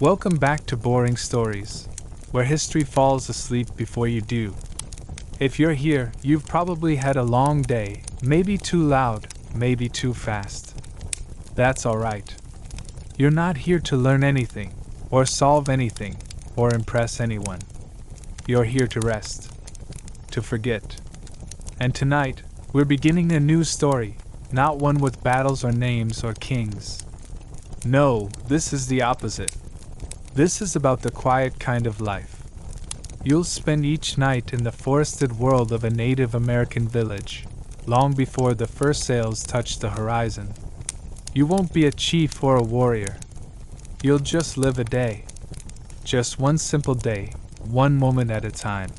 Welcome back to Boring Stories, where history falls asleep before you do. If you're here, you've probably had a long day, maybe too loud, maybe too fast. That's alright. You're not here to learn anything, or solve anything, or impress anyone. You're here to rest, to forget. And tonight, we're beginning a new story, not one with battles or names or kings. No, this is the opposite. This is about the quiet kind of life. You'll spend each night in the forested world of a Native American village, long before the first sails touch the horizon. You won't be a chief or a warrior. You'll just live a day. Just one simple day, one moment at a time.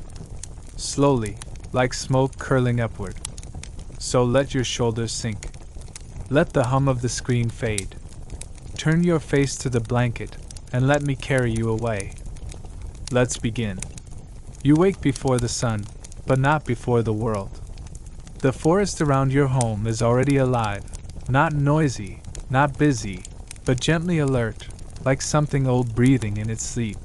Slowly, like smoke curling upward. So let your shoulders sink. Let the hum of the screen fade. Turn your face to the blanket, and let me carry you away. Let's begin. You wake before the sun, but not before the world. The forest around your home is already alive, not noisy, not busy, but gently alert, like something old breathing in its sleep.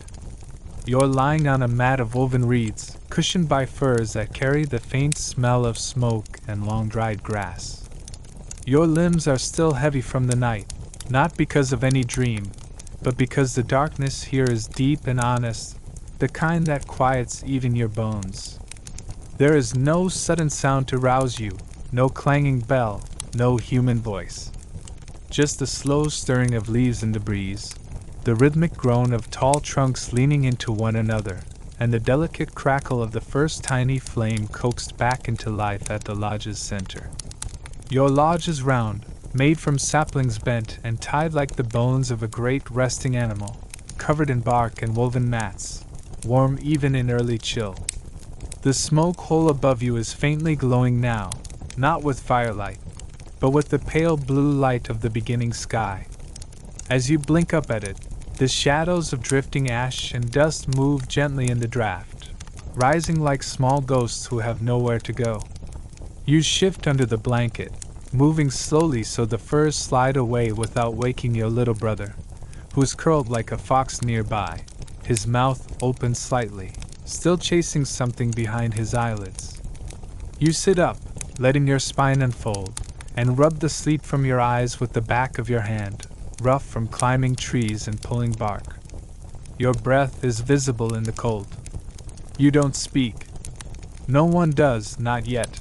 You're lying on a mat of woven reeds, cushioned by firs that carry the faint smell of smoke and long-dried grass. Your limbs are still heavy from the night, not because of any dream, but because the darkness here is deep and honest, the kind that quiets even your bones. There is no sudden sound to rouse you, no clanging bell, no human voice. Just the slow stirring of leaves in the breeze, the rhythmic groan of tall trunks leaning into one another, and the delicate crackle of the first tiny flame coaxed back into life at the lodge's center. Your lodge is round, made from saplings bent and tied like the bones of a great resting animal, covered in bark and woven mats, warm even in early chill. The smoke hole above you is faintly glowing now, not with firelight, but with the pale blue light of the beginning sky. As you blink up at it, the shadows of drifting ash and dust move gently in the draft, rising like small ghosts who have nowhere to go. You shift under the blanket, moving slowly so the furs slide away without waking your little brother, who's curled like a fox nearby, his mouth open slightly, still chasing something behind his eyelids. You sit up, letting your spine unfold, and rub the sleep from your eyes with the back of your hand, rough from climbing trees and pulling bark. Your breath is visible in the cold. You don't speak. No one does, not yet.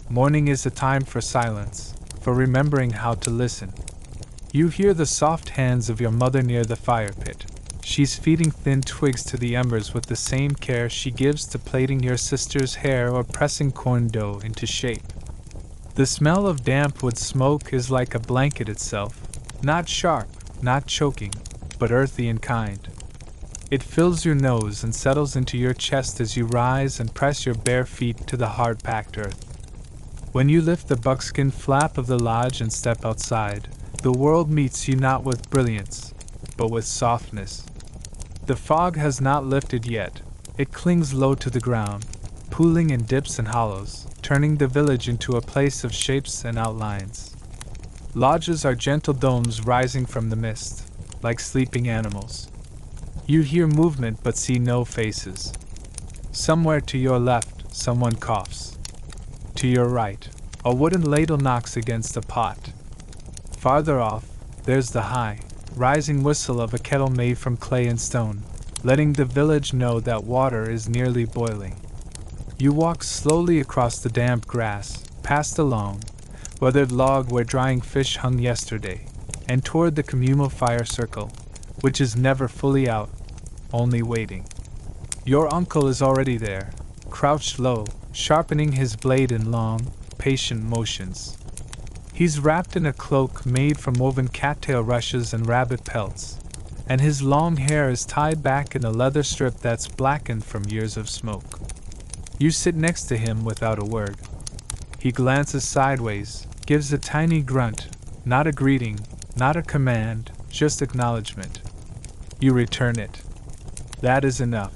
Morning is a time for silence, for remembering how to listen. You hear the soft hands of your mother near the fire pit. She's feeding thin twigs to the embers with the same care she gives to plaiting your sister's hair or pressing corn dough into shape. The smell of damp wood smoke is like a blanket itself, not sharp, not choking, but earthy and kind. It fills your nose and settles into your chest as you rise and press your bare feet to the hard-packed earth. When you lift the buckskin flap of the lodge and step outside, the world meets you not with brilliance, but with softness. The fog has not lifted yet. It clings low to the ground, pooling in dips and hollows, turning the village into a place of shapes and outlines. Lodges are gentle domes rising from the mist, like sleeping animals. You hear movement but see no faces. Somewhere to your left, someone coughs. To your right, a wooden ladle knocks against a pot. Farther off, there's the high, rising whistle of a kettle made from clay and stone, letting the village know that water is nearly boiling. You walk slowly across the damp grass, past a long, weathered log where drying fish hung yesterday, and toward the communal fire circle, which is never fully out, only waiting. Your uncle is already there, crouched low, sharpening his blade in long, patient motions. He's wrapped in a cloak made from woven cattail rushes and rabbit pelts, and his long hair is tied back in a leather strip that's blackened from years of smoke. You sit next to him without a word. He glances sideways, gives a tiny grunt, not a greeting, not a command, just acknowledgement. You return it. That is enough.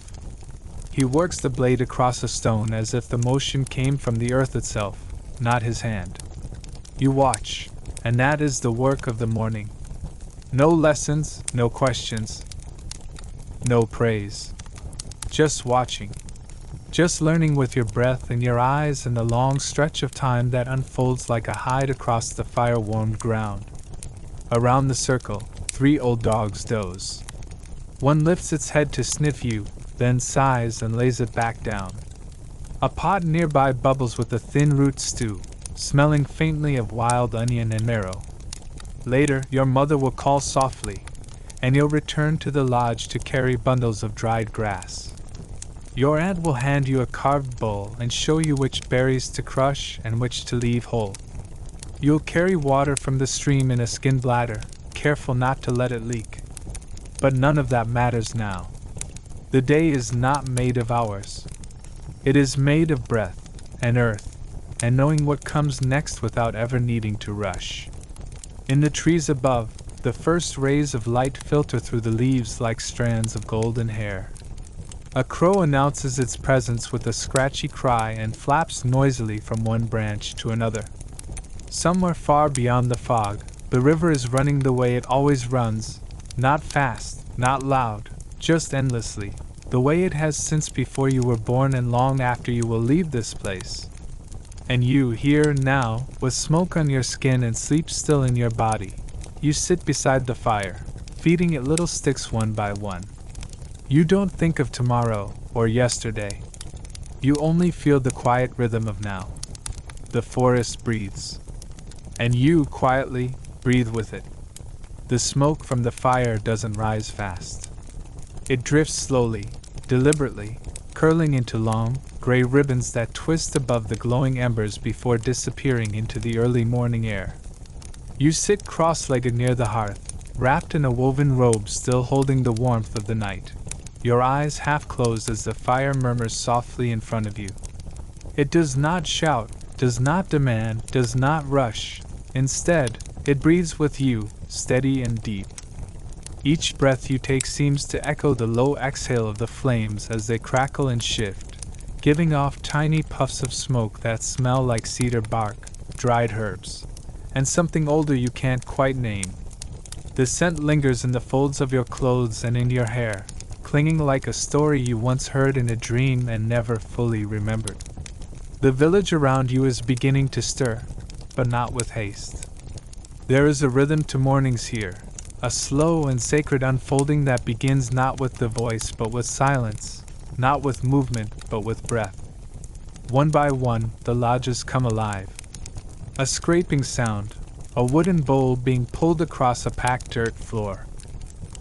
He works the blade across a stone as if the motion came from the earth itself, not his hand. You watch, and that is the work of the morning. No lessons, no questions. No praise. Just watching. Just learning with your breath in your eyes and the long stretch of time that unfolds like a hide across the fire-warmed ground. Around the circle, 3 old dogs doze. One lifts its head to sniff you, then sighs and lays it back down. A pot nearby bubbles with a thin root stew, smelling faintly of wild onion and marrow. Later, your mother will call softly, and you'll return to the lodge to carry bundles of dried grass. Your aunt will hand you a carved bowl and show you which berries to crush and which to leave whole. You'll carry water from the stream in a skin bladder, careful not to let it leak. But none of that matters now. The day is not made of hours. It is made of breath and earth, and knowing what comes next without ever needing to rush. In the trees above, the first rays of light filter through the leaves like strands of golden hair. A crow announces its presence with a scratchy cry and flaps noisily from one branch to another. Somewhere far beyond the fog, the river is running the way it always runs, not fast, not loud, just endlessly, the way it has since before you were born and long after you will leave this place. And you, here now, with smoke on your skin and sleep still in your body, you sit beside the fire, feeding it little sticks one by one. You don't think of tomorrow or yesterday. You only feel the quiet rhythm of now. The forest breathes. And you, quietly, breathe with it. The smoke from the fire doesn't rise fast. It drifts slowly, deliberately, curling into long, gray ribbons that twist above the glowing embers before disappearing into the early morning air. You sit cross-legged near the hearth, wrapped in a woven robe still holding the warmth of the night, your eyes half closed as the fire murmurs softly in front of you. It does not shout, does not demand, does not rush. Instead, it breathes with you, steady and deep. Each breath you take seems to echo the low exhale of the flames as they crackle and shift, giving off tiny puffs of smoke that smell like cedar bark, dried herbs, and something older you can't quite name. The scent lingers in the folds of your clothes and in your hair, clinging like a story you once heard in a dream and never fully remembered. The village around you is beginning to stir, but not with haste. There is a rhythm to mornings here, a slow and sacred unfolding that begins not with the voice but with silence, not with movement but with breath. One by one, the lodges come alive. A scraping sound, a wooden bowl being pulled across a packed dirt floor.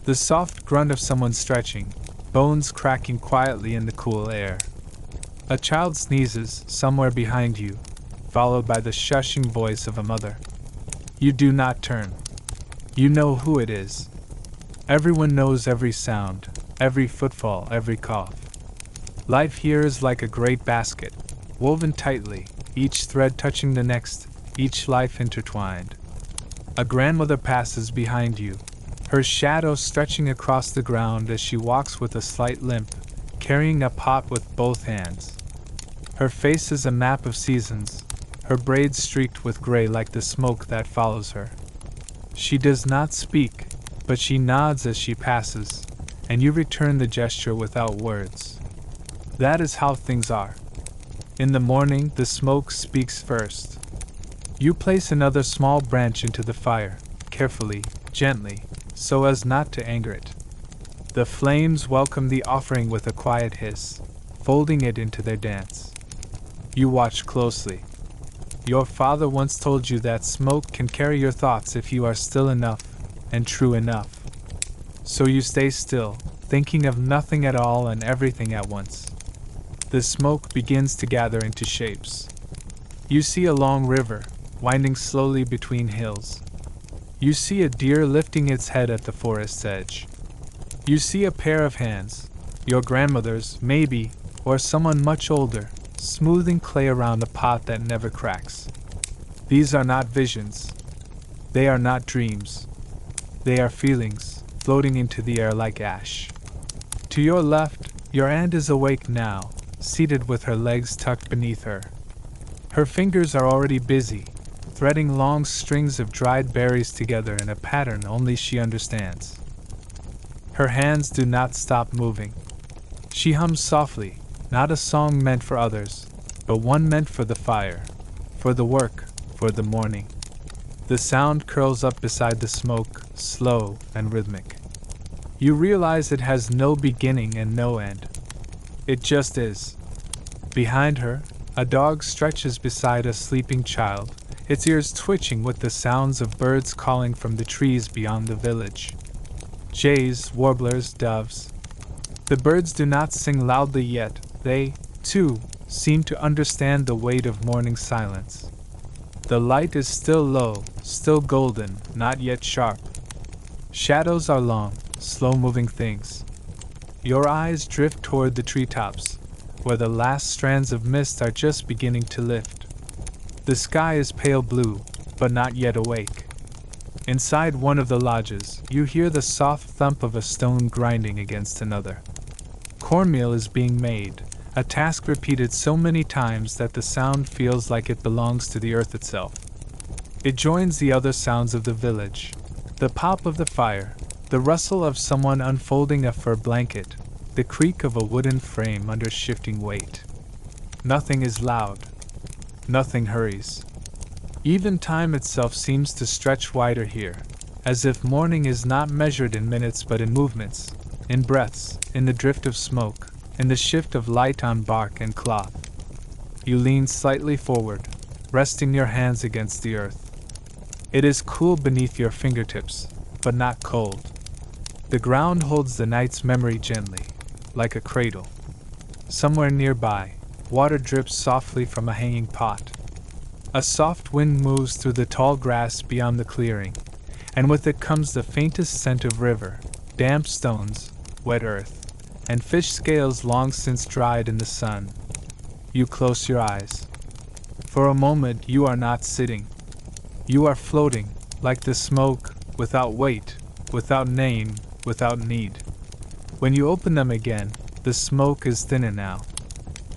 The soft grunt of someone stretching, bones cracking quietly in the cool air. A child sneezes somewhere behind you, followed by the shushing voice of a mother. You do not turn. You know who it is. Everyone knows every sound, every footfall, every cough. Life here is like a great basket, woven tightly, each thread touching the next, each life intertwined. A grandmother passes behind you, her shadow stretching across the ground as she walks with a slight limp, carrying a pot with both hands. Her face is a map of seasons, her braids streaked with gray like the smoke that follows her. She does not speak, but she nods as she passes, and you return the gesture without words. That is how things are. In the morning, the smoke speaks first. You place another small branch into the fire, carefully, gently, so as not to anger it. The flames welcome the offering with a quiet hiss, folding it into their dance. You watch closely. Your father once told you that smoke can carry your thoughts if you are still enough and true enough. So you stay still, thinking of nothing at all and everything at once. The smoke begins to gather into shapes. You see a long river, winding slowly between hills. You see a deer lifting its head at the forest's edge. You see a pair of hands, your grandmother's, maybe, or someone much older, smoothing clay around a pot that never cracks. These are not visions. They are not dreams. They are feelings, floating into the air like ash. To your left, your aunt is awake now, seated with her legs tucked beneath her. Her fingers are already busy, threading long strings of dried berries together in a pattern only she understands. Her hands do not stop moving. She hums softly, not a song meant for others, but one meant for the fire, for the work, for the morning. The sound curls up beside the smoke, slow and rhythmic. You realize it has no beginning and no end. It just is. Behind her, a dog stretches beside a sleeping child, its ears twitching with the sounds of birds calling from the trees beyond the village. Jays, warblers, doves. The birds do not sing loudly yet, they, too, seem to understand the weight of morning silence. The light is still low, still golden, not yet sharp. Shadows are long, slow-moving things. Your eyes drift toward the treetops, where the last strands of mist are just beginning to lift. The sky is pale blue, but not yet awake. Inside one of the lodges, you hear the soft thump of a stone grinding against another. Cornmeal is being made, a task repeated so many times that the sound feels like it belongs to the earth itself. It joins the other sounds of the village, the pop of the fire, the rustle of someone unfolding a fur blanket, the creak of a wooden frame under shifting weight. Nothing is loud. Nothing hurries. Even time itself seems to stretch wider here, as if morning is not measured in minutes but in movements, in breaths, in the drift of smoke, in the shift of light on bark and cloth. You lean slightly forward, resting your hands against the earth. It is cool beneath your fingertips, but not cold. The ground holds the night's memory gently, like a cradle. Somewhere nearby, water drips softly from a hanging pot. A soft wind moves through the tall grass beyond the clearing, and with it comes the faintest scent of river, damp stones, wet earth, and fish scales long since dried in the sun. You close your eyes. For a moment you are not sitting. You are floating, like the smoke, without weight, without name, without need. When you open them again, the smoke is thinner now.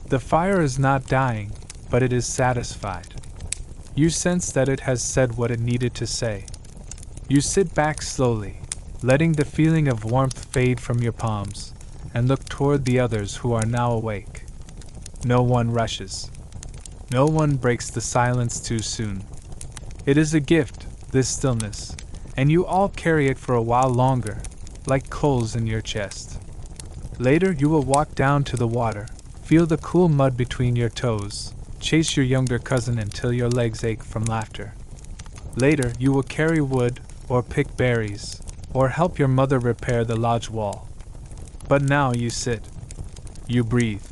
The fire is not dying, but it is satisfied. You sense that it has said what it needed to say. You sit back slowly, letting the feeling of warmth fade from your palms, and look toward the others who are now awake. No one rushes. No one breaks the silence too soon. It is a gift, this stillness, and you all carry it for a while longer, like coals in your chest. Later you will walk down to the water, feel the cool mud between your toes, chase your younger cousin until your legs ache from laughter. Later you will carry wood, or pick berries, or help your mother repair the lodge wall. But now you sit. You breathe.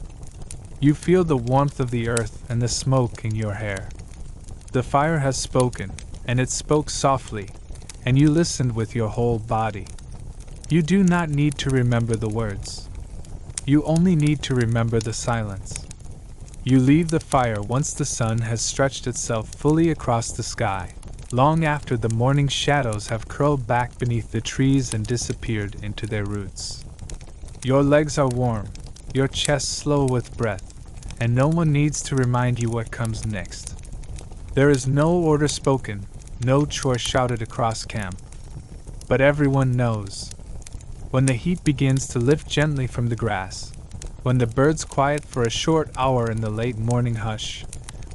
You feel the warmth of the earth and the smoke in your hair. The fire has spoken, and it spoke softly, and you listened with your whole body. You do not need to remember the words. You only need to remember the silence. You leave the fire once the sun has stretched itself fully across the sky, long after the morning shadows have curled back beneath the trees and disappeared into their roots. Your legs are warm, your chest slow with breath, and no one needs to remind you what comes next. There is no order spoken, no chore shouted across camp. But everyone knows. When the heat begins to lift gently from the grass, when the birds quiet for a short hour in the late morning hush,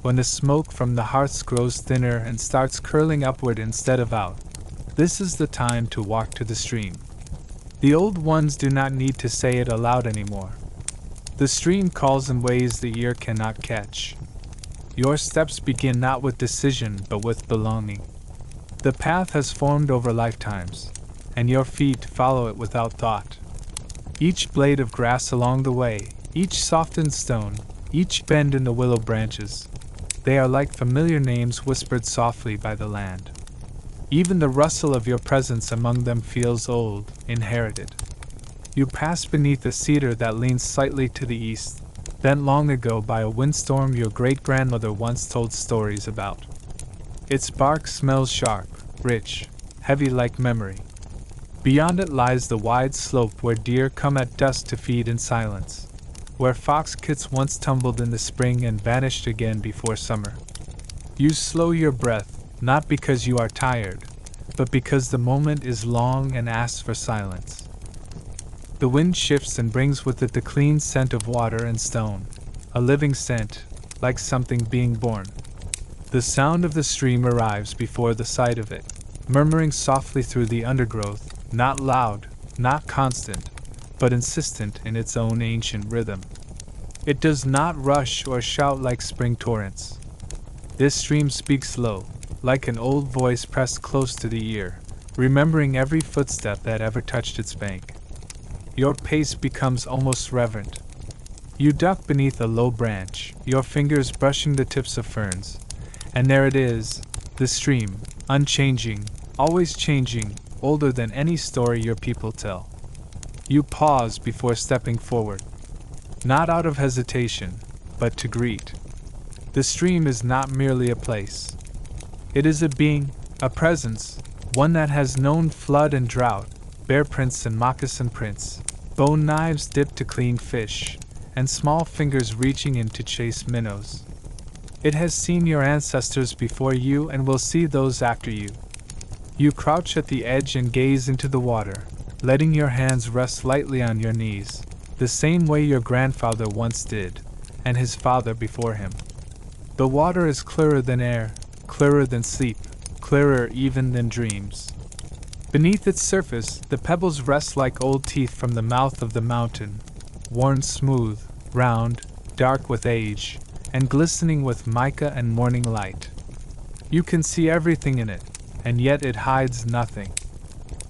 when the smoke from the hearths grows thinner and starts curling upward instead of out, this is the time to walk to the stream. The old ones do not need to say it aloud anymore. The stream calls in ways the ear cannot catch. Your steps begin not with decision but with belonging. The path has formed over lifetimes, and your feet follow it without thought. Each blade of grass along the way, each softened stone, each bend in the willow branches, they are like familiar names whispered softly by the land. Even the rustle of your presence among them feels old, inherited. You pass beneath a cedar that leans slightly to the east, bent long ago by a windstorm your great-grandmother once told stories about. Its bark smells sharp, rich, heavy like memory. Beyond it lies the wide slope where deer come at dusk to feed in silence, where fox kits once tumbled in the spring and vanished again before summer. You slow your breath, not because you are tired, but because the moment is long and asks for silence. The wind shifts and brings with it the clean scent of water and stone, a living scent, like something being born. The sound of the stream arrives before the sight of it, murmuring softly through the undergrowth, not loud, not constant, but insistent in its own ancient rhythm. It does not rush or shout like spring torrents. This stream speaks low, like an old voice pressed close to the ear, remembering every footstep that ever touched its bank. Your pace becomes almost reverent. You duck beneath a low branch, your fingers brushing the tips of ferns, and there it is, the stream, unchanging, always changing, older than any story your people tell. You pause before stepping forward, not out of hesitation, but to greet. The stream is not merely a place. It is a being, a presence, one that has known flood and drought, bear prints and moccasin prints, bone knives dipped to clean fish, and small fingers reaching in to chase minnows. It has seen your ancestors before you and will see those after you. You crouch at the edge and gaze into the water, letting your hands rest lightly on your knees, the same way your grandfather once did, and his father before him. The water is clearer than air, clearer than sleep, clearer even than dreams. Beneath its surface, the pebbles rest like old teeth from the mouth of the mountain, worn smooth, round, dark with age, and glistening with mica and morning light. You can see everything in it, and yet it hides nothing.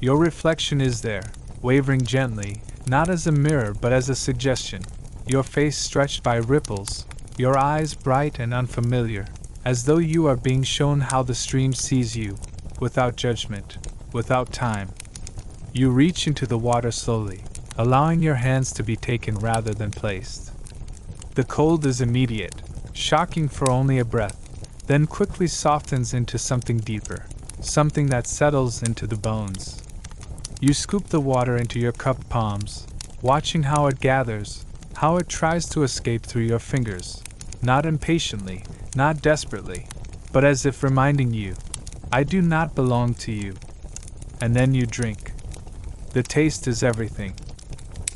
Your reflection is there, wavering gently, not as a mirror but as a suggestion, your face stretched by ripples, your eyes bright and unfamiliar, as though you are being shown how the stream sees you, without judgment, without time. You reach into the water slowly, allowing your hands to be taken rather than placed. The cold is immediate, shocking for only a breath, then quickly softens into something deeper, something that settles into the bones. You scoop the water into your cupped palms, watching how it gathers, how it tries to escape through your fingers, not impatiently, not desperately, but as if reminding you, I do not belong to you. And then you drink. The taste is everything.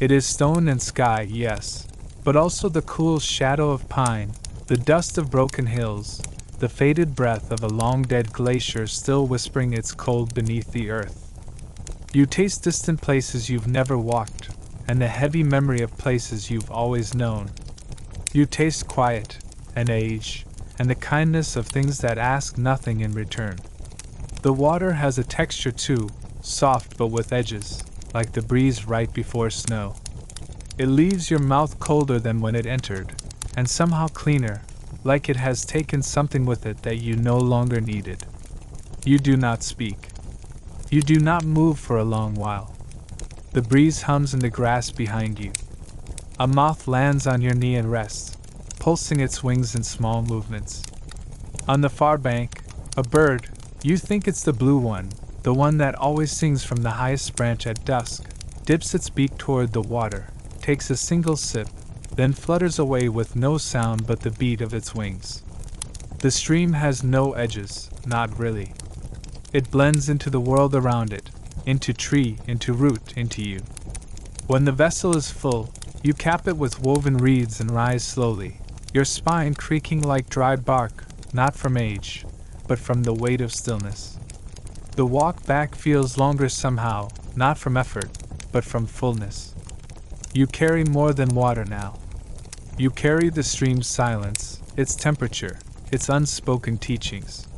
It is stone and sky, yes, but also the cool shadow of pine, the dust of broken hills, the faded breath of a long-dead glacier still whispering its cold beneath the earth. You taste distant places you've never walked, and the heavy memory of places you've always known. You taste quiet, and age, and the kindness of things that ask nothing in return. The water has a texture too, soft but with edges, like the breeze right before snow. It leaves your mouth colder than when it entered, and somehow cleaner, like it has taken something with it that you no longer needed. You do not speak. You do not move for a long while. The breeze hums in the grass behind you. A moth lands on your knee and rests, pulsing its wings in small movements. On the far bank, a bird, you think it's the blue one, the one that always sings from the highest branch at dusk, dips its beak toward the water, takes a single sip, then flutters away with no sound but the beat of its wings. The stream has no edges, not really. It blends into the world around it, into tree, into root, into you. When the vessel is full, you cap it with woven reeds and rise slowly, your spine creaking like dried bark, not from age, but from the weight of stillness. The walk back feels longer somehow, not from effort, but from fullness. You carry more than water now. You carry the stream's silence, its temperature, its unspoken teachings.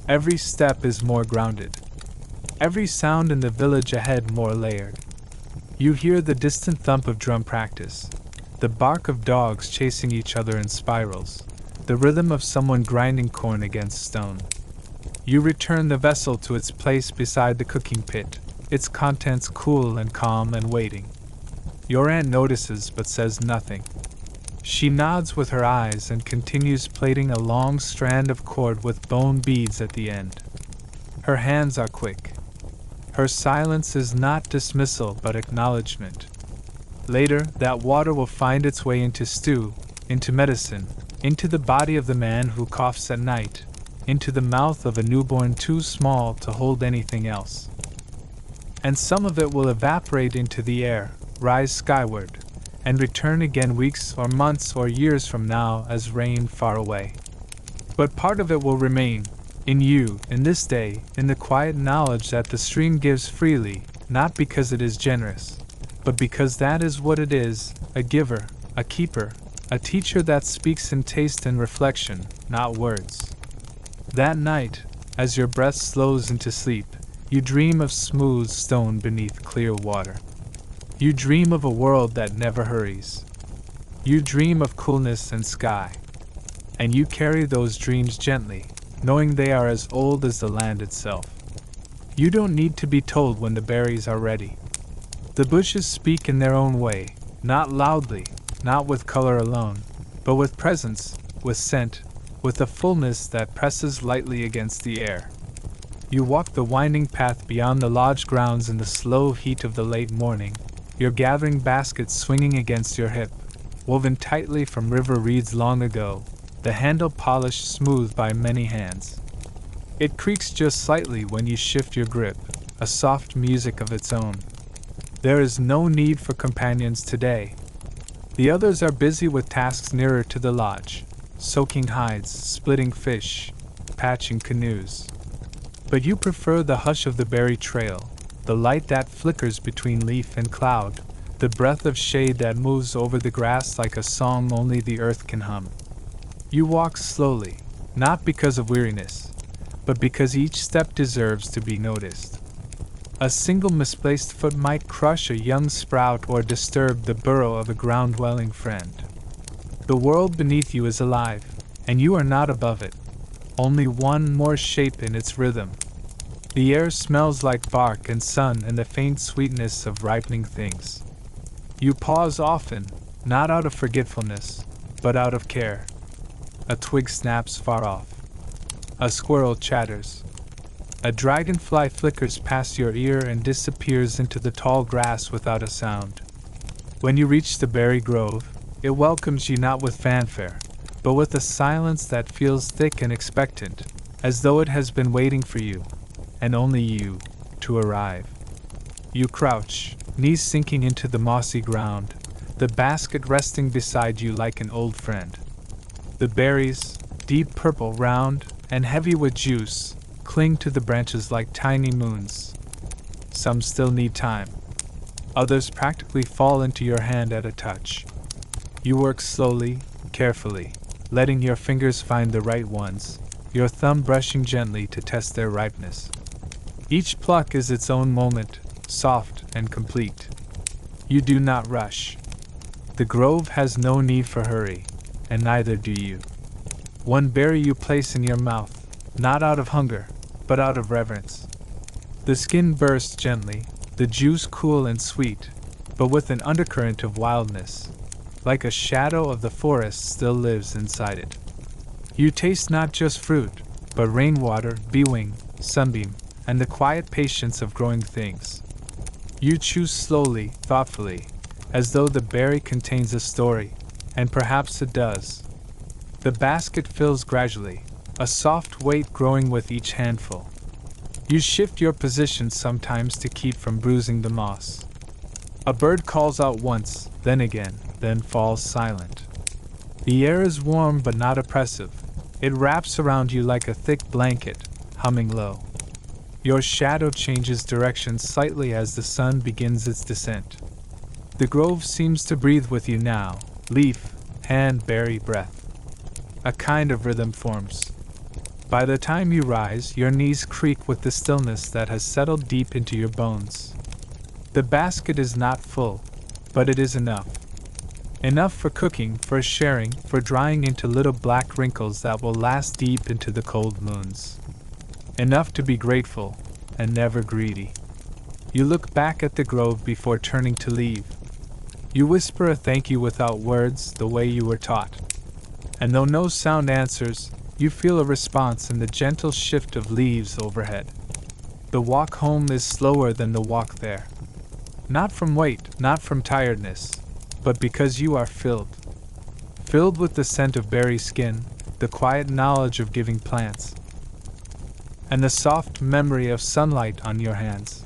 Every step is more grounded. Every sound in the village ahead more layered. You hear the distant thump of drum practice, the bark of dogs chasing each other in spirals, the rhythm of someone grinding corn against stone. You return the vessel to its place beside the cooking pit, its contents cool and calm and waiting. Your aunt notices but says nothing. She nods with her eyes and continues plaiting a long strand of cord with bone beads at the end. Her hands are quick. Her silence is not dismissal but acknowledgement. Later, that water will find its way into stew, into medicine, into the body of the man who coughs at night, into the mouth of a newborn too small to hold anything else. And some of it will evaporate into the air, rise skyward, and return again weeks or months or years from now as rain far away. But part of it will remain, in you, in this day, in the quiet knowledge that the stream gives freely, not because it is generous, but because that is what it is, a giver, a keeper, a teacher that speaks in taste and reflection, not words. That night, as your breath slows into sleep, you dream of smooth stone beneath clear water. You dream of a world that never hurries. You dream of coolness and sky. And you carry those dreams gently, knowing they are as old as the land itself. You don't need to be told when the berries are ready. The bushes speak in their own way, not loudly, not with color alone, but with presence, with scent, with a fullness that presses lightly against the air. You walk the winding path beyond the lodge grounds in the slow heat of the late morning, your gathering basket swinging against your hip, woven tightly from river reeds long ago, the handle polished smooth by many hands. It creaks just slightly when you shift your grip, a soft music of its own. There is no need for companions today. The others are busy with tasks nearer to the lodge, soaking hides, splitting fish, patching canoes. But you prefer the hush of the berry trail, the light that flickers between leaf and cloud, the breath of shade that moves over the grass like a song only the earth can hum. You walk slowly, not because of weariness, but because each step deserves to be noticed. A single misplaced foot might crush a young sprout or disturb the burrow of a ground-dwelling friend. The world beneath you is alive, and you are not above it, only one more shape in its rhythm. The air smells like bark and sun and the faint sweetness of ripening things. You pause often, not out of forgetfulness, but out of care. A twig snaps far off. A squirrel chatters. A dragonfly flickers past your ear and disappears into the tall grass without a sound. When you reach the berry grove, it welcomes you not with fanfare, but with a silence that feels thick and expectant, as though it has been waiting for you, and only you, to arrive. You crouch, knees sinking into the mossy ground, the basket resting beside you like an old friend. The berries, deep purple, round, and heavy with juice, cling to the branches like tiny moons. Some still need time. Others practically fall into your hand at a touch. You work slowly, carefully, letting your fingers find the right ones, your thumb brushing gently to test their ripeness. Each pluck is its own moment, soft and complete. You do not rush. The grove has no need for hurry, and neither do you. One berry you place in your mouth, not out of hunger, but out of reverence. The skin bursts gently, the juice cool and sweet, but with an undercurrent of wildness, like a shadow of the forest still lives inside it. You taste not just fruit, but rainwater, bee-wing, sunbeam, and the quiet patience of growing things. You chew slowly, thoughtfully, as though the berry contains a story, and perhaps it does. The basket fills gradually, a soft weight growing with each handful. You shift your position sometimes to keep from bruising the moss. A bird calls out once, then again, then falls silent. The air is warm but not oppressive. It wraps around you like a thick blanket, humming low. Your shadow changes direction slightly as the sun begins its descent. The grove seems to breathe with you now, leaf, hand, berry, breath. A kind of rhythm forms. By the time you rise, your knees creak with the stillness that has settled deep into your bones. The basket is not full, but it is enough. Enough for cooking, for sharing, for drying into little black wrinkles that will last deep into the cold moons. Enough to be grateful, and never greedy. You look back at the grove before turning to leave. You whisper a thank you without words, the way you were taught. And though no sound answers, you feel a response in the gentle shift of leaves overhead. The walk home is slower than the walk there. Not from weight, not from tiredness, but because you are filled. Filled with the scent of berry skin, the quiet knowledge of giving plants, and the soft memory of sunlight on your hands.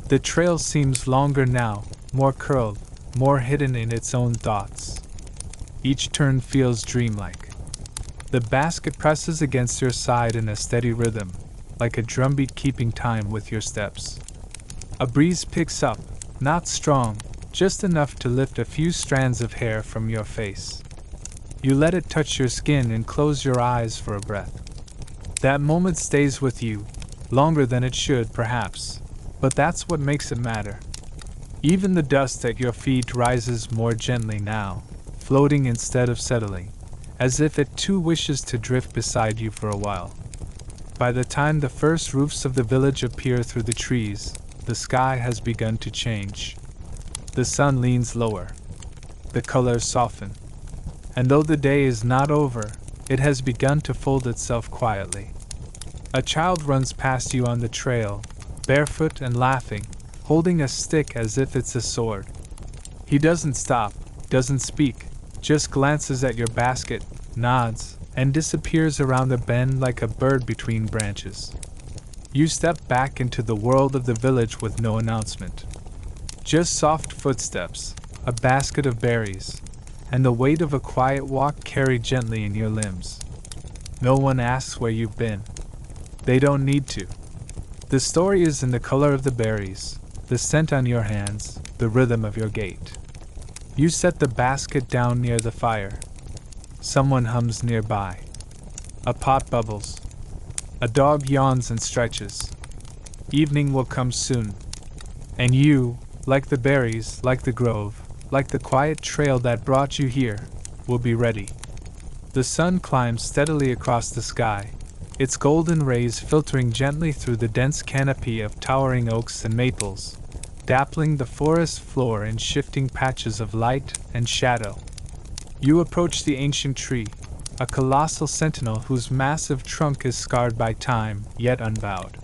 The trail seems longer now, more curled, more hidden in its own thoughts. Each turn feels dreamlike. The basket presses against your side in a steady rhythm, like a drumbeat keeping time with your steps. A breeze picks up, not strong, just enough to lift a few strands of hair from your face. You let it touch your skin and close your eyes for a breath. That moment stays with you, longer than it should, perhaps, but that's what makes it matter. Even the dust at your feet rises more gently now, floating instead of settling, as if it too wishes to drift beside you for a while. By the time the first roofs of the village appear through the trees, the sky has begun to change. The sun leans lower. The colors soften. And though the day is not over, it has begun to fold itself quietly. A child runs past you on the trail, barefoot and laughing, holding a stick as if it's a sword. He doesn't stop, doesn't speak, just glances at your basket, nods, and disappears around a bend like a bird between branches. You step back into the world of the village with no announcement. Just soft footsteps, a basket of berries, and the weight of a quiet walk carried gently in your limbs. No one asks where you've been. They don't need to. The story is in the color of the berries, the scent on your hands, the rhythm of your gait. You set the basket down near the fire. Someone hums nearby. A pot bubbles. A dog yawns and stretches. Evening will come soon. And you, like the berries, like the grove, like the quiet trail that brought you here, will be ready. The sun climbs steadily across the sky, its golden rays filtering gently through the dense canopy of towering oaks and maples, dappling the forest floor in shifting patches of light and shadow. You approach the ancient tree, a colossal sentinel whose massive trunk is scarred by time, yet unbowed.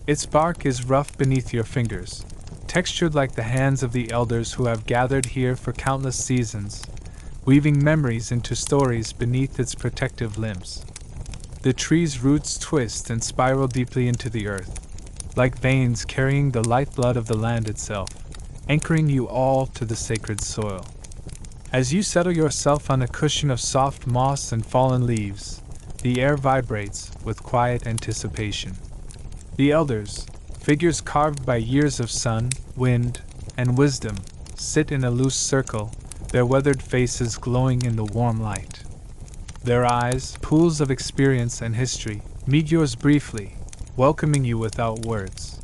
Its bark is rough beneath your fingers, textured like the hands of the elders who have gathered here for countless seasons, weaving memories into stories beneath its protective limbs. The tree's roots twist and spiral deeply into the earth, like veins carrying the lifeblood of the land itself, anchoring you all to the sacred soil. As you settle yourself on a cushion of soft moss and fallen leaves, the air vibrates with quiet anticipation. The elders, figures carved by years of sun, wind, and wisdom, sit in a loose circle, their weathered faces glowing in the warm light. Their eyes, pools of experience and history, meet yours briefly, welcoming you without words.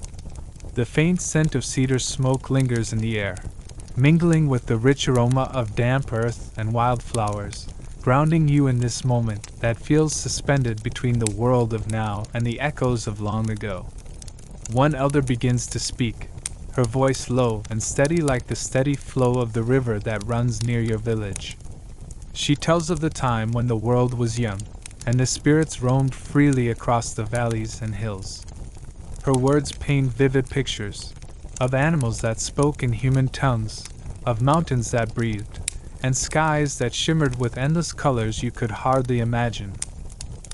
The faint scent of cedar smoke lingers in the air, mingling with the rich aroma of damp earth and wildflowers, grounding you in this moment that feels suspended between the world of now and the echoes of long ago. One elder begins to speak, her voice low and steady like the steady flow of the river that runs near your village. She tells of the time when the world was young, and the spirits roamed freely across the valleys and hills. Her words paint vivid pictures, of animals that spoke in human tongues, of mountains that breathed, and skies that shimmered with endless colors you could hardly imagine.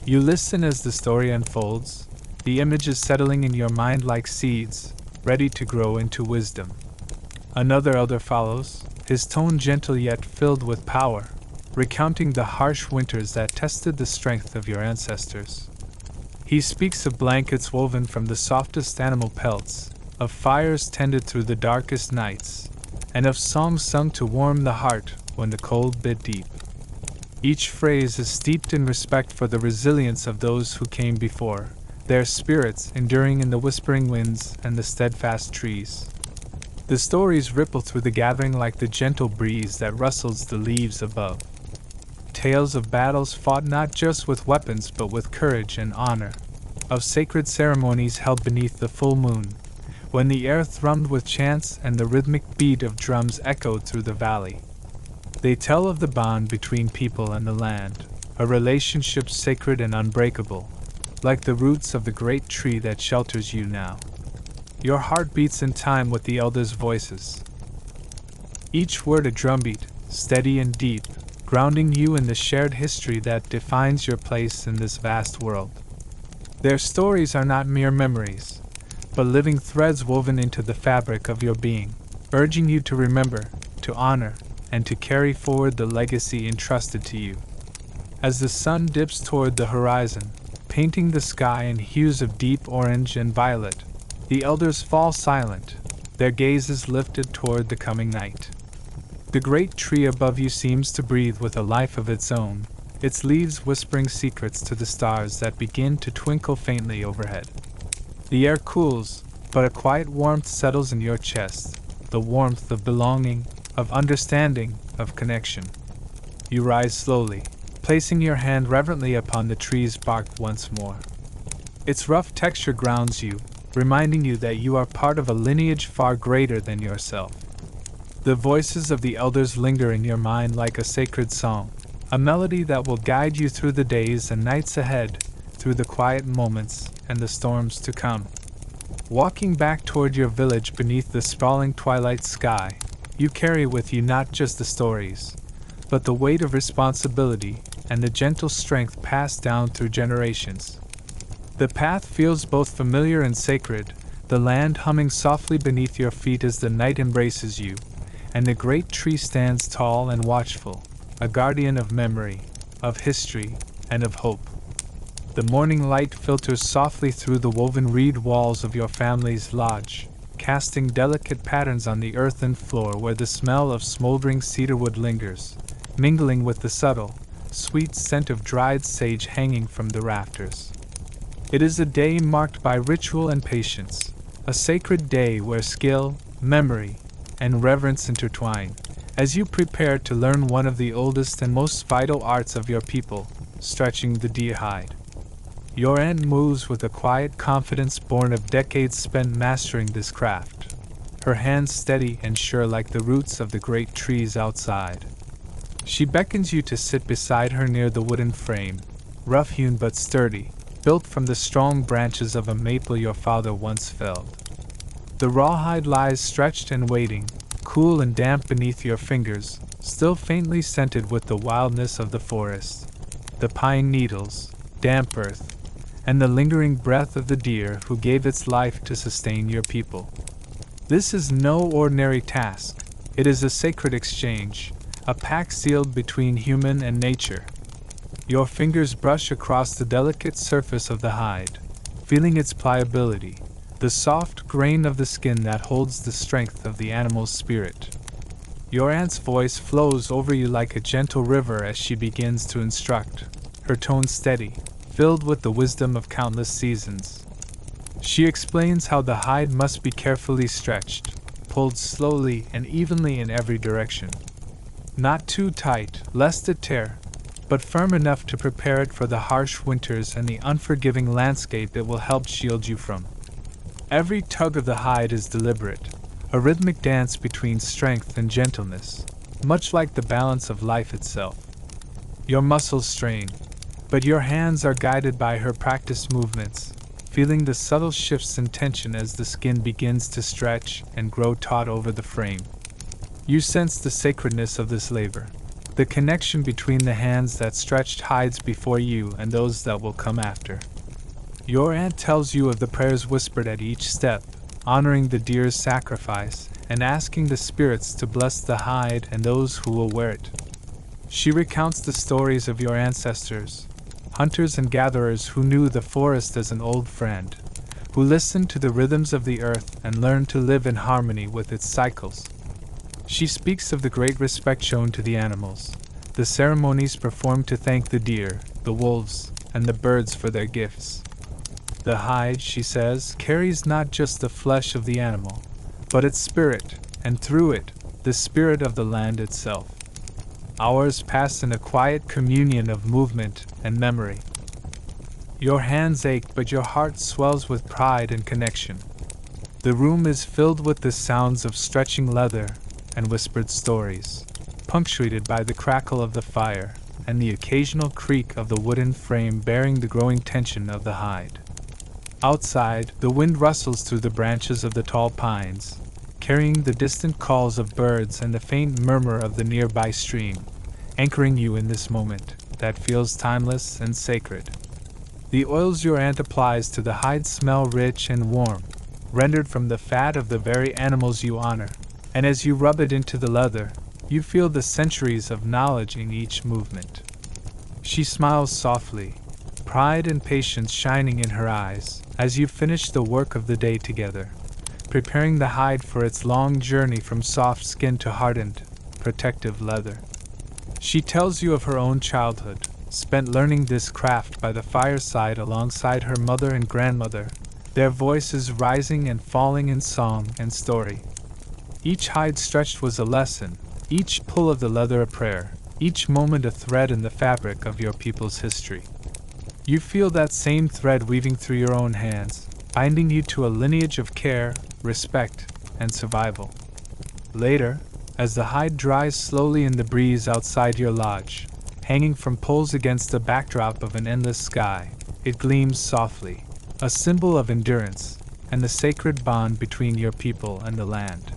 You listen as the story unfolds, the images settling in your mind like seeds, ready to grow into wisdom. Another elder follows, his tone gentle yet filled with power, recounting the harsh winters that tested the strength of your ancestors. He speaks of blankets woven from the softest animal pelts, of fires tended through the darkest nights, and of songs sung to warm the heart when the cold bit deep. Each phrase is steeped in respect for the resilience of those who came before, their spirits enduring in the whispering winds and the steadfast trees. The stories ripple through the gathering like the gentle breeze that rustles the leaves above. Tales of battles fought not just with weapons but with courage and honor, of sacred ceremonies held beneath the full moon, when the air thrummed with chants and the rhythmic beat of drums echoed through the valley. They tell of the bond between people and the land, a relationship sacred and unbreakable, like the roots of the great tree that shelters you now. Your heart beats in time with the elders' voices, each word a drumbeat, steady and deep, grounding you in the shared history that defines your place in this vast world. Their stories are not mere memories, but living threads woven into the fabric of your being, urging you to remember, to honor, and to carry forward the legacy entrusted to you. As the sun dips toward the horizon, painting the sky in hues of deep orange and violet, the elders fall silent, their gazes lifted toward the coming night. The great tree above you seems to breathe with a life of its own, its leaves whispering secrets to the stars that begin to twinkle faintly overhead. The air cools, but a quiet warmth settles in your chest, the warmth of belonging, of understanding, of connection. You rise slowly, placing your hand reverently upon the tree's bark once more. Its rough texture grounds you, reminding you that you are part of a lineage far greater than yourself. The voices of the elders linger in your mind like a sacred song, a melody that will guide you through the days and nights ahead, through the quiet moments and the storms to come. Walking back toward your village beneath the sprawling twilight sky, you carry with you not just the stories, but the weight of responsibility and the gentle strength passed down through generations. The path feels both familiar and sacred, the land humming softly beneath your feet as the night embraces you, and the great tree stands tall and watchful, a guardian of memory, of history, and of hope. The morning light filters softly through the woven reed walls of your family's lodge, casting delicate patterns on the earthen floor where the smell of smoldering cedarwood lingers, mingling with the subtle, sweet scent of dried sage hanging from the rafters. It is a day marked by ritual and patience, a sacred day where skill, memory, and reverence intertwine, as you prepare to learn one of the oldest and most vital arts of your people, stretching the deer hide. Your aunt moves with a quiet confidence born of decades spent mastering this craft, her hands steady and sure like the roots of the great trees outside. She beckons you to sit beside her near the wooden frame, rough-hewn but sturdy, built from the strong branches of a maple your father once felled. The rawhide lies stretched and waiting, cool and damp beneath your fingers, still faintly scented with the wildness of the forest, the pine needles, damp earth, and the lingering breath of the deer who gave its life to sustain your people. This is no ordinary task. It is a sacred exchange, a pact sealed between human and nature. Your fingers brush across the delicate surface of the hide, feeling its pliability, the soft grain of the skin that holds the strength of the animal's spirit. Your aunt's voice flows over you like a gentle river as she begins to instruct, her tone steady, filled with the wisdom of countless seasons. She explains how the hide must be carefully stretched, pulled slowly and evenly in every direction. Not too tight, lest it tear, but firm enough to prepare it for the harsh winters and the unforgiving landscape it will help shield you from. Every tug of the hide is deliberate, a rhythmic dance between strength and gentleness, much like the balance of life itself. Your muscles strain, but your hands are guided by her practiced movements, feeling the subtle shifts in tension as the skin begins to stretch and grow taut over the frame. You sense the sacredness of this labor, the connection between the hands that stretched hides before you and those that will come after. Your aunt tells you of the prayers whispered at each step, honoring the deer's sacrifice and asking the spirits to bless the hide and those who will wear it. She recounts the stories of your ancestors, hunters and gatherers who knew the forest as an old friend, who listened to the rhythms of the earth and learned to live in harmony with its cycles. She speaks of the great respect shown to the animals, the ceremonies performed to thank the deer, the wolves, and the birds for their gifts. The hide, she says, carries not just the flesh of the animal, but its spirit, and through it, the spirit of the land itself. Hours pass in a quiet communion of movement and memory. Your hands ache, but your heart swells with pride and connection. The room is filled with the sounds of stretching leather and whispered stories, punctuated by the crackle of the fire and the occasional creak of the wooden frame bearing the growing tension of the hide. Outside, the wind rustles through the branches of the tall pines, carrying the distant calls of birds and the faint murmur of the nearby stream, anchoring you in this moment that feels timeless and sacred. The oils your aunt applies to the hide smell rich and warm, rendered from the fat of the very animals you honor, and as you rub it into the leather, you feel the centuries of knowledge in each movement. She smiles softly, pride and patience shining in her eyes, as you finish the work of the day together, preparing the hide for its long journey from soft skin to hardened, protective leather. She tells you of her own childhood, spent learning this craft by the fireside alongside her mother and grandmother, their voices rising and falling in song and story. Each hide stretched was a lesson, each pull of the leather a prayer, each moment a thread in the fabric of your people's history. You feel that same thread weaving through your own hands, binding you to a lineage of care, respect, and survival. Later, as the hide dries slowly in the breeze outside your lodge, hanging from poles against the backdrop of an endless sky, it gleams softly, a symbol of endurance and the sacred bond between your people and the land.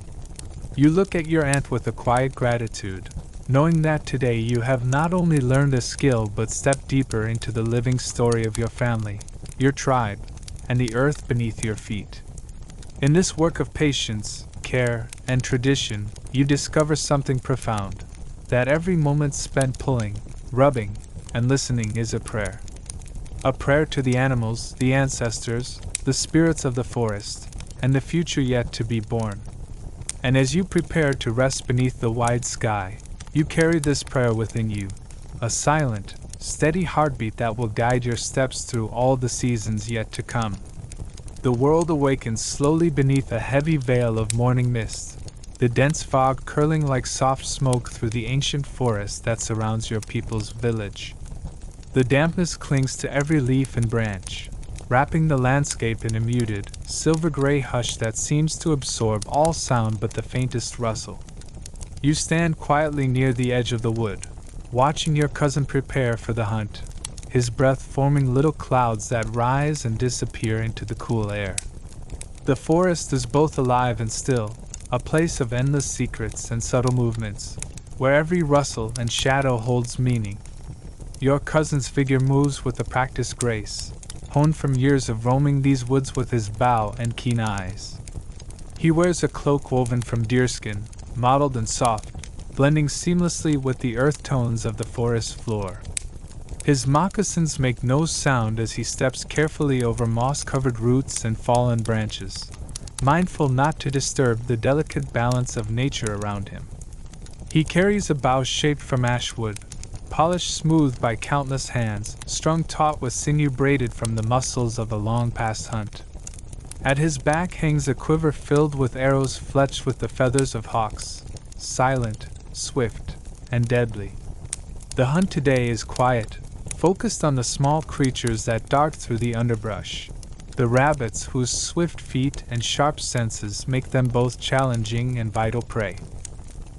You look at your aunt with a quiet gratitude, knowing that today you have not only learned a skill but stepped deeper into the living story of your family, your tribe, and the earth beneath your feet. In this work of patience, care, and tradition, you discover something profound, that every moment spent pulling, rubbing, and listening is a prayer. A prayer to the animals, the ancestors, the spirits of the forest, and the future yet to be born. And as you prepare to rest beneath the wide sky, you carry this prayer within you, a silent, steady heartbeat that will guide your steps through all the seasons yet to come. The world awakens slowly beneath a heavy veil of morning mist, the dense fog curling like soft smoke through the ancient forest that surrounds your people's village. The dampness clings to every leaf and branch, wrapping the landscape in a muted, silver-gray hush that seems to absorb all sound but the faintest rustle. You stand quietly near the edge of the wood, watching your cousin prepare for the hunt, his breath forming little clouds that rise and disappear into the cool air. The forest is both alive and still, a place of endless secrets and subtle movements, where every rustle and shadow holds meaning. Your cousin's figure moves with a practiced grace, honed from years of roaming these woods with his bow and keen eyes. He wears a cloak woven from deerskin, mottled and soft, blending seamlessly with the earth tones of the forest floor. His moccasins make no sound as he steps carefully over moss-covered roots and fallen branches, mindful not to disturb the delicate balance of nature around him. He carries a bow shaped from ash wood, polished smooth by countless hands, strung taut with sinew braided from the muscles of a long-past hunt. At his back hangs a quiver filled with arrows fletched with the feathers of hawks, silent, swift, and deadly. The hunt today is quiet, focused on the small creatures that dart through the underbrush, the rabbits whose swift feet and sharp senses make them both challenging and vital prey.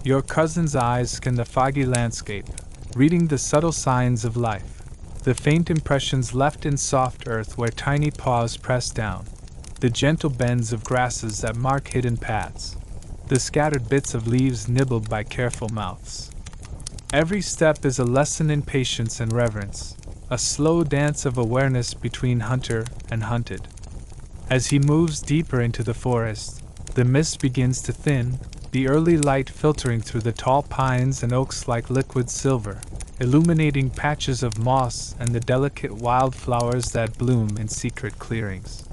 Your cousin's eyes scan the foggy landscape, reading the subtle signs of life, the faint impressions left in soft earth where tiny paws press down, the gentle bends of grasses that mark hidden paths, the scattered bits of leaves nibbled by careful mouths. Every step is a lesson in patience and reverence, a slow dance of awareness between hunter and hunted. As he moves deeper into the forest, the mist begins to thin, the early light filtering through the tall pines and oaks like liquid silver, illuminating patches of moss and the delicate wildflowers that bloom in secret clearings.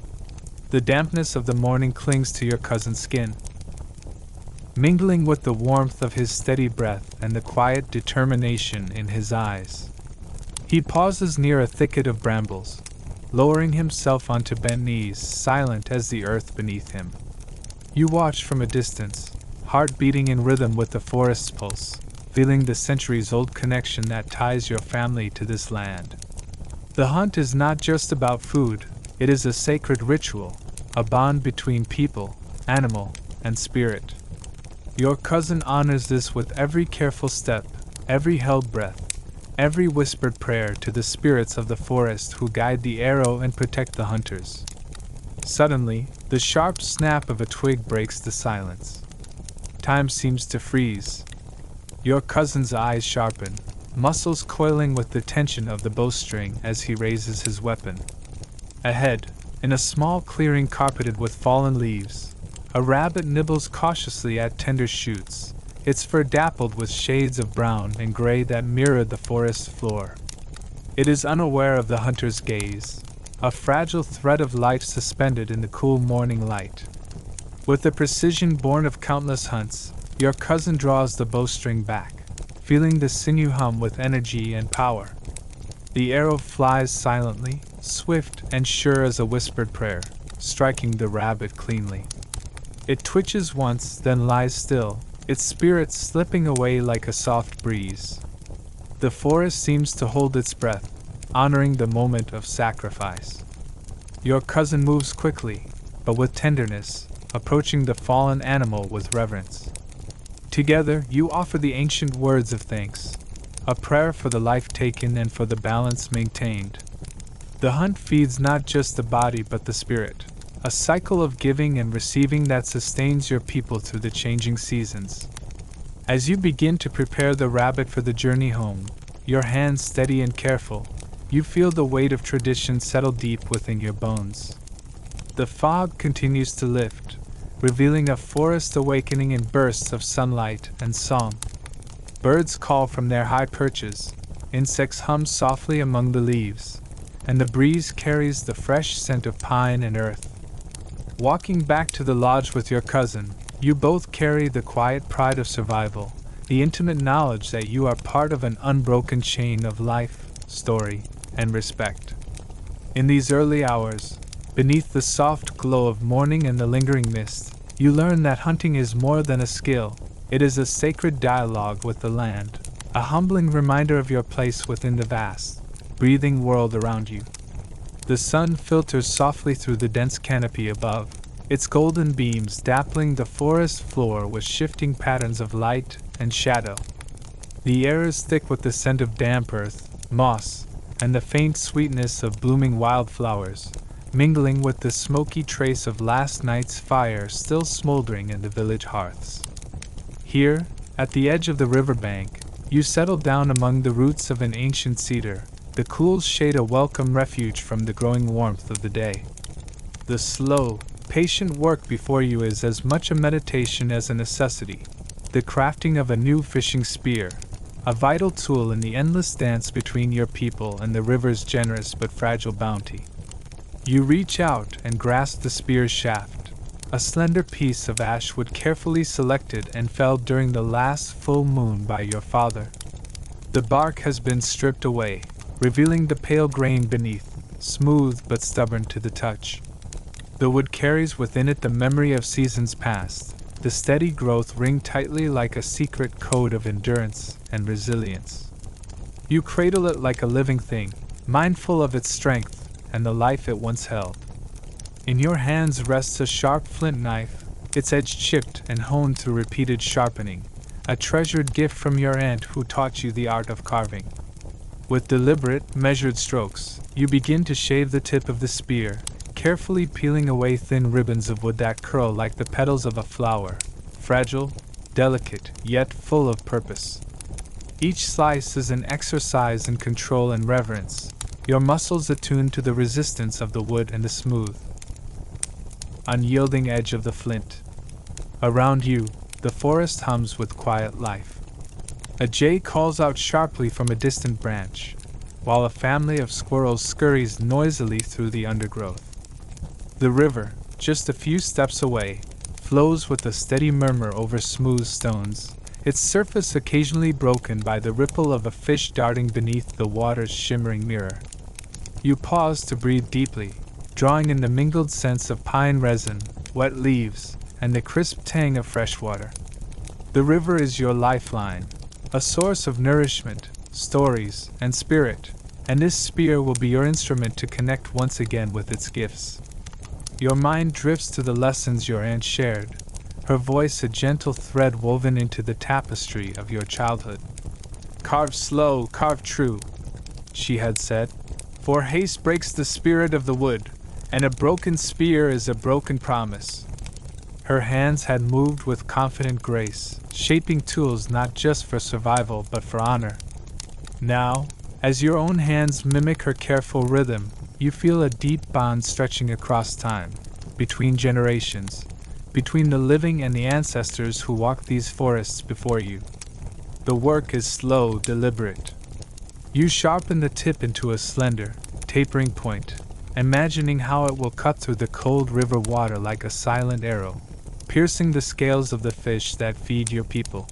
The dampness of the morning clings to your cousin's skin, mingling with the warmth of his steady breath and the quiet determination in his eyes. He pauses near a thicket of brambles, lowering himself onto bent knees, silent as the earth beneath him. You watch from a distance, heart beating in rhythm with the forest's pulse, feeling the centuries-old connection that ties your family to this land. The hunt is not just about food, it is a sacred ritual, a bond between people, animal, and spirit. Your cousin honors this with every careful step, every held breath, every whispered prayer to the spirits of the forest who guide the arrow and protect the hunters. Suddenly, the sharp snap of a twig breaks the silence. Time seems to freeze. Your cousin's eyes sharpen, muscles coiling with the tension of the bowstring as he raises his weapon. Ahead, in a small clearing carpeted with fallen leaves, A rabbit nibbles cautiously at tender shoots, its fur dappled with shades of brown and gray that mirror the forest floor. It is unaware of the hunter's gaze, a fragile thread of life suspended in the cool morning light. With the precision born of countless hunts, your cousin draws the bowstring back, feeling the sinew hum with energy and power. The arrow flies silently, swift and sure as a whispered prayer, striking the rabbit cleanly. It twitches once, then lies still, its spirit slipping away like a soft breeze. The forest seems to hold its breath, honoring the moment of sacrifice. Your cousin moves quickly, but with tenderness, approaching the fallen animal with reverence. Together, you offer the ancient words of thanks, a prayer for the life taken and for the balance maintained. The hunt feeds not just the body but the spirit, a cycle of giving and receiving that sustains your people through the changing seasons. As you begin to prepare the rabbit for the journey home, your hands steady and careful, you feel the weight of tradition settle deep within your bones. The fog continues to lift, revealing a forest awakening in bursts of sunlight and song. Birds call from their high perches, insects hum softly among the leaves, and the breeze carries the fresh scent of pine and earth. Walking back to the lodge with your cousin, you both carry the quiet pride of survival, the intimate knowledge that you are part of an unbroken chain of life, story, and respect. In these early hours, beneath the soft glow of morning and the lingering mist, you learn that hunting is more than a skill. It is a sacred dialogue with the land, a humbling reminder of your place within the vast, breathing world around you. The sun filters softly through the dense canopy above, its golden beams dappling the forest floor with shifting patterns of light and shadow. The air is thick with the scent of damp earth, moss, and the faint sweetness of blooming wildflowers, mingling with the smoky trace of last night's fire still smoldering in the village hearths. Here, at the edge of the riverbank, you settle down among the roots of an ancient cedar, the cool shade a welcome refuge from the growing warmth of the day. The slow, patient work before you is as much a meditation as a necessity, the crafting of a new fishing spear, a vital tool in the endless dance between your people and the river's generous but fragile bounty. You reach out and grasp the spear's shaft, a slender piece of ashwood carefully selected and felled during the last full moon by your father. The bark has been stripped away, revealing the pale grain beneath, smooth but stubborn to the touch. The wood carries within it the memory of seasons past, the steady growth ringed tightly like a secret code of endurance and resilience. You cradle it like a living thing, mindful of its strength and the life it once held. In your hands rests a sharp flint knife, its edge chipped and honed through repeated sharpening, a treasured gift from your aunt who taught you the art of carving. With deliberate, measured strokes, you begin to shave the tip of the spear, carefully peeling away thin ribbons of wood that curl like the petals of a flower, fragile, delicate, yet full of purpose. Each slice is an exercise in control and reverence, your muscles attuned to the resistance of the wood and the smooth, unyielding edge of the flint. Around you, the forest hums with quiet life. A jay calls out sharply from a distant branch, while a family of squirrels scurries noisily through the undergrowth. The river, just a few steps away, flows with a steady murmur over smooth stones, its surface occasionally broken by the ripple of a fish darting beneath the water's shimmering mirror. You pause to breathe deeply, drawing in the mingled scents of pine resin, wet leaves, and the crisp tang of fresh water. The river is your lifeline, a source of nourishment, stories, and spirit, and this spear will be your instrument to connect once again with its gifts. Your mind drifts to the lessons your aunt shared, her voice a gentle thread woven into the tapestry of your childhood. "Carve slow, carve true," she had said, "for haste breaks the spirit of the wood, and a broken spear is a broken promise." Her hands had moved with confident grace, shaping tools not just for survival but for honor. Now, as your own hands mimic her careful rhythm, you feel a deep bond stretching across time, between generations, between the living and the ancestors who walked these forests before you. The work is slow, deliberate. You sharpen the tip into a slender, tapering point, imagining how it will cut through the cold river water like a silent arrow, piercing the scales of the fish that feed your people.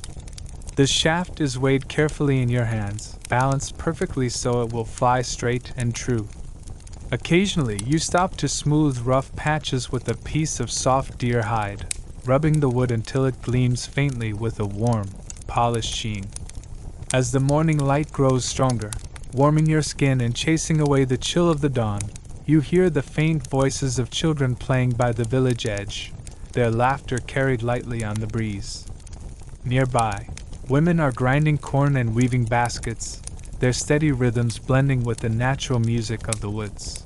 The shaft is weighed carefully in your hands, balanced perfectly so it will fly straight and true. Occasionally, you stop to smooth rough patches with a piece of soft deer hide, rubbing the wood until it gleams faintly with a warm, polished sheen. As the morning light grows stronger, warming your skin and chasing away the chill of the dawn, you hear the faint voices of children playing by the village edge, their laughter carried lightly on the breeze. Nearby, women are grinding corn and weaving baskets, their steady rhythms blending with the natural music of the woods.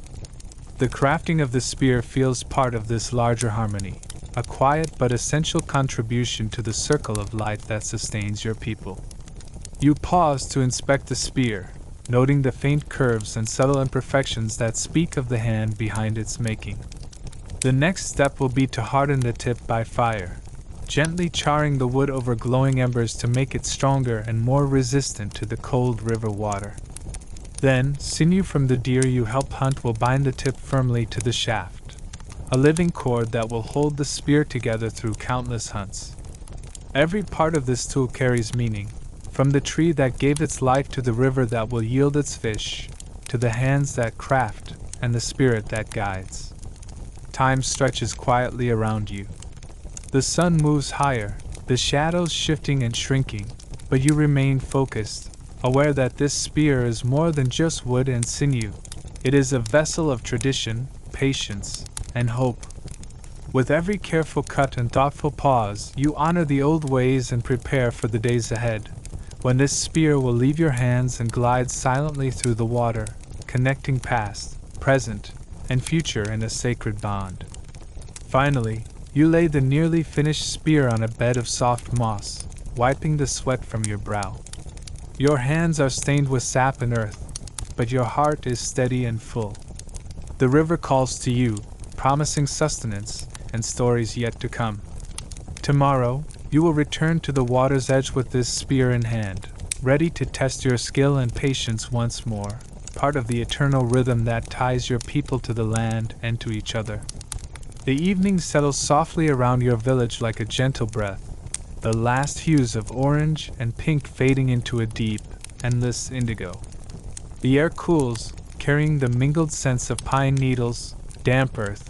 The crafting of the spear feels part of this larger harmony, a quiet but essential contribution to the circle of life that sustains your people. You pause to inspect the spear, noting the faint curves and subtle imperfections that speak of the hand behind its making. The next step will be to harden the tip by fire, gently charring the wood over glowing embers to make it stronger and more resistant to the cold river water. Then, sinew from the deer you help hunt will bind the tip firmly to the shaft, a living cord that will hold the spear together through countless hunts. Every part of this tool carries meaning, from the tree that gave its life to the river that will yield its fish, to the hands that craft and the spirit that guides. Time stretches quietly around you. The sun moves higher, the shadows shifting and shrinking, but you remain focused, aware that this spear is more than just wood and sinew. It is a vessel of tradition, patience, and hope. With every careful cut and thoughtful pause, you honor the old ways and prepare for the days ahead, when this spear will leave your hands and glide silently through the water, connecting past, present, and future in a sacred bond. Finally, you lay the nearly finished spear on a bed of soft moss, wiping the sweat from your brow. Your hands are stained with sap and earth, but your heart is steady and full. The river calls to you, promising sustenance and stories yet to come. Tomorrow, you will return to the water's edge with this spear in hand, ready to test your skill and patience once more, part of the eternal rhythm that ties your people to the land and to each other. The evening settles softly around your village like a gentle breath, the last hues of orange and pink fading into a deep, endless indigo. The air cools, carrying the mingled scents of pine needles, damp earth,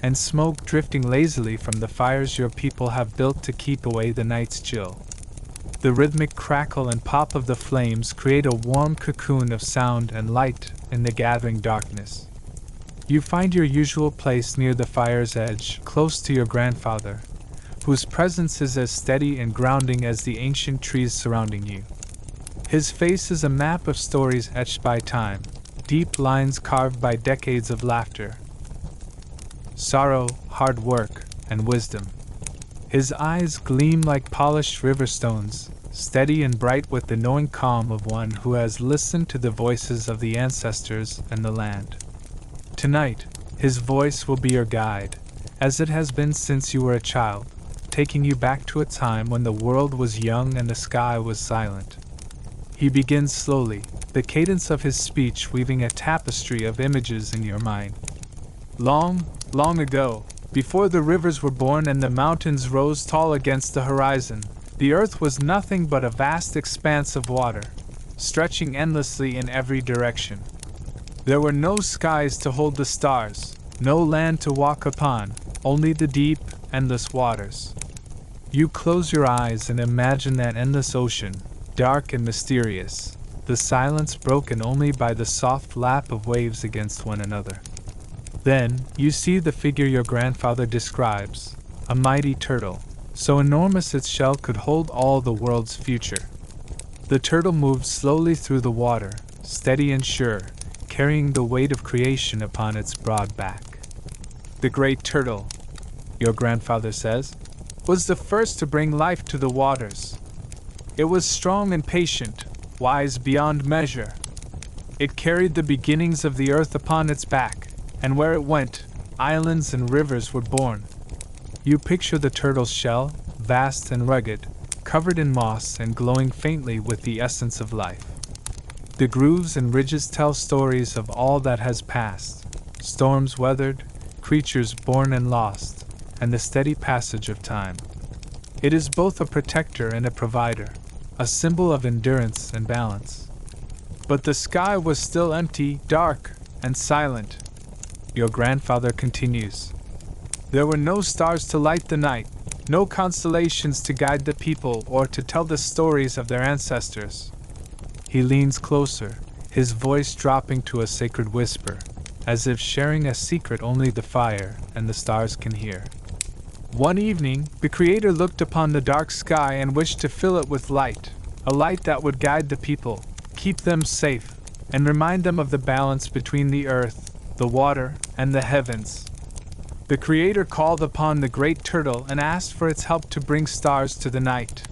and smoke drifting lazily from the fires your people have built to keep away the night's chill. The rhythmic crackle and pop of the flames create a warm cocoon of sound and light in the gathering darkness. You find your usual place near the fire's edge, close to your grandfather, whose presence is as steady and grounding as the ancient trees surrounding you. His face is a map of stories etched by time, deep lines carved by decades of laughter, sorrow, hard work, and wisdom. His eyes gleam like polished river stones, steady and bright with the knowing calm of one who has listened to the voices of the ancestors and the land. Tonight, his voice will be your guide, as it has been since you were a child, taking you back to a time when the world was young and the sky was silent. He begins slowly, the cadence of his speech weaving a tapestry of images in your mind. Long, long ago, before the rivers were born and the mountains rose tall against the horizon, the earth was nothing but a vast expanse of water, stretching endlessly in every direction. There were no skies to hold the stars, no land to walk upon, only the deep, endless waters. You close your eyes and imagine that endless ocean, dark and mysterious, the silence broken only by the soft lap of waves against one another. Then, you see the figure your grandfather describes, a mighty turtle, so enormous its shell could hold all the world's future. The turtle moved slowly through the water, steady and sure, carrying the weight of creation upon its broad back. The great turtle, your grandfather says, was the first to bring life to the waters. It was strong and patient, wise beyond measure. It carried the beginnings of the earth upon its back, and where it went, islands and rivers were born. You picture the turtle's shell, vast and rugged, covered in moss and glowing faintly with the essence of life. The grooves and ridges tell stories of all that has passed, storms weathered, creatures born and lost, and the steady passage of time. It is both a protector and a provider, a symbol of endurance and balance. But the sky was still empty, dark, and silent. Your grandfather continues. There were no stars to light the night, no constellations to guide the people or to tell the stories of their ancestors. He leans closer, his voice dropping to a sacred whisper, as if sharing a secret only the fire and the stars can hear. One evening, the Creator looked upon the dark sky and wished to fill it with light, a light that would guide the people, keep them safe, and remind them of the balance between the earth, the water, and the heavens. The Creator called upon the great turtle and asked for its help to bring stars to the night.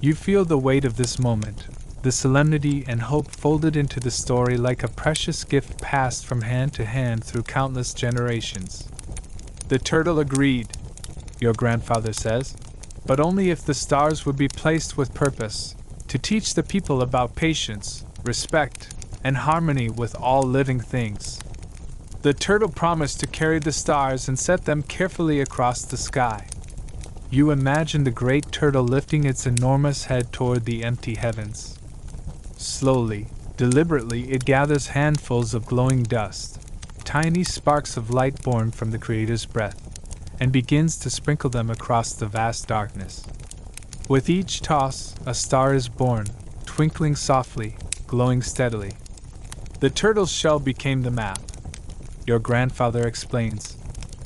You feel the weight of this moment, the solemnity and hope folded into the story like a precious gift passed from hand to hand through countless generations. The turtle agreed, your grandfather says, but only if the stars would be placed with purpose, to teach the people about patience, respect, and harmony with all living things. The turtle promised to carry the stars and set them carefully across the sky. You imagine the great turtle lifting its enormous head toward the empty heavens. Slowly, deliberately, it gathers handfuls of glowing dust, tiny sparks of light born from the Creator's breath, and begins to sprinkle them across the vast darkness. With each toss, a star is born, twinkling softly, glowing steadily. The turtle's shell became the map. Your grandfather explains,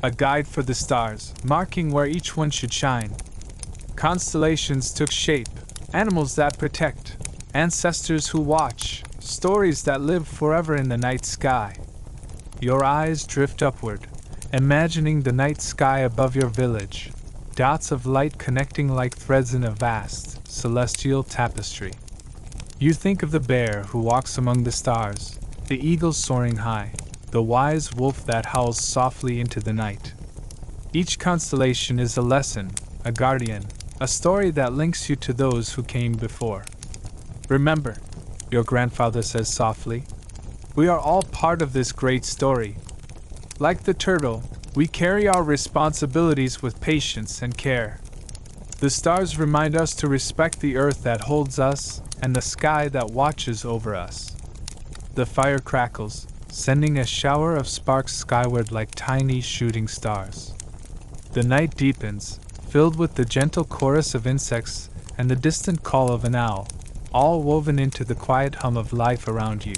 a guide for the stars, marking where each one should shine. Constellations took shape, animals that protect, ancestors who watch, stories that live forever in the night sky. Your eyes drift upward, imagining the night sky above your village, dots of light connecting like threads in a vast, celestial tapestry. You think of the bear who walks among the stars, the eagle soaring high, the wise wolf that howls softly into the night. Each constellation is a lesson, a guardian, a story that links you to those who came before. Remember, your grandfather says softly, we are all part of this great story. Like the turtle, we carry our responsibilities with patience and care. The stars remind us to respect the earth that holds us and the sky that watches over us. The fire crackles, sending a shower of sparks skyward like tiny shooting stars. The night deepens, filled with the gentle chorus of insects and the distant call of an owl, all woven into the quiet hum of life around you.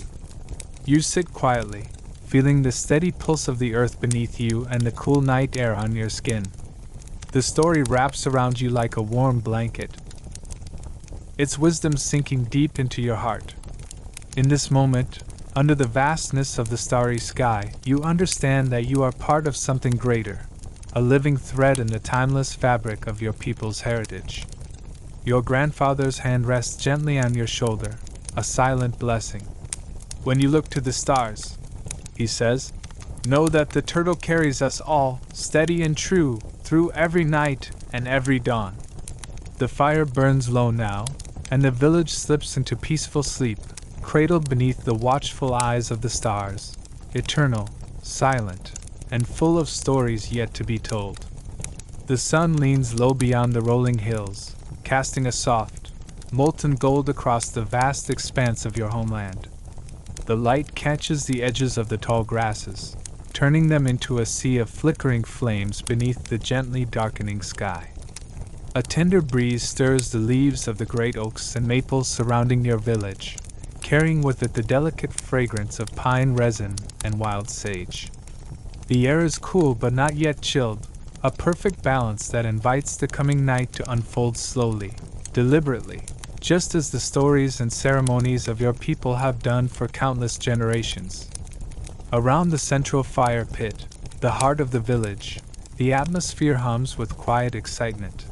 You sit quietly, feeling the steady pulse of the earth beneath you and the cool night air on your skin. The story wraps around you like a warm blanket, its wisdom sinking deep into your heart. In this moment, under the vastness of the starry sky, you understand that you are part of something greater, a living thread in the timeless fabric of your people's heritage. Your grandfather's hand rests gently on your shoulder, a silent blessing. When you look to the stars, he says, know that the turtle carries us all, steady and true, through every night and every dawn. The fire burns low now, and the village slips into peaceful sleep, cradled beneath the watchful eyes of the stars, eternal, silent, and full of stories yet to be told. The sun leans low beyond the rolling hills, casting a soft, molten gold across the vast expanse of your homeland. The light catches the edges of the tall grasses, turning them into a sea of flickering flames beneath the gently darkening sky. A tender breeze stirs the leaves of the great oaks and maples surrounding your village, carrying with it the delicate fragrance of pine resin and wild sage. The air is cool but not yet chilled, a perfect balance that invites the coming night to unfold slowly, deliberately, just as the stories and ceremonies of your people have done for countless generations. Around the central fire pit, the heart of the village, the atmosphere hums with quiet excitement.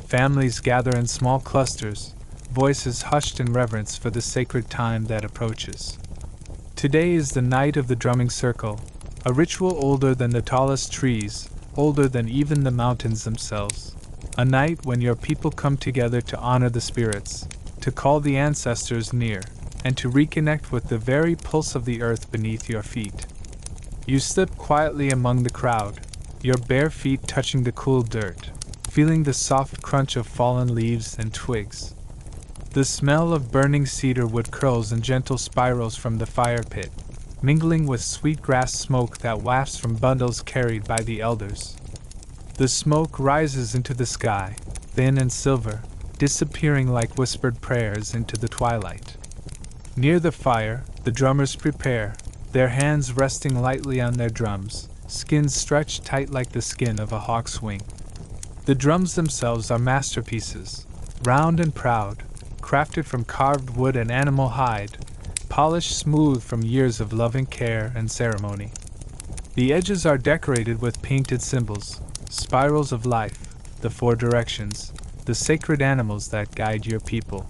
Families gather in small clusters, voices hushed in reverence for the sacred time that approaches. Today is the night of the drumming circle, a ritual older than the tallest trees, older than even the mountains themselves. A night when your people come together to honor the spirits, to call the ancestors near, and to reconnect with the very pulse of the earth beneath your feet. You slip quietly among the crowd, your bare feet touching the cool dirt, feeling the soft crunch of fallen leaves and twigs. The smell of burning cedar wood curls in gentle spirals from the fire pit, mingling with sweet grass smoke that wafts from bundles carried by the elders. The smoke rises into the sky, thin and silver, disappearing like whispered prayers into the twilight. Near the fire, the drummers prepare, their hands resting lightly on their drums, skins stretched tight like the skin of a hawk's wing. The drums themselves are masterpieces, round and proud, crafted from carved wood and animal hide, polished smooth from years of loving care and ceremony. The edges are decorated with painted symbols, spirals of life, the four directions, the sacred animals that guide your people.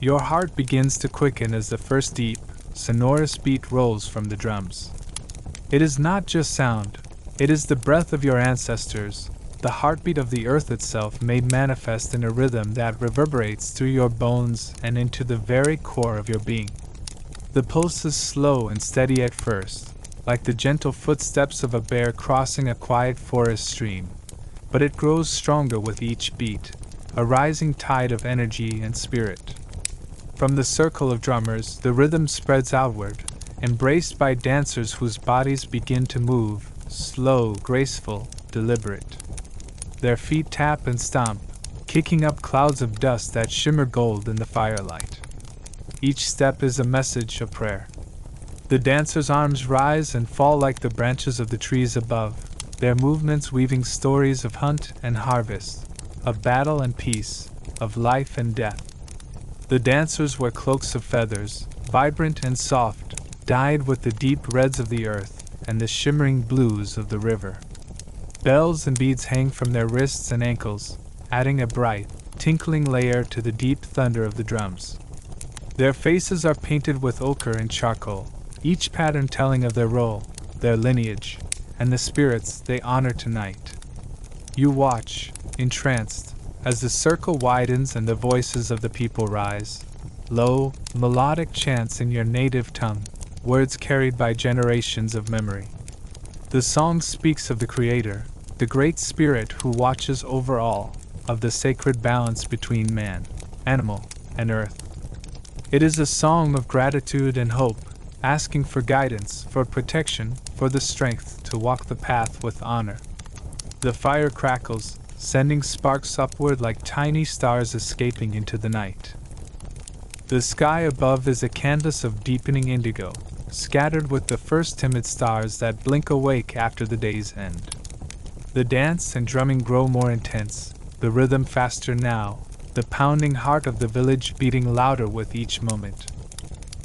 Your heart begins to quicken as the first deep, sonorous beat rolls from the drums. It is not just sound, it is the breath of your ancestors, the heartbeat of the earth itself made manifest in a rhythm that reverberates through your bones and into the very core of your being. The pulse is slow and steady at first, like the gentle footsteps of a bear crossing a quiet forest stream, but it grows stronger with each beat, a rising tide of energy and spirit. From the circle of drummers, the rhythm spreads outward, embraced by dancers whose bodies begin to move, slow, graceful, deliberate. Their feet tap and stomp, kicking up clouds of dust that shimmer gold in the firelight. Each step is a message of prayer. The dancers' arms rise and fall like the branches of the trees above, their movements weaving stories of hunt and harvest, of battle and peace, of life and death. The dancers wear cloaks of feathers, vibrant and soft, dyed with the deep reds of the earth and the shimmering blues of the river. Bells and beads hang from their wrists and ankles, adding a bright, tinkling layer to the deep thunder of the drums. Their faces are painted with ochre and charcoal, each pattern telling of their role, their lineage, and the spirits they honor tonight. You watch, entranced, as the circle widens and the voices of the people rise, low, melodic chants in your native tongue, words carried by generations of memory. The song speaks of the Creator, the Great Spirit who watches over all, of the sacred balance between man, animal, and earth. It is a song of gratitude and hope, asking for guidance, for protection, for the strength to walk the path with honor. The fire crackles, sending sparks upward like tiny stars escaping into the night. The sky above is a canvas of deepening indigo, scattered with the first timid stars that blink awake after the day's end. The dance and drumming grow more intense, the rhythm faster now, the pounding heart of the village beating louder with each moment.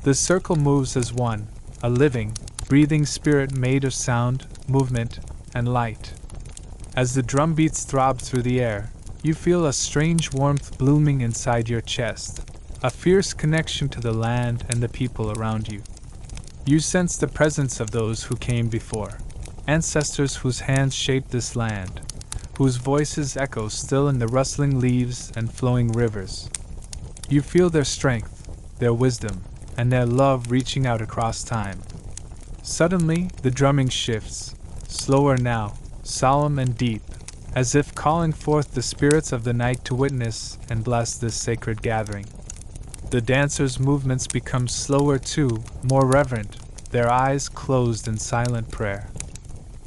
The circle moves as one, a living, breathing spirit made of sound, movement, and light. As the drum beats throb through the air, you feel a strange warmth blooming inside your chest, a fierce connection to the land and the people around you. You sense the presence of those who came before, ancestors whose hands shaped this land, whose voices echo still in the rustling leaves and flowing rivers. You feel their strength, their wisdom, and their love reaching out across time. Suddenly, the drumming shifts, slower now, solemn and deep, as if calling forth the spirits of the night to witness and bless this sacred gathering. The dancers' movements become slower too, more reverent, their eyes closed in silent prayer.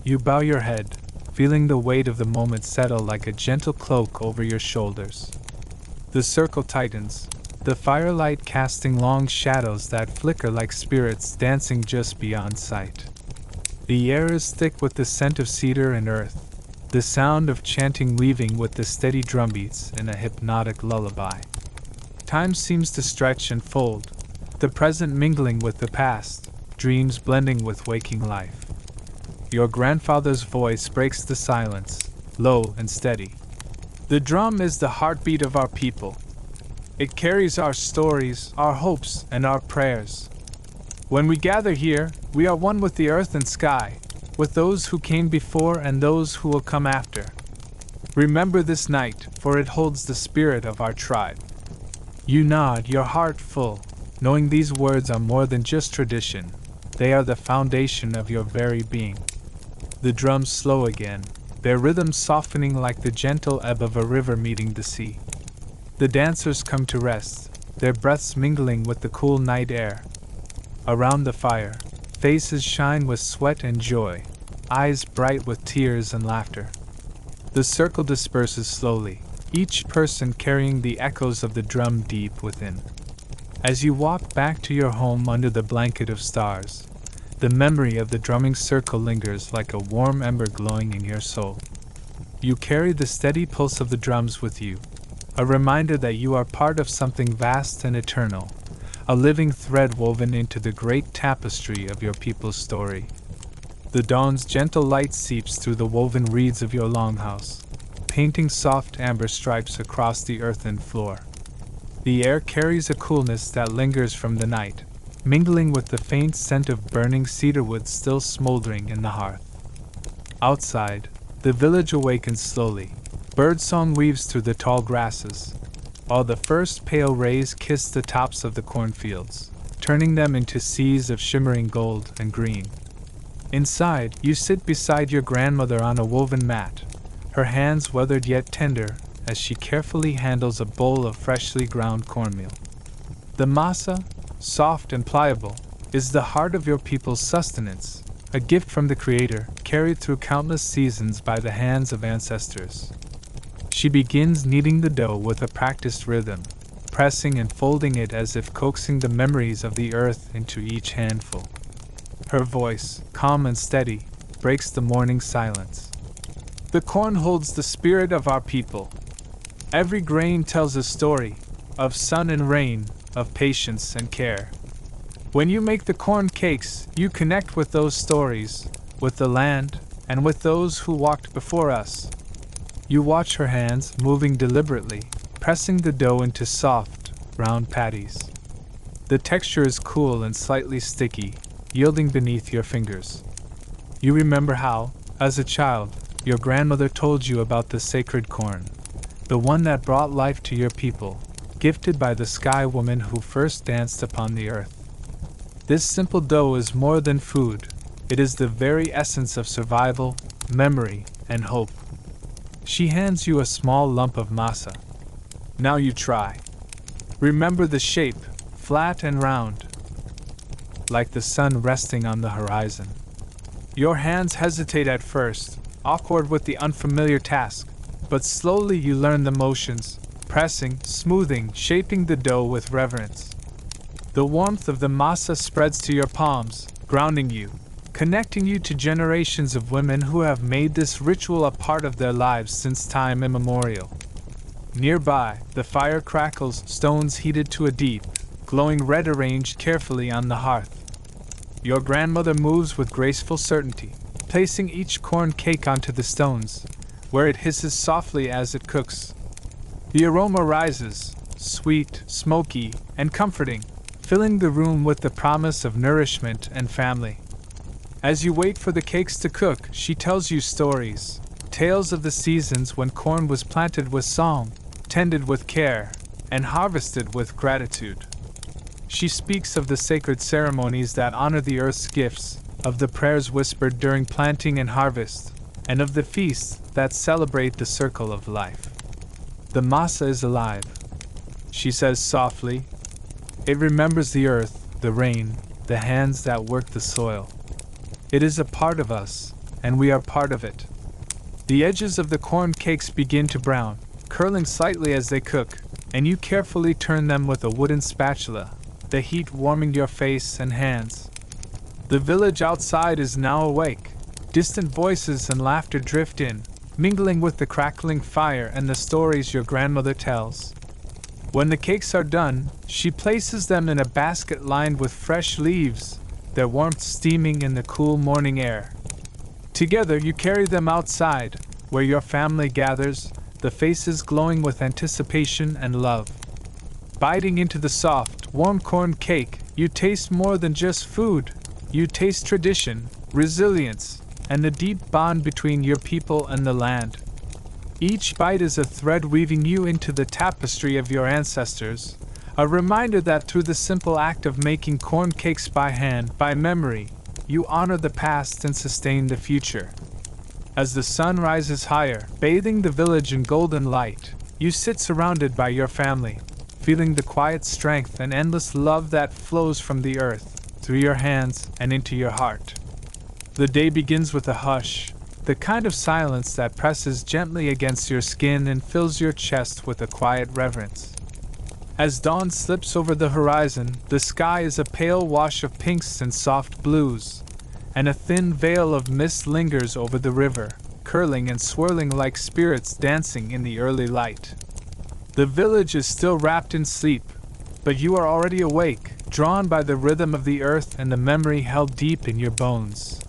You bow your head, feeling the weight of the moment settle like a gentle cloak over your shoulders. The circle tightens, the firelight casting long shadows that flicker like spirits dancing just beyond sight. The air is thick with the scent of cedar and earth, the sound of chanting weaving with the steady drumbeats in a hypnotic lullaby. Time seems to stretch and fold, the present mingling with the past, dreams blending with waking life. Your grandfather's voice breaks the silence, low and steady. The drum is the heartbeat of our people. It carries our stories, our hopes, and our prayers. When we gather here, we are one with the earth and sky, with those who came before and those who will come after. Remember this night, for it holds the spirit of our tribe. You nod, your heart full, knowing these words are more than just tradition, they are the foundation of your very being. The drums slow again, their rhythm softening like the gentle ebb of a river meeting the sea. The dancers come to rest, their breaths mingling with the cool night air. Around the fire, faces shine with sweat and joy, eyes bright with tears and laughter. The circle disperses slowly, each person carrying the echoes of the drum deep within. As you walk back to your home under the blanket of stars, the memory of the drumming circle lingers like a warm ember glowing in your soul. You carry the steady pulse of the drums with you, a reminder that you are part of something vast and eternal, a living thread woven into the great tapestry of your people's story. The dawn's gentle light seeps through the woven reeds of your longhouse, painting soft amber stripes across the earthen floor. The air carries a coolness that lingers from the night, mingling with the faint scent of burning cedarwood still smoldering in the hearth. Outside, the village awakens slowly. Birdsong weaves through the tall grasses, while the first pale rays kiss the tops of the cornfields, turning them into seas of shimmering gold and green. Inside, you sit beside your grandmother on a woven mat, her hands weathered yet tender as she carefully handles a bowl of freshly ground cornmeal. The masa, soft and pliable, is the heart of your people's sustenance, a gift from the Creator carried through countless seasons by the hands of ancestors. She begins kneading the dough with a practiced rhythm, pressing and folding it as if coaxing the memories of the earth into each handful. Her voice, calm and steady, breaks the morning silence. The corn holds the spirit of our people. Every grain tells a story, of sun and rain, of patience and care. When you make the corn cakes, you connect with those stories, with the land, and with those who walked before us. You watch her hands moving deliberately, pressing the dough into soft, round patties. The texture is cool and slightly sticky, yielding beneath your fingers. You remember how, as a child, your grandmother told you about the sacred corn, the one that brought life to your people, gifted by the sky woman who first danced upon the earth. This simple dough is more than food, it is the very essence of survival, memory, and hope. She hands you a small lump of masa. Now you try. Remember the shape, flat and round, like the sun resting on the horizon. Your hands hesitate at first, awkward with the unfamiliar task, but slowly you learn the motions, pressing, smoothing, shaping the dough with reverence. The warmth of the masa spreads to your palms, grounding you, connecting you to generations of women who have made this ritual a part of their lives since time immemorial. Nearby, the fire crackles, stones heated to a deep, glowing red arranged carefully on the hearth. Your grandmother moves with graceful certainty, placing each corn cake onto the stones, where it hisses softly as it cooks. The aroma rises, sweet, smoky, and comforting, filling the room with the promise of nourishment and family. As you wait for the cakes to cook, she tells you stories, tales of the seasons when corn was planted with song, tended with care, and harvested with gratitude. She speaks of the sacred ceremonies that honor the earth's gifts, of the prayers whispered during planting and harvest, and of the feasts that celebrate the circle of life. The masa is alive, she says softly. It remembers the earth, the rain, the hands that work the soil. It is a part of us, and we are part of it. The edges of the corn cakes begin to brown, curling slightly as they cook, and you carefully turn them with a wooden spatula, the heat warming your face and hands. The village outside is now awake. Distant voices and laughter drift in, mingling with the crackling fire and the stories your grandmother tells. When the cakes are done, she places them in a basket lined with fresh leaves, their warmth steaming in the cool morning air. Together you carry them outside, where your family gathers, the faces glowing with anticipation and love. Biting into the soft, warm corn cake, you taste more than just food. You taste tradition, resilience, and the deep bond between your people and the land. Each bite is a thread weaving you into the tapestry of your ancestors, a reminder that through the simple act of making corn cakes by hand, by memory, you honor the past and sustain the future. As the sun rises higher, bathing the village in golden light, you sit surrounded by your family, feeling the quiet strength and endless love that flows from the earth, through your hands and into your heart. The day begins with a hush, the kind of silence that presses gently against your skin and fills your chest with a quiet reverence. As dawn slips over the horizon, the sky is a pale wash of pinks and soft blues, and a thin veil of mist lingers over the river, curling and swirling like spirits dancing in the early light. The village is still wrapped in sleep, but you are already awake, drawn by the rhythm of the earth and the memory held deep in your bones.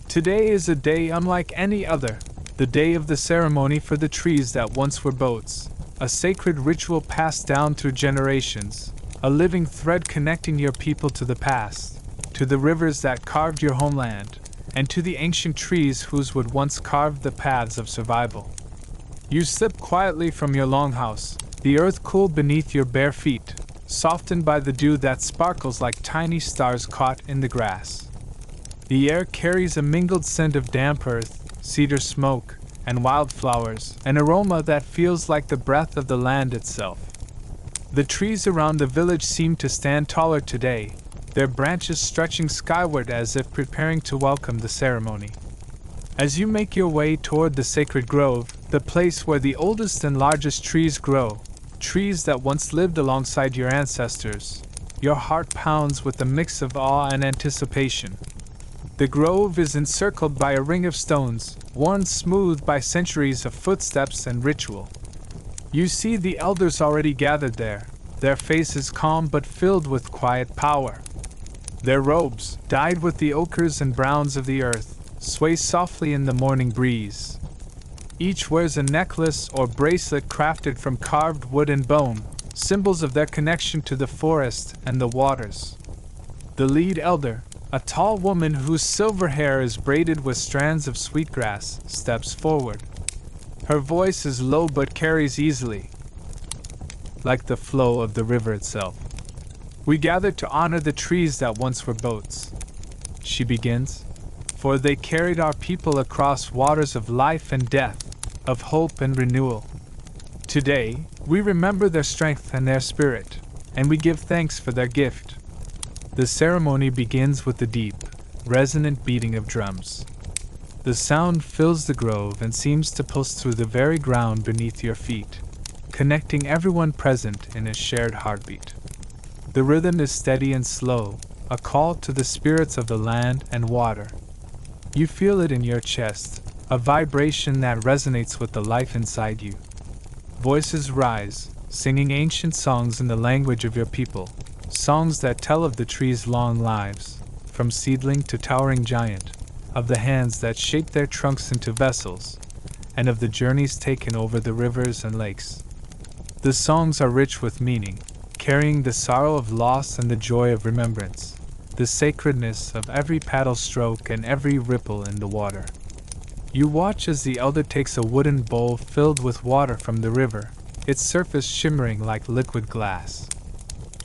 Today is a day unlike any other, the day of the ceremony for the trees that once were boats, a sacred ritual passed down through generations, a living thread connecting your people to the past, to the rivers that carved your homeland, and to the ancient trees whose wood once carved the paths of survival. You slip quietly from your longhouse, the earth cool beneath your bare feet, softened by the dew that sparkles like tiny stars caught in the grass. The air carries a mingled scent of damp earth, cedar smoke, and wildflowers, an aroma that feels like the breath of the land itself. The trees around the village seem to stand taller today, their branches stretching skyward as if preparing to welcome the ceremony. As you make your way toward the sacred grove, the place where the oldest and largest trees grow, trees that once lived alongside your ancestors, your heart pounds with a mix of awe and anticipation. The grove is encircled by a ring of stones, worn smooth by centuries of footsteps and ritual. You see the elders already gathered there, their faces calm but filled with quiet power. Their robes, dyed with the ochres and browns of the earth, sway softly in the morning breeze. Each wears a necklace or bracelet crafted from carved wood and bone, symbols of their connection to the forest and the waters. The lead elder, a tall woman whose silver hair is braided with strands of sweetgrass, steps forward. Her voice is low but carries easily, like the flow of the river itself. "We gather to honor the trees that once were boats," she begins, "for they carried our people across waters of life and death, of hope and renewal. Today, we remember their strength and their spirit, and we give thanks for their gift." The ceremony begins with the deep, resonant beating of drums. The sound fills the grove and seems to pulse through the very ground beneath your feet, connecting everyone present in a shared heartbeat. The rhythm is steady and slow, a call to the spirits of the land and water. You feel it in your chest, a vibration that resonates with the life inside you. Voices rise, singing ancient songs in the language of your people, songs that tell of the trees' long lives, from seedling to towering giant, of the hands that shaped their trunks into vessels, and of the journeys taken over the rivers and lakes. The songs are rich with meaning, carrying the sorrow of loss and the joy of remembrance, the sacredness of every paddle stroke and every ripple in the water. You watch as the elder takes a wooden bowl filled with water from the river, its surface shimmering like liquid glass.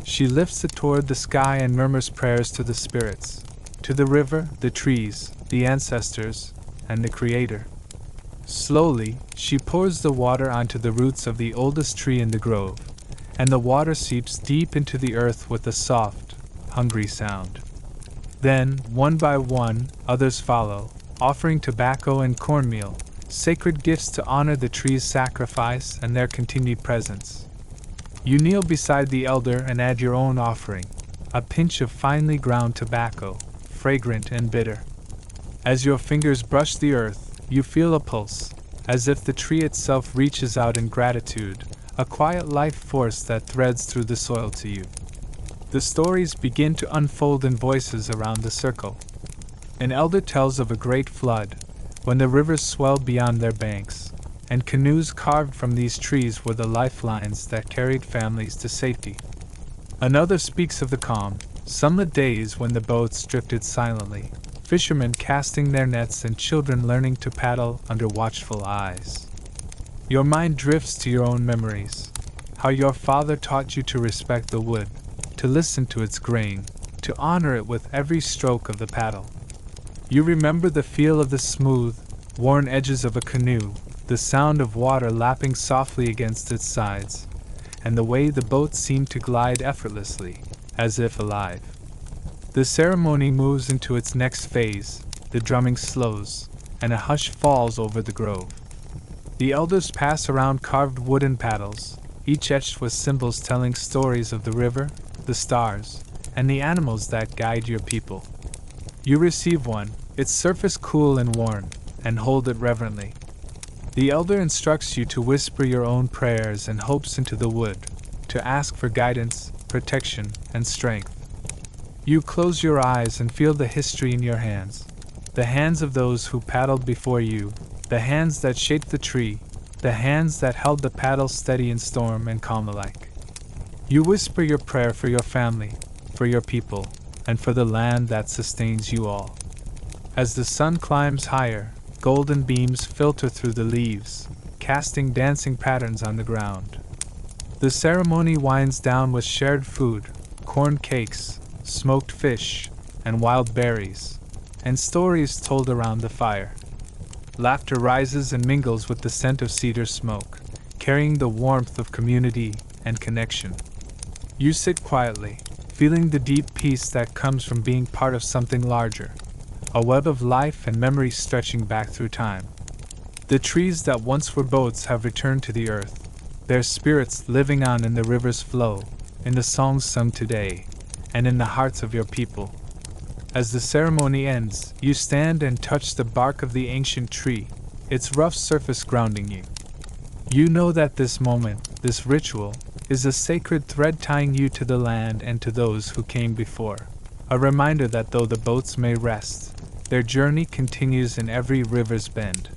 She lifts it toward the sky and murmurs prayers to the spirits, to the river, the trees, the ancestors, and the Creator. Slowly, she pours the water onto the roots of the oldest tree in the grove, and the water seeps deep into the earth with a soft, hungry sound. Then, one by one, others follow, offering tobacco and cornmeal, sacred gifts to honor the tree's sacrifice and their continued presence. You kneel beside the elder and add your own offering, a pinch of finely ground tobacco, fragrant and bitter. As your fingers brush the earth, you feel a pulse, as if the tree itself reaches out in gratitude, a quiet life force that threads through the soil to you. The stories begin to unfold in voices around the circle. An elder tells of a great flood, when the rivers swelled beyond their banks, and canoes carved from these trees were the lifelines that carried families to safety. Another speaks of the calm, sunlit days when the boats drifted silently, fishermen casting their nets and children learning to paddle under watchful eyes. Your mind drifts to your own memories, how your father taught you to respect the wood, to listen to its grain, to honor it with every stroke of the paddle. You remember the feel of the smooth, worn edges of a canoe, the sound of water lapping softly against its sides, and the way the boat seemed to glide effortlessly, as if alive. The ceremony moves into its next phase, the drumming slows, and a hush falls over the grove. The elders pass around carved wooden paddles, each etched with symbols telling stories of the river, the stars, and the animals that guide your people. You receive one, its surface cool and worn, and hold it reverently. The elder instructs you to whisper your own prayers and hopes into the wood, to ask for guidance, protection, and strength. You close your eyes and feel the history in your hands, the hands of those who paddled before you, the hands that shaped the tree, the hands that held the paddle steady in storm and calm alike. You whisper your prayer for your family, for your people, and for the land that sustains you all. As the sun climbs higher, golden beams filter through the leaves, casting dancing patterns on the ground. The ceremony winds down with shared food, corn cakes, smoked fish, and wild berries, and stories told around the fire. Laughter rises and mingles with the scent of cedar smoke, carrying the warmth of community and connection. You sit quietly, feeling the deep peace that comes from being part of something larger, a web of life and memory stretching back through time. The trees that once were boats have returned to the earth, their spirits living on in the river's flow, in the songs sung today, and in the hearts of your people. As the ceremony ends, you stand and touch the bark of the ancient tree, its rough surface grounding you. You know that this moment, this ritual, is a sacred thread tying you to the land and to those who came before, a reminder that though the boats may rest, their journey continues in every river's bend.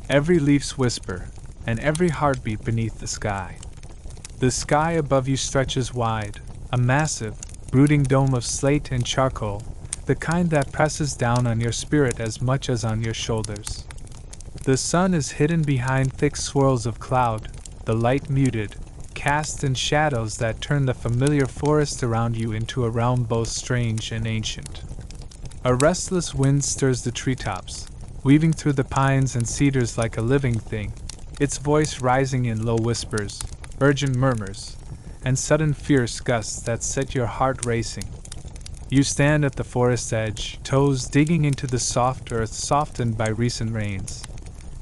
Every leaf's whisper, and every heartbeat beneath the sky. The sky above you stretches wide, a massive, brooding dome of slate and charcoal, the kind that presses down on your spirit as much as on your shoulders. The sun is hidden behind thick swirls of cloud, the light muted, cast in shadows that turn the familiar forest around you into a realm both strange and ancient. A restless wind stirs the treetops, weaving through the pines and cedars like a living thing, its voice rising in low whispers, urgent murmurs, and sudden fierce gusts that set your heart racing. You stand at the forest's edge, toes digging into the soft earth softened by recent rains,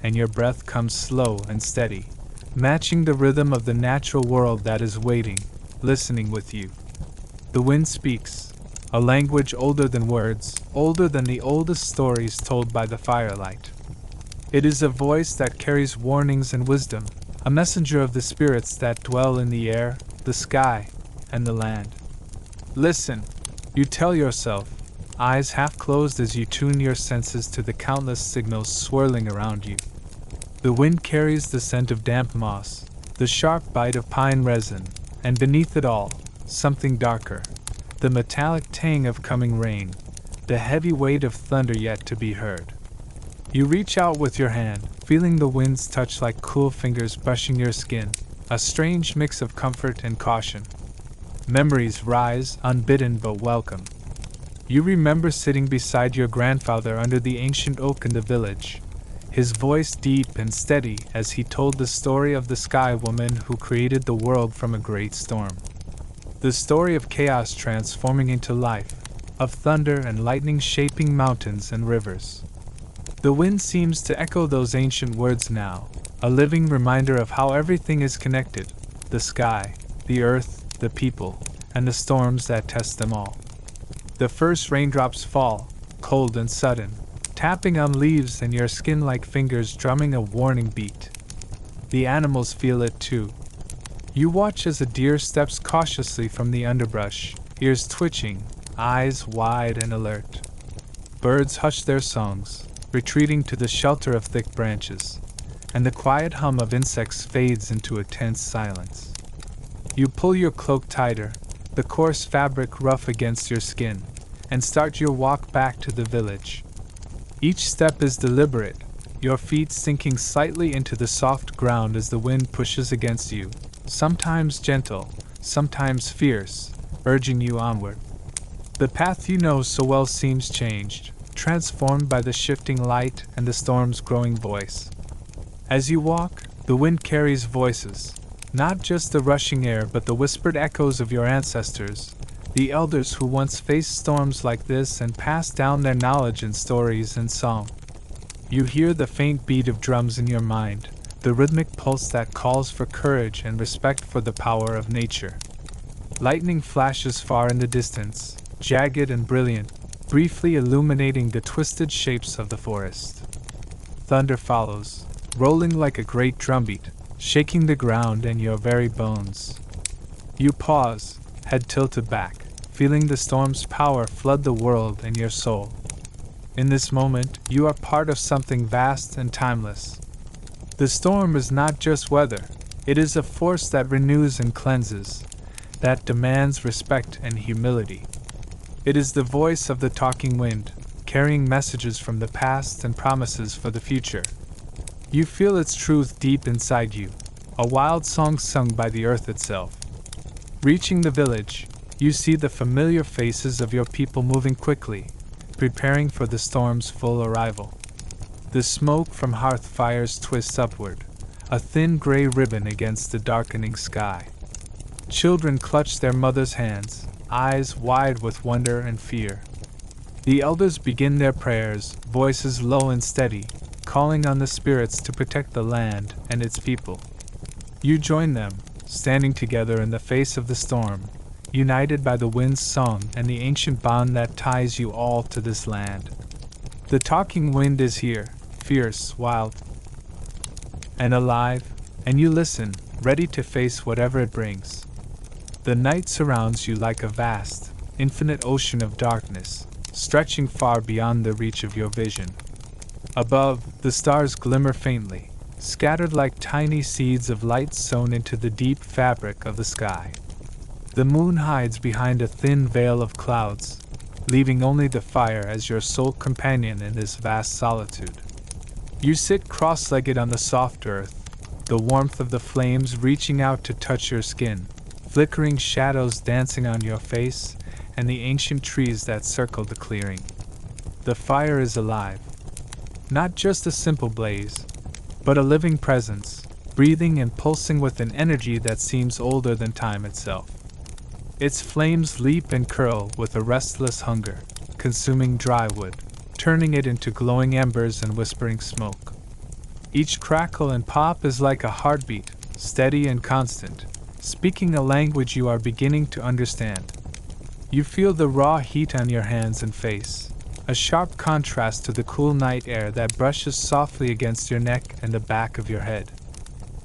and your breath comes slow and steady, matching the rhythm of the natural world that is waiting, listening with you. The wind speaks, a language older than words, older than the oldest stories told by the firelight. It is a voice that carries warnings and wisdom, a messenger of the spirits that dwell in the air, the sky, and the land. Listen, you tell yourself, eyes half closed as you tune your senses to the countless signals swirling around you. The wind carries the scent of damp moss, the sharp bite of pine resin, and beneath it all, something darker, the metallic tang of coming rain, the heavy weight of thunder yet to be heard. You reach out with your hand, feeling the wind's touch like cool fingers brushing your skin, a strange mix of comfort and caution. Memories rise, unbidden but welcome. You remember sitting beside your grandfather under the ancient oak in the village, his voice deep and steady as he told the story of the sky woman who created the world from a great storm. The story of chaos transforming into life, of thunder and lightning shaping mountains and rivers. The wind seems to echo those ancient words now, a living reminder of how everything is connected, the sky, the earth, the people, and the storms that test them all. The first raindrops fall, cold and sudden, tapping on leaves and your skin like fingers drumming a warning beat. The animals feel it too. You watch as a deer steps cautiously from the underbrush, ears twitching, eyes wide and alert. Birds hush their songs, retreating to the shelter of thick branches, and the quiet hum of insects fades into a tense silence. You pull your cloak tighter, the coarse fabric rough against your skin, and start your walk back to the village. Each step is deliberate, your feet sinking slightly into the soft ground as the wind pushes against you, sometimes gentle, sometimes fierce, urging you onward. The path you know so well seems changed, transformed by the shifting light and the storm's growing voice. As you walk, the wind carries voices, not just the rushing air but the whispered echoes of your ancestors, the elders who once faced storms like this and passed down their knowledge in stories and song. You hear the faint beat of drums in your mind, the rhythmic pulse that calls for courage and respect for the power of nature. Lightning flashes far in the distance, jagged and brilliant, briefly illuminating the twisted shapes of the forest. Thunder follows, rolling like a great drumbeat, shaking the ground and your very bones. You pause, head tilted back, feeling the storm's power flood the world and your soul. In this moment, you are part of something vast and timeless. The storm is not just weather, it is a force that renews and cleanses, that demands respect and humility. It is the voice of the talking wind, carrying messages from the past and promises for the future. You feel its truth deep inside you, a wild song sung by the earth itself. Reaching the village, you see the familiar faces of your people moving quickly, preparing for the storm's full arrival. The smoke from hearth fires twists upward, a thin gray ribbon against the darkening sky. Children clutch their mothers' hands, eyes wide with wonder and fear. The elders begin their prayers, voices low and steady, calling on the spirits to protect the land and its people. You join them, standing together in the face of the storm, united by the wind's song and the ancient bond that ties you all to this land. The talking wind is here, fierce, wild, and alive, and you listen, ready to face whatever it brings. The night surrounds you like a vast, infinite ocean of darkness, stretching far beyond the reach of your vision. Above, the stars glimmer faintly, scattered like tiny seeds of light sown into the deep fabric of the sky. The moon hides behind a thin veil of clouds, leaving only the fire as your sole companion in this vast solitude. You sit cross-legged on the soft earth, the warmth of the flames reaching out to touch your skin, flickering shadows dancing on your face, and the ancient trees that circle the clearing. The fire is alive. Not just a simple blaze, but a living presence, breathing and pulsing with an energy that seems older than time itself. Its flames leap and curl with a restless hunger, consuming dry wood, turning it into glowing embers and whispering smoke. Each crackle and pop is like a heartbeat, steady and constant, speaking a language you are beginning to understand. You feel the raw heat on your hands and face, a sharp contrast to the cool night air that brushes softly against your neck and the back of your head.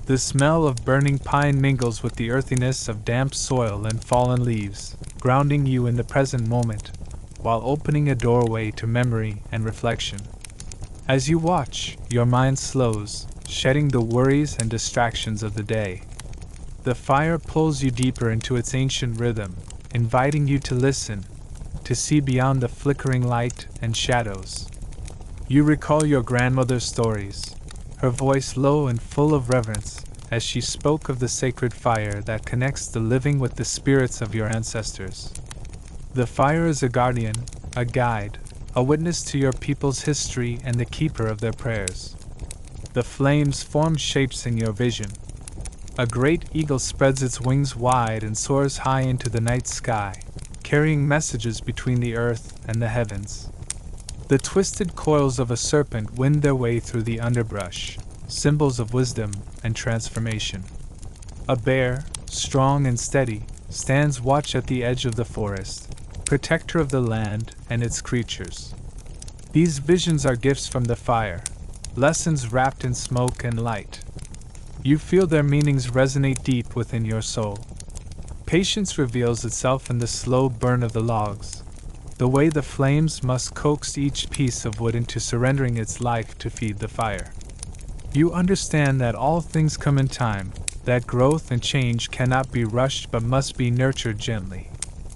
The smell of burning pine mingles with the earthiness of damp soil and fallen leaves, grounding you in the present moment, while opening a doorway to memory and reflection. As you watch, your mind slows, shedding the worries and distractions of the day. The fire pulls you deeper into its ancient rhythm, inviting you to listen, to see beyond the flickering light and shadows. You recall your grandmother's stories, her voice low and full of reverence, as she spoke of the sacred fire that connects the living with the spirits of your ancestors. The fire is a guardian, a guide, a witness to your people's history and the keeper of their prayers. The flames form shapes in your vision. A great eagle spreads its wings wide and soars high into the night sky, carrying messages between the earth and the heavens. The twisted coils of a serpent wind their way through the underbrush, symbols of wisdom and transformation. A bear, strong and steady, stands watch at the edge of the forest, protector of the land and its creatures. These visions are gifts from the fire, lessons wrapped in smoke and light. You feel their meanings resonate deep within your soul. Patience reveals itself in the slow burn of the logs, the way the flames must coax each piece of wood into surrendering its life to feed the fire. You understand that all things come in time, that growth and change cannot be rushed but must be nurtured gently.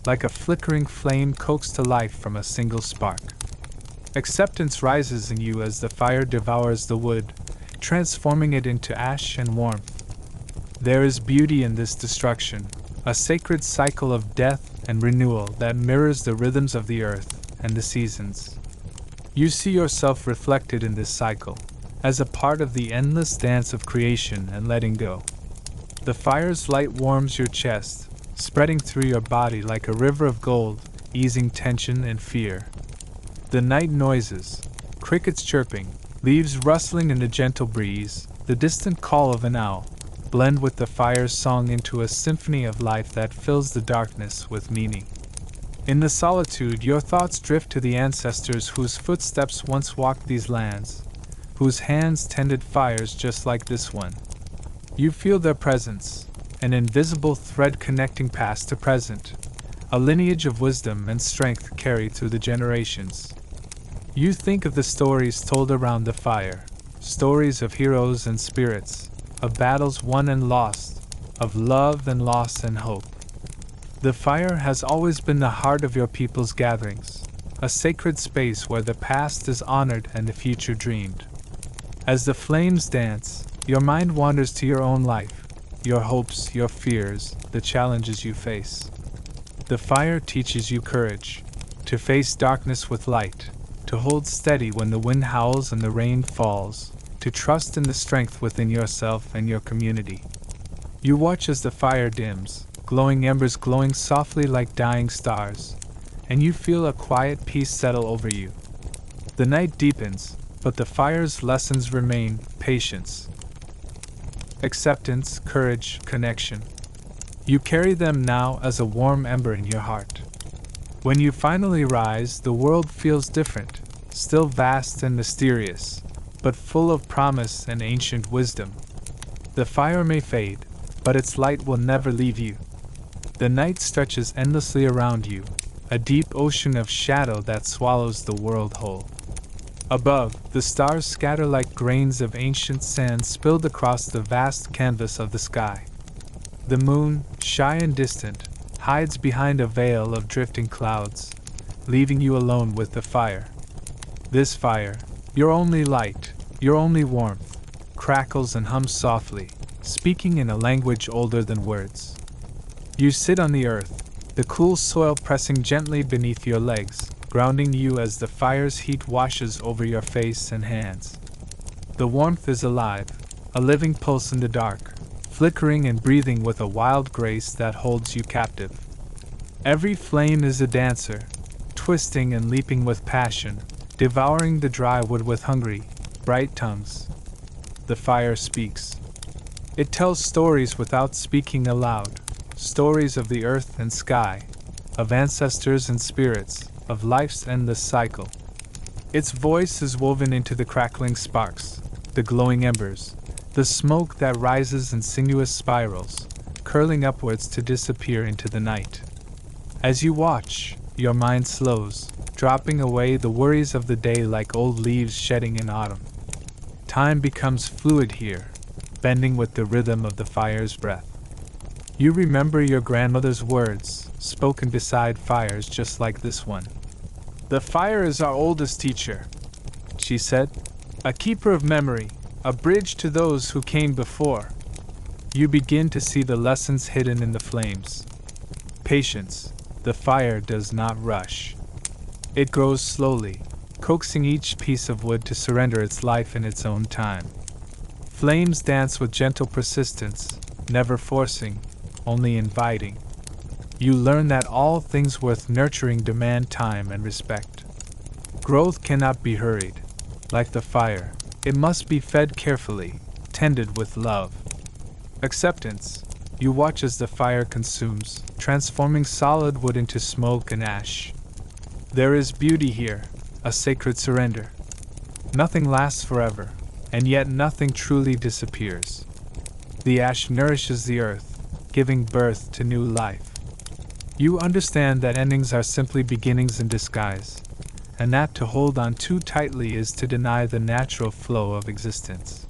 like a flickering flame coaxed to life from a single spark. Acceptance rises in you as the fire devours the wood, transforming it into ash and warmth. There is beauty in this destruction, a sacred cycle of death and renewal that mirrors the rhythms of the earth and the seasons. You see yourself reflected in this cycle, as a part of the endless dance of creation and letting go. The fire's light warms your chest, spreading through your body like a river of gold, easing tension and fear. The night noises, crickets chirping, leaves rustling in the gentle breeze, the distant call of an owl, blend with the fire's song into a symphony of life that fills the darkness with meaning. In the solitude, your thoughts drift to the ancestors whose footsteps once walked these lands, whose hands tended fires just like this one. You feel their presence, an invisible thread connecting past to present, a lineage of wisdom and strength carried through the generations. You think of the stories told around the fire, stories of heroes and spirits, of battles won and lost, of love and loss and hope. The fire has always been the heart of your people's gatherings, a sacred space where the past is honored and the future dreamed. As the flames dance, your mind wanders to your own life, your hopes, your fears, the challenges you face. The fire teaches you courage, to face darkness with light, to hold steady when the wind howls and the rain falls, to trust in the strength within yourself and your community. You watch as the fire dims, glowing embers glowing softly like dying stars, and you feel a quiet peace settle over you. The night deepens, but the fire's lessons remain: patience, acceptance, courage, connection. You carry them now as a warm ember in your heart. When you finally rise, the world feels different, still vast and mysterious, but full of promise and ancient wisdom. The fire may fade, but its light will never leave you. The night stretches endlessly around you, a deep ocean of shadow that swallows the world whole. Above, the stars scatter like grains of ancient sand spilled across the vast canvas of the sky. The moon, shy and distant, hides behind a veil of drifting clouds, leaving you alone with the fire. This fire, your only light, your only warmth, crackles and hums softly, speaking in a language older than words. You sit on the earth, the cool soil pressing gently beneath your legs, grounding you as the fire's heat washes over your face and hands. The warmth is alive, a living pulse in the dark, flickering and breathing with a wild grace that holds you captive. Every flame is a dancer, twisting and leaping with passion, devouring the dry wood with hungry, bright tongues. The fire speaks. It tells stories without speaking aloud, stories of the earth and sky, of ancestors and spirits, of life's endless cycle. Its voice is woven into the crackling sparks, the glowing embers, the smoke that rises in sinuous spirals, curling upwards to disappear into the night. As you watch, your mind slows, dropping away the worries of the day like old leaves shedding in autumn. Time becomes fluid here, bending with the rhythm of the fire's breath. You remember your grandmother's words, spoken beside fires just like this one. "The fire is our oldest teacher," she said, "a keeper of memory, a bridge to those who came before." You begin to see the lessons hidden in the flames. Patience. The fire does not rush. It grows slowly, coaxing each piece of wood to surrender its life in its own time. Flames dance with gentle persistence, never forcing, only inviting. You learn that all things worth nurturing demand time and respect. Growth cannot be hurried. Like the fire, it must be fed carefully, tended with love. Acceptance. You watch as the fire consumes, transforming solid wood into smoke and ash. There is beauty here, a sacred surrender. Nothing lasts forever, and yet nothing truly disappears. The ash nourishes the earth, giving birth to new life. You understand that endings are simply beginnings in disguise, and that to hold on too tightly is to deny the natural flow of existence.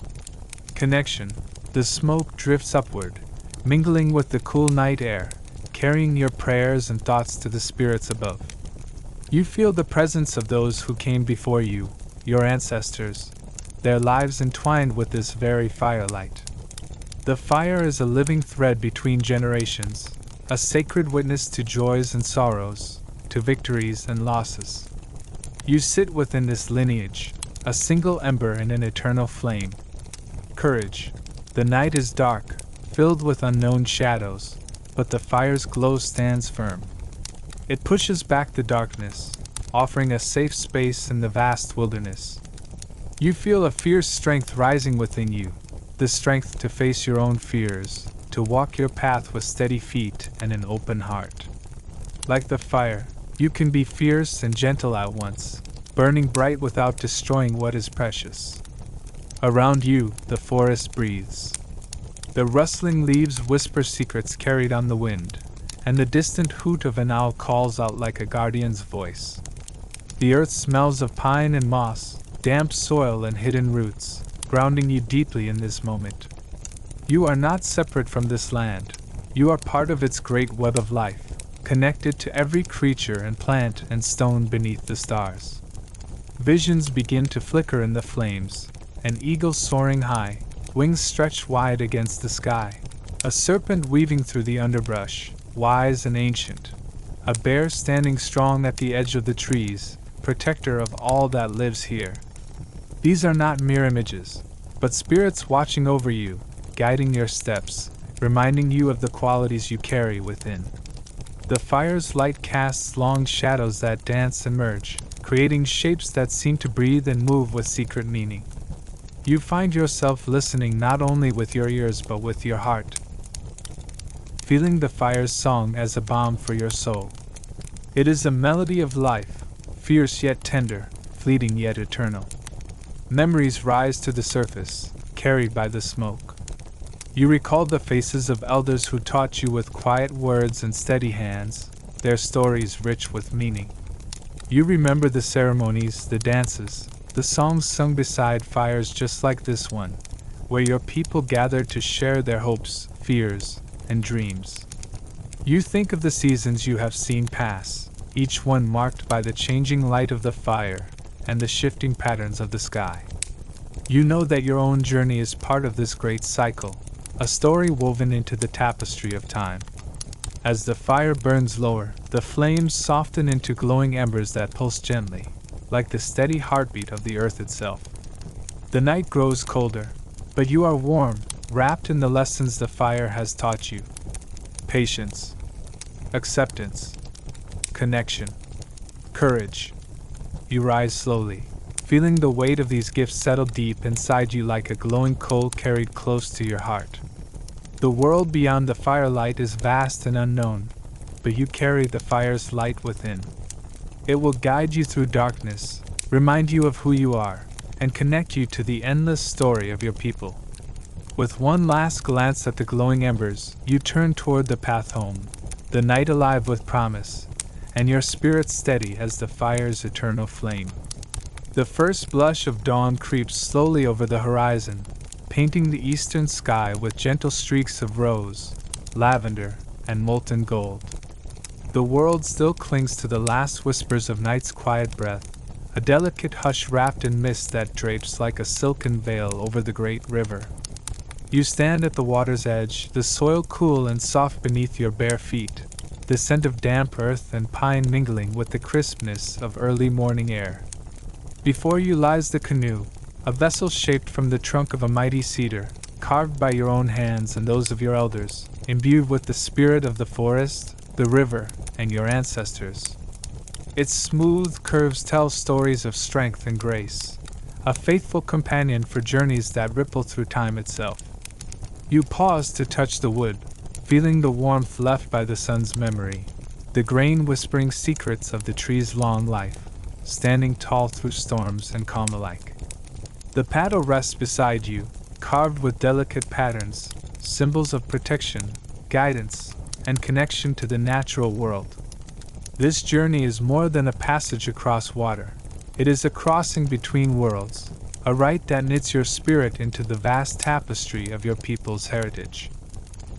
Connection. The smoke drifts upward, mingling with the cool night air, carrying your prayers and thoughts to the spirits above. You feel the presence of those who came before you, your ancestors, their lives entwined with this very firelight. The fire is a living thread between generations, a sacred witness to joys and sorrows, to victories and losses. You sit within this lineage, a single ember in an eternal flame. Courage. The night is dark, filled with unknown shadows, but the fire's glow stands firm. It pushes back the darkness, offering a safe space in the vast wilderness. You feel a fierce strength rising within you, the strength to face your own fears, to walk your path with steady feet and an open heart. Like the fire, you can be fierce and gentle at once, burning bright without destroying what is precious. Around you, the forest breathes. The rustling leaves whisper secrets carried on the wind, and the distant hoot of an owl calls out like a guardian's voice. The earth smells of pine and moss, damp soil and hidden roots, grounding you deeply in this moment. You are not separate from this land. You are part of its great web of life, connected to every creature and plant and stone beneath the stars. Visions begin to flicker in the flames, an eagle soaring high, wings stretched wide against the sky, a serpent weaving through the underbrush, wise and ancient, a bear standing strong at the edge of the trees, protector of all that lives here. These are not mere images, but spirits watching over you, guiding your steps, reminding you of the qualities you carry within. The fire's light casts long shadows that dance and merge, creating shapes that seem to breathe and move with secret meaning. You find yourself listening not only with your ears but with your heart, feeling the fire's song as a balm for your soul. It is a melody of life, fierce yet tender, fleeting yet eternal. Memories rise to the surface, carried by the smoke. You recall the faces of elders who taught you with quiet words and steady hands, their stories rich with meaning. You remember the ceremonies, the dances, the songs sung beside fires just like this one, where your people gathered to share their hopes, fears, and dreams. You think of the seasons you have seen pass, each one marked by the changing light of the fire and the shifting patterns of the sky. You know that your own journey is part of this great cycle, a story woven into the tapestry of time. As the fire burns lower, the flames soften into glowing embers that pulse gently, like the steady heartbeat of the earth itself. The night grows colder, but you are warm, wrapped in the lessons the fire has taught you. Patience, acceptance, connection, courage. You rise slowly, feeling the weight of these gifts settle deep inside you like a glowing coal carried close to your heart. The world beyond the firelight is vast and unknown, but you carry the fire's light within. It will guide you through darkness, remind you of who you are, and connect you to the endless story of your people. With one last glance at the glowing embers, you turn toward the path home, the night alive with promise, and your spirit steady as the fire's eternal flame. The first blush of dawn creeps slowly over the horizon, painting the eastern sky with gentle streaks of rose, lavender, and molten gold. The world still clings to the last whispers of night's quiet breath, a delicate hush wrapped in mist that drapes like a silken veil over the great river. You stand at the water's edge, the soil cool and soft beneath your bare feet, the scent of damp earth and pine mingling with the crispness of early morning air. Before you lies the canoe, a vessel shaped from the trunk of a mighty cedar, carved by your own hands and those of your elders, imbued with the spirit of the forest, the river, and your ancestors. Its smooth curves tell stories of strength and grace, a faithful companion for journeys that ripple through time itself. You pause to touch the wood, feeling the warmth left by the sun's memory, the grain whispering secrets of the tree's long life, standing tall through storms and calm alike. The paddle rests beside you, carved with delicate patterns, symbols of protection, guidance, and connection to the natural world. This journey is more than a passage across water. It is a crossing between worlds, a rite that knits your spirit into the vast tapestry of your people's heritage.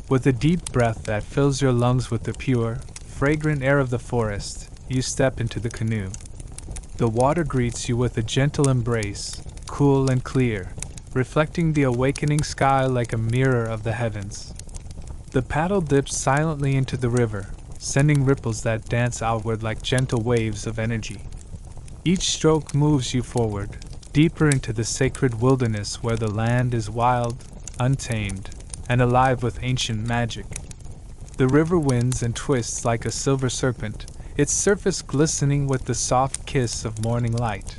With a deep breath that fills your lungs with the pure, fragrant air of the forest, you step into the canoe. The water greets you with a gentle embrace, cool and clear, reflecting the awakening sky like a mirror of the heavens. The paddle dips silently into the river, sending ripples that dance outward like gentle waves of energy. Each stroke moves you forward, deeper into the sacred wilderness where the land is wild, untamed, and alive with ancient magic. The river winds and twists like a silver serpent, its surface glistening with the soft kiss of morning light.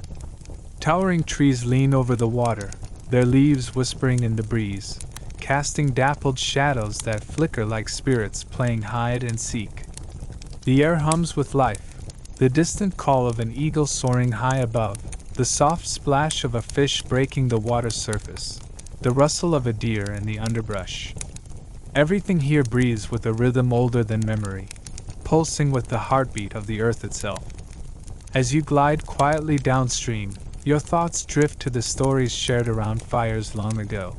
Towering trees lean over the water, their leaves whispering in the breeze, casting dappled shadows that flicker like spirits playing hide and seek. The air hums with life, the distant call of an eagle soaring high above, the soft splash of a fish breaking the water's surface, the rustle of a deer in the underbrush. Everything here breathes with a rhythm older than memory, pulsing with the heartbeat of the earth itself. As you glide quietly downstream, your thoughts drift to the stories shared around fires long ago.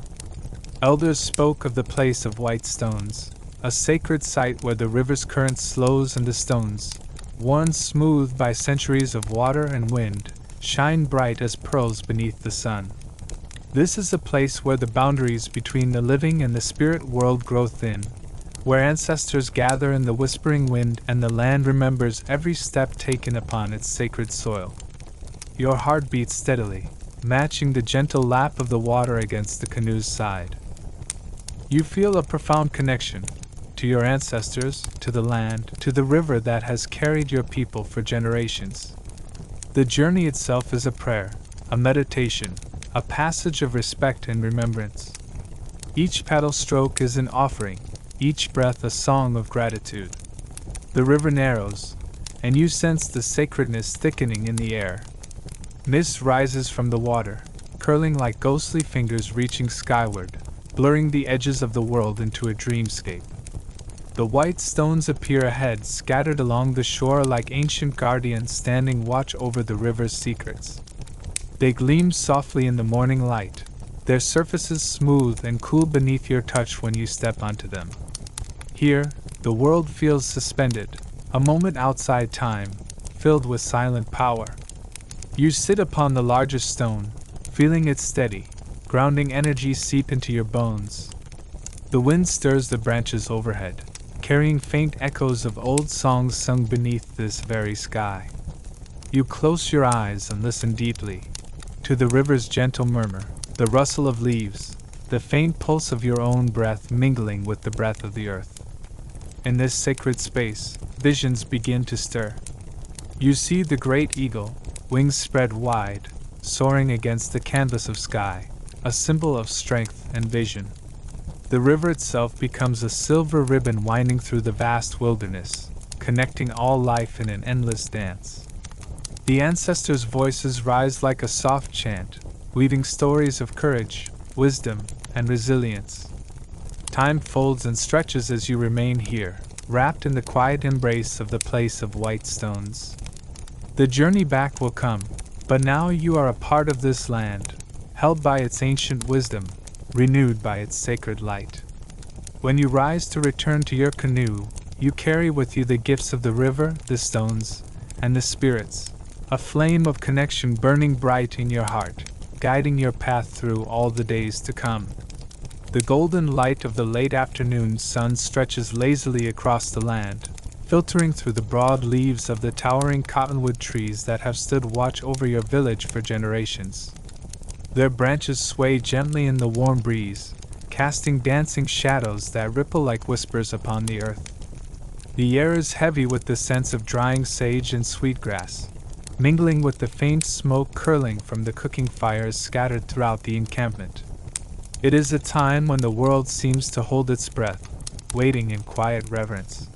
Elders spoke of the place of white stones, a sacred site where the river's current slows and the stones, worn smooth by centuries of water and wind, shine bright as pearls beneath the sun. This is a place where the boundaries between the living and the spirit world grow thin, where ancestors gather in the whispering wind and the land remembers every step taken upon its sacred soil. Your heart beats steadily, matching the gentle lap of the water against the canoe's side. You feel a profound connection to your ancestors, to the land, to the river that has carried your people for generations. The journey itself is a prayer, a meditation, a passage of respect and remembrance. Each paddle stroke is an offering, each breath a song of gratitude. The river narrows, and you sense the sacredness thickening in the air. Mist rises from the water, curling like ghostly fingers reaching skyward, blurring the edges of the world into a dreamscape. The white stones appear ahead, scattered along the shore like ancient guardians standing watch over the river's secrets. They gleam softly in the morning light, their surfaces smooth and cool beneath your touch when you step onto them. Here, the world feels suspended, a moment outside time, filled with silent power. You sit upon the largest stone, feeling its steady, grounding energy seep into your bones. The wind stirs the branches overhead, carrying faint echoes of old songs sung beneath this very sky. You close your eyes and listen deeply to the river's gentle murmur, the rustle of leaves, the faint pulse of your own breath mingling with the breath of the earth. In this sacred space, visions begin to stir. You see the great eagle, wings spread wide, soaring against the canvas of sky, a symbol of strength and vision. The river itself becomes a silver ribbon winding through the vast wilderness, connecting all life in an endless dance. The ancestors' voices rise like a soft chant, weaving stories of courage, wisdom, and resilience. Time folds and stretches as you remain here, wrapped in the quiet embrace of the place of white stones. The journey back will come, but now you are a part of this land, held by its ancient wisdom, renewed by its sacred light. When you rise to return to your canoe, you carry with you the gifts of the river, the stones, and the spirits, a flame of connection burning bright in your heart, guiding your path through all the days to come. The golden light of the late afternoon sun stretches lazily across the land, filtering through the broad leaves of the towering cottonwood trees that have stood watch over your village for generations. Their branches sway gently in the warm breeze, casting dancing shadows that ripple like whispers upon the earth. The air is heavy with the scents of drying sage and sweetgrass, mingling with the faint smoke curling from the cooking fires scattered throughout the encampment. It is a time when the world seems to hold its breath, waiting in quiet reverence.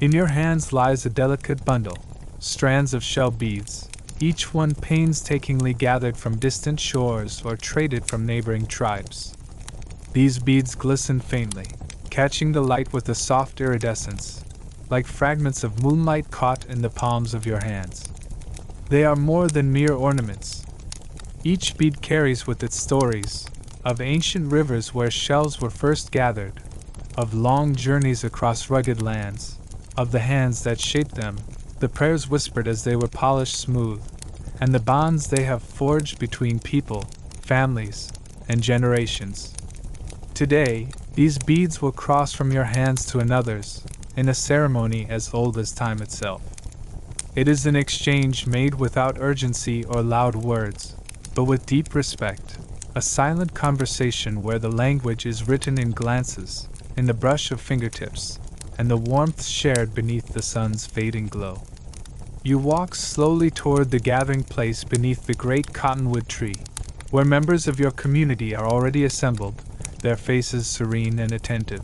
In your hands lies a delicate bundle, strands of shell beads, each one painstakingly gathered from distant shores or traded from neighboring tribes. These beads glisten faintly, catching the light with a soft iridescence, like fragments of moonlight caught in the palms of your hands. They are more than mere ornaments. Each bead carries with it stories of ancient rivers where shells were first gathered, of long journeys across rugged lands, of the hands that shaped them, the prayers whispered as they were polished smooth, and the bonds they have forged between people, families, and generations. Today, these beads will cross from your hands to another's, in a ceremony as old as time itself. It is an exchange made without urgency or loud words, but with deep respect, a silent conversation where the language is written in glances, in the brush of fingertips, and the warmth shared beneath the sun's fading glow. You walk slowly toward the gathering place beneath the great cottonwood tree, where members of your community are already assembled, their faces serene and attentive.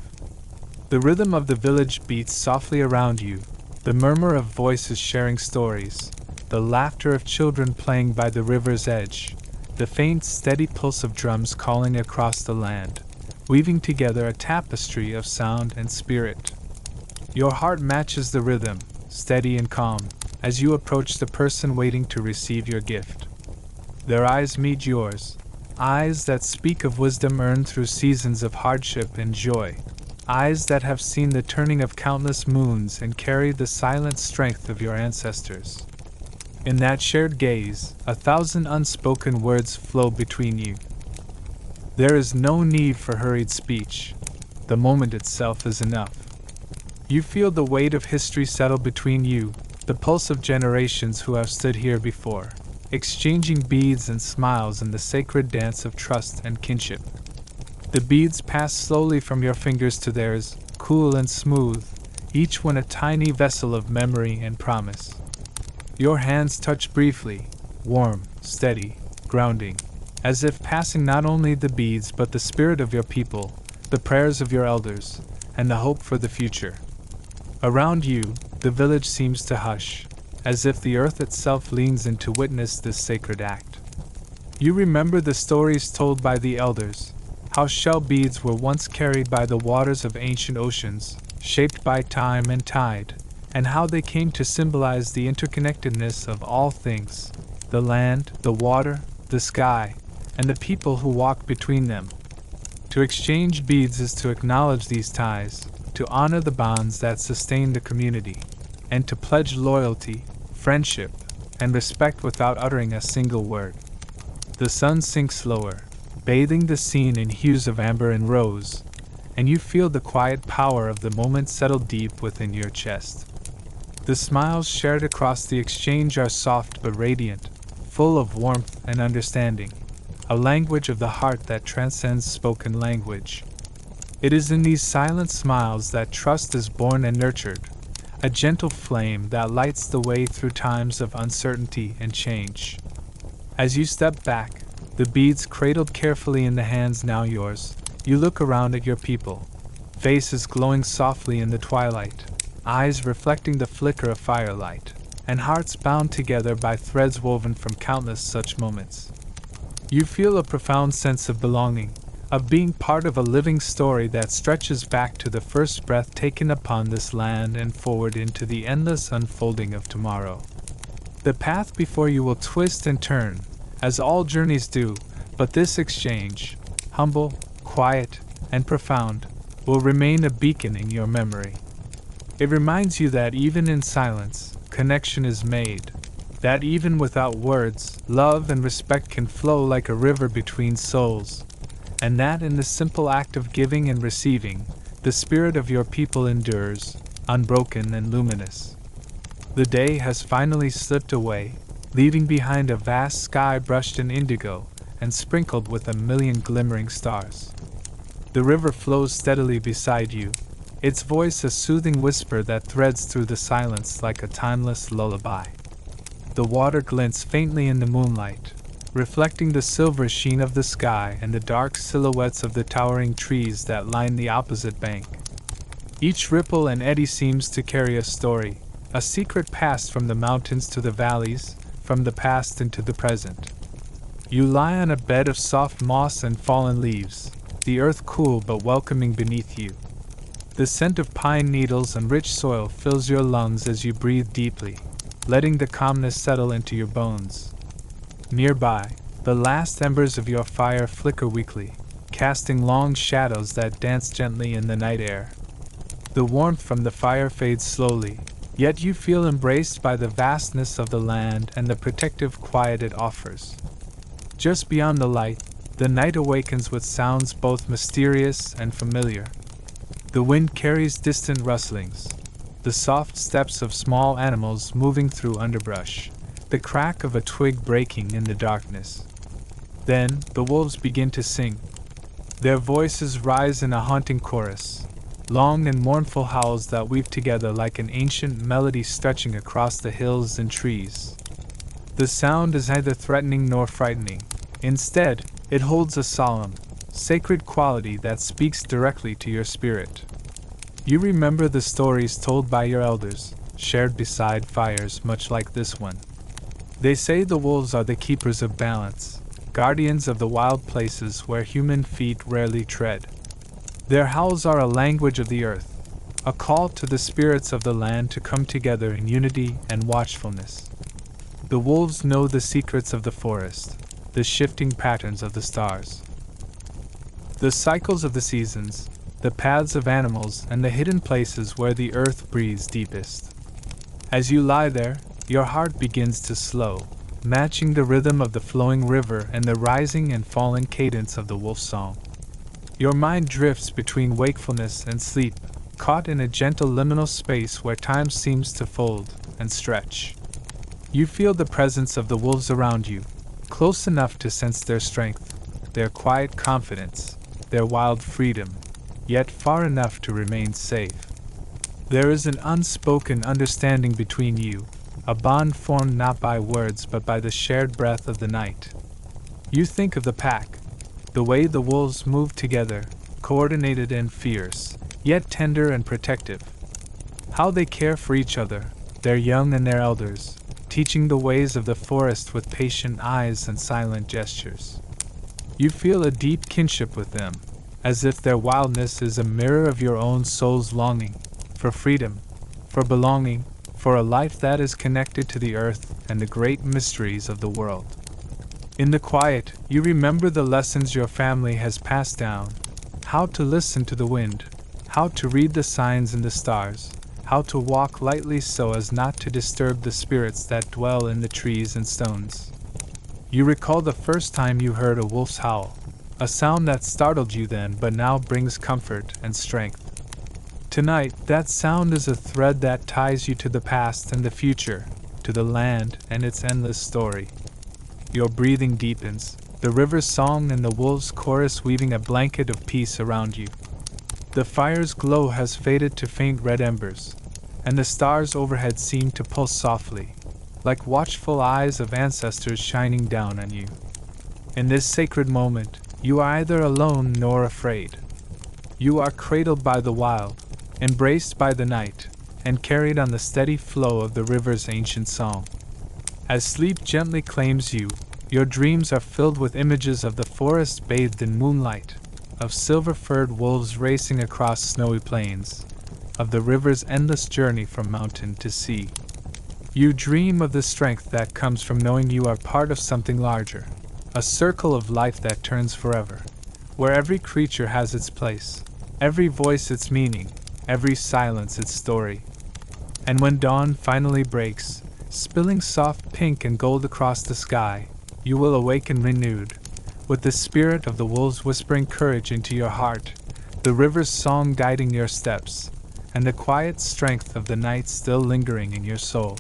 The rhythm of the village beats softly around you, the murmur of voices sharing stories, the laughter of children playing by the river's edge, the faint, steady pulse of drums calling across the land, weaving together a tapestry of sound and spirit. Your heart matches the rhythm, steady and calm, as you approach the person waiting to receive your gift. Their eyes meet yours, eyes that speak of wisdom earned through seasons of hardship and joy, eyes that have seen the turning of countless moons and carry the silent strength of your ancestors. In that shared gaze, 1,000 unspoken words flow between you. There is no need for hurried speech. The moment itself is enough. You feel the weight of history settle between you, the pulse of generations who have stood here before, exchanging beads and smiles in the sacred dance of trust and kinship. The beads pass slowly from your fingers to theirs, cool and smooth, each one a tiny vessel of memory and promise. Your hands touch briefly, warm, steady, grounding, as if passing not only the beads but the spirit of your people, the prayers of your elders, and the hope for the future. Around you, the village seems to hush, as if the earth itself leans in to witness this sacred act. You remember the stories told by the elders, how shell beads were once carried by the waters of ancient oceans, shaped by time and tide, and how they came to symbolize the interconnectedness of all things, the land, the water, the sky, and the people who walk between them. To exchange beads is to acknowledge these ties, to honor the bonds that sustain the community, and to pledge loyalty, friendship, and respect without uttering a single word. The sun sinks lower, bathing the scene in hues of amber and rose, and you feel the quiet power of the moment settle deep within your chest. The smiles shared across the exchange are soft but radiant, full of warmth and understanding, a language of the heart that transcends spoken language. It is in these silent smiles that trust is born and nurtured, a gentle flame that lights the way through times of uncertainty and change. As you step back, the beads cradled carefully in the hands now yours, you look around at your people, faces glowing softly in the twilight, eyes reflecting the flicker of firelight, and hearts bound together by threads woven from countless such moments. You feel a profound sense of belonging, of being part of a living story that stretches back to the first breath taken upon this land and forward into the endless unfolding of tomorrow. The path before you will twist and turn, as all journeys do, but this exchange, humble, quiet, and profound, will remain a beacon in your memory. It reminds you that even in silence, connection is made, that even without words, love and respect can flow like a river between souls, and that in the simple act of giving and receiving, the spirit of your people endures, unbroken and luminous. The day has finally slipped away, leaving behind a vast sky brushed in indigo and sprinkled with 1,000,000 glimmering stars. The river flows steadily beside you, its voice a soothing whisper that threads through the silence like a timeless lullaby. The water glints faintly in the moonlight, reflecting the silver sheen of the sky and the dark silhouettes of the towering trees that line the opposite bank. Each ripple and eddy seems to carry a story, a secret passed from the mountains to the valleys, from the past into the present. You lie on a bed of soft moss and fallen leaves, the earth cool but welcoming beneath you. The scent of pine needles and rich soil fills your lungs as you breathe deeply, letting the calmness settle into your bones. Nearby, the last embers of your fire flicker weakly, casting long shadows that dance gently in the night air. The warmth from the fire fades slowly, yet you feel embraced by the vastness of the land and the protective quiet it offers. Just beyond the light, the night awakens with sounds both mysterious and familiar. The wind carries distant rustlings, the soft steps of small animals moving through underbrush, the crack of a twig breaking in the darkness. Then, the wolves begin to sing. Their voices rise in a haunting chorus, long and mournful howls that weave together like an ancient melody stretching across the hills and trees. The sound is neither threatening nor frightening. Instead, it holds a solemn, sacred quality that speaks directly to your spirit. You remember the stories told by your elders, shared beside fires much like this one. They say the wolves are the keepers of balance, guardians of the wild places where human feet rarely tread. Their howls are a language of the earth, a call to the spirits of the land to come together in unity and watchfulness. The wolves know the secrets of the forest, the shifting patterns of the stars, the cycles of the seasons, the paths of animals, and the hidden places where the earth breathes deepest. As you lie there, your heart begins to slow, matching the rhythm of the flowing river and the rising and falling cadence of the wolf song. Your mind drifts between wakefulness and sleep, caught in a gentle liminal space where time seems to fold and stretch. You feel the presence of the wolves around you, close enough to sense their strength, their quiet confidence, their wild freedom, yet far enough to remain safe. There is an unspoken understanding between you, a bond formed not by words but by the shared breath of the night. You think of the pack, the way the wolves move together, coordinated and fierce, yet tender and protective. How they care for each other, their young and their elders, teaching the ways of the forest with patient eyes and silent gestures. You feel a deep kinship with them, as if their wildness is a mirror of your own soul's longing for freedom, for belonging, for a life that is connected to the earth and the great mysteries of the world. In the quiet, you remember the lessons your family has passed down, how to listen to the wind, how to read the signs in the stars, how to walk lightly so as not to disturb the spirits that dwell in the trees and stones. You recall the first time you heard a wolf's howl, a sound that startled you then but now brings comfort and strength. Tonight, that sound is a thread that ties you to the past and the future, to the land and its endless story. Your breathing deepens, the river's song and the wolves' chorus weaving a blanket of peace around you. The fire's glow has faded to faint red embers, and the stars overhead seem to pulse softly, like watchful eyes of ancestors shining down on you. In this sacred moment, you are neither alone nor afraid. You are cradled by the wild, embraced by the night, and carried on the steady flow of the river's ancient song. As sleep gently claims you, your dreams are filled with images of the forest bathed in moonlight, of silver-furred wolves racing across snowy plains, of the river's endless journey from mountain to sea. You dream of the strength that comes from knowing you are part of something larger, a circle of life that turns forever, where every creature has its place, every voice its meaning, every silence its story. And when dawn finally breaks, spilling soft pink and gold across the sky, you will awaken renewed, with the spirit of the wolves whispering courage into your heart, the river's song guiding your steps, and the quiet strength of the night still lingering in your soul.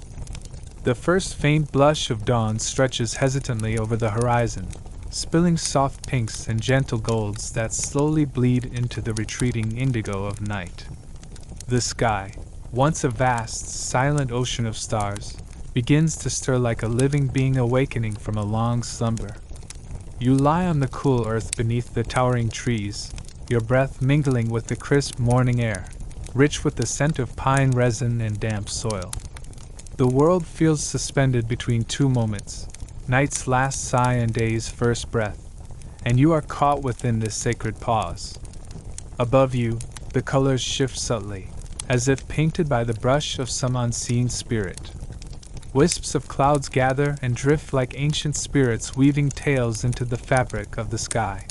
The first faint blush of dawn stretches hesitantly over the horizon, spilling soft pinks and gentle golds that slowly bleed into the retreating indigo of night. The sky, once a vast, silent ocean of stars, begins to stir like a living being awakening from a long slumber. You lie on the cool earth beneath the towering trees, your breath mingling with the crisp morning air, rich with the scent of pine resin and damp soil. The world feels suspended between two moments, night's last sigh and day's first breath, and you are caught within this sacred pause. Above you, the colors shift subtly, as if painted by the brush of some unseen spirit. Wisps of clouds gather and drift like ancient spirits weaving tales into the fabric of the sky.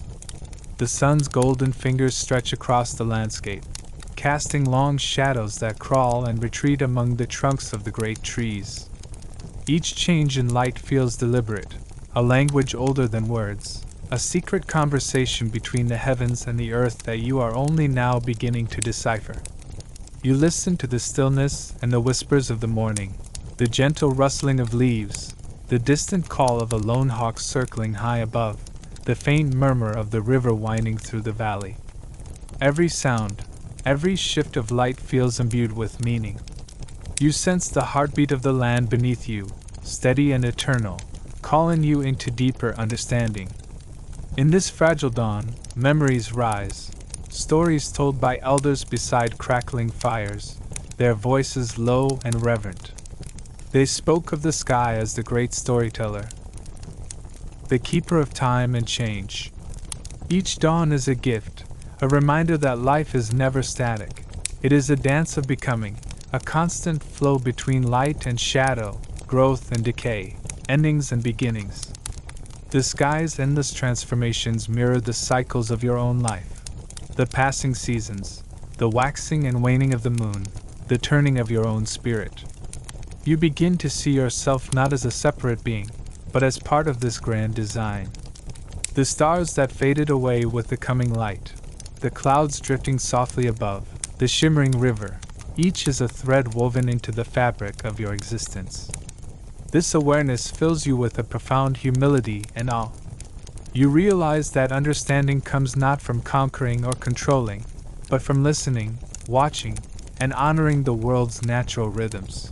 The sun's golden fingers stretch across the landscape, casting long shadows that crawl and retreat among the trunks of the great trees. Each change in light feels deliberate, a language older than words, a secret conversation between the heavens and the earth that you are only now beginning to decipher. You listen to the stillness and the whispers of the morning, the gentle rustling of leaves, the distant call of a lone hawk circling high above, the faint murmur of the river winding through the valley. Every sound, every shift of light feels imbued with meaning. You sense the heartbeat of the land beneath you, steady and eternal, calling you into deeper understanding. In this fragile dawn, memories rise, stories told by elders beside crackling fires, their voices low and reverent. They spoke of the sky as the great storyteller, the keeper of time and change. Each dawn is a gift, a reminder that life is never static. It is a dance of becoming, a constant flow between light and shadow, growth and decay, endings and beginnings. The sky's endless transformations mirror the cycles of your own life. The passing seasons, the waxing and waning of the moon, the turning of your own spirit. You begin to see yourself not as a separate being, but as part of this grand design. The stars that faded away with the coming light, the clouds drifting softly above, the shimmering river, each is a thread woven into the fabric of your existence. This awareness fills you with a profound humility and awe. You realize that understanding comes not from conquering or controlling, but from listening, watching, and honoring the world's natural rhythms.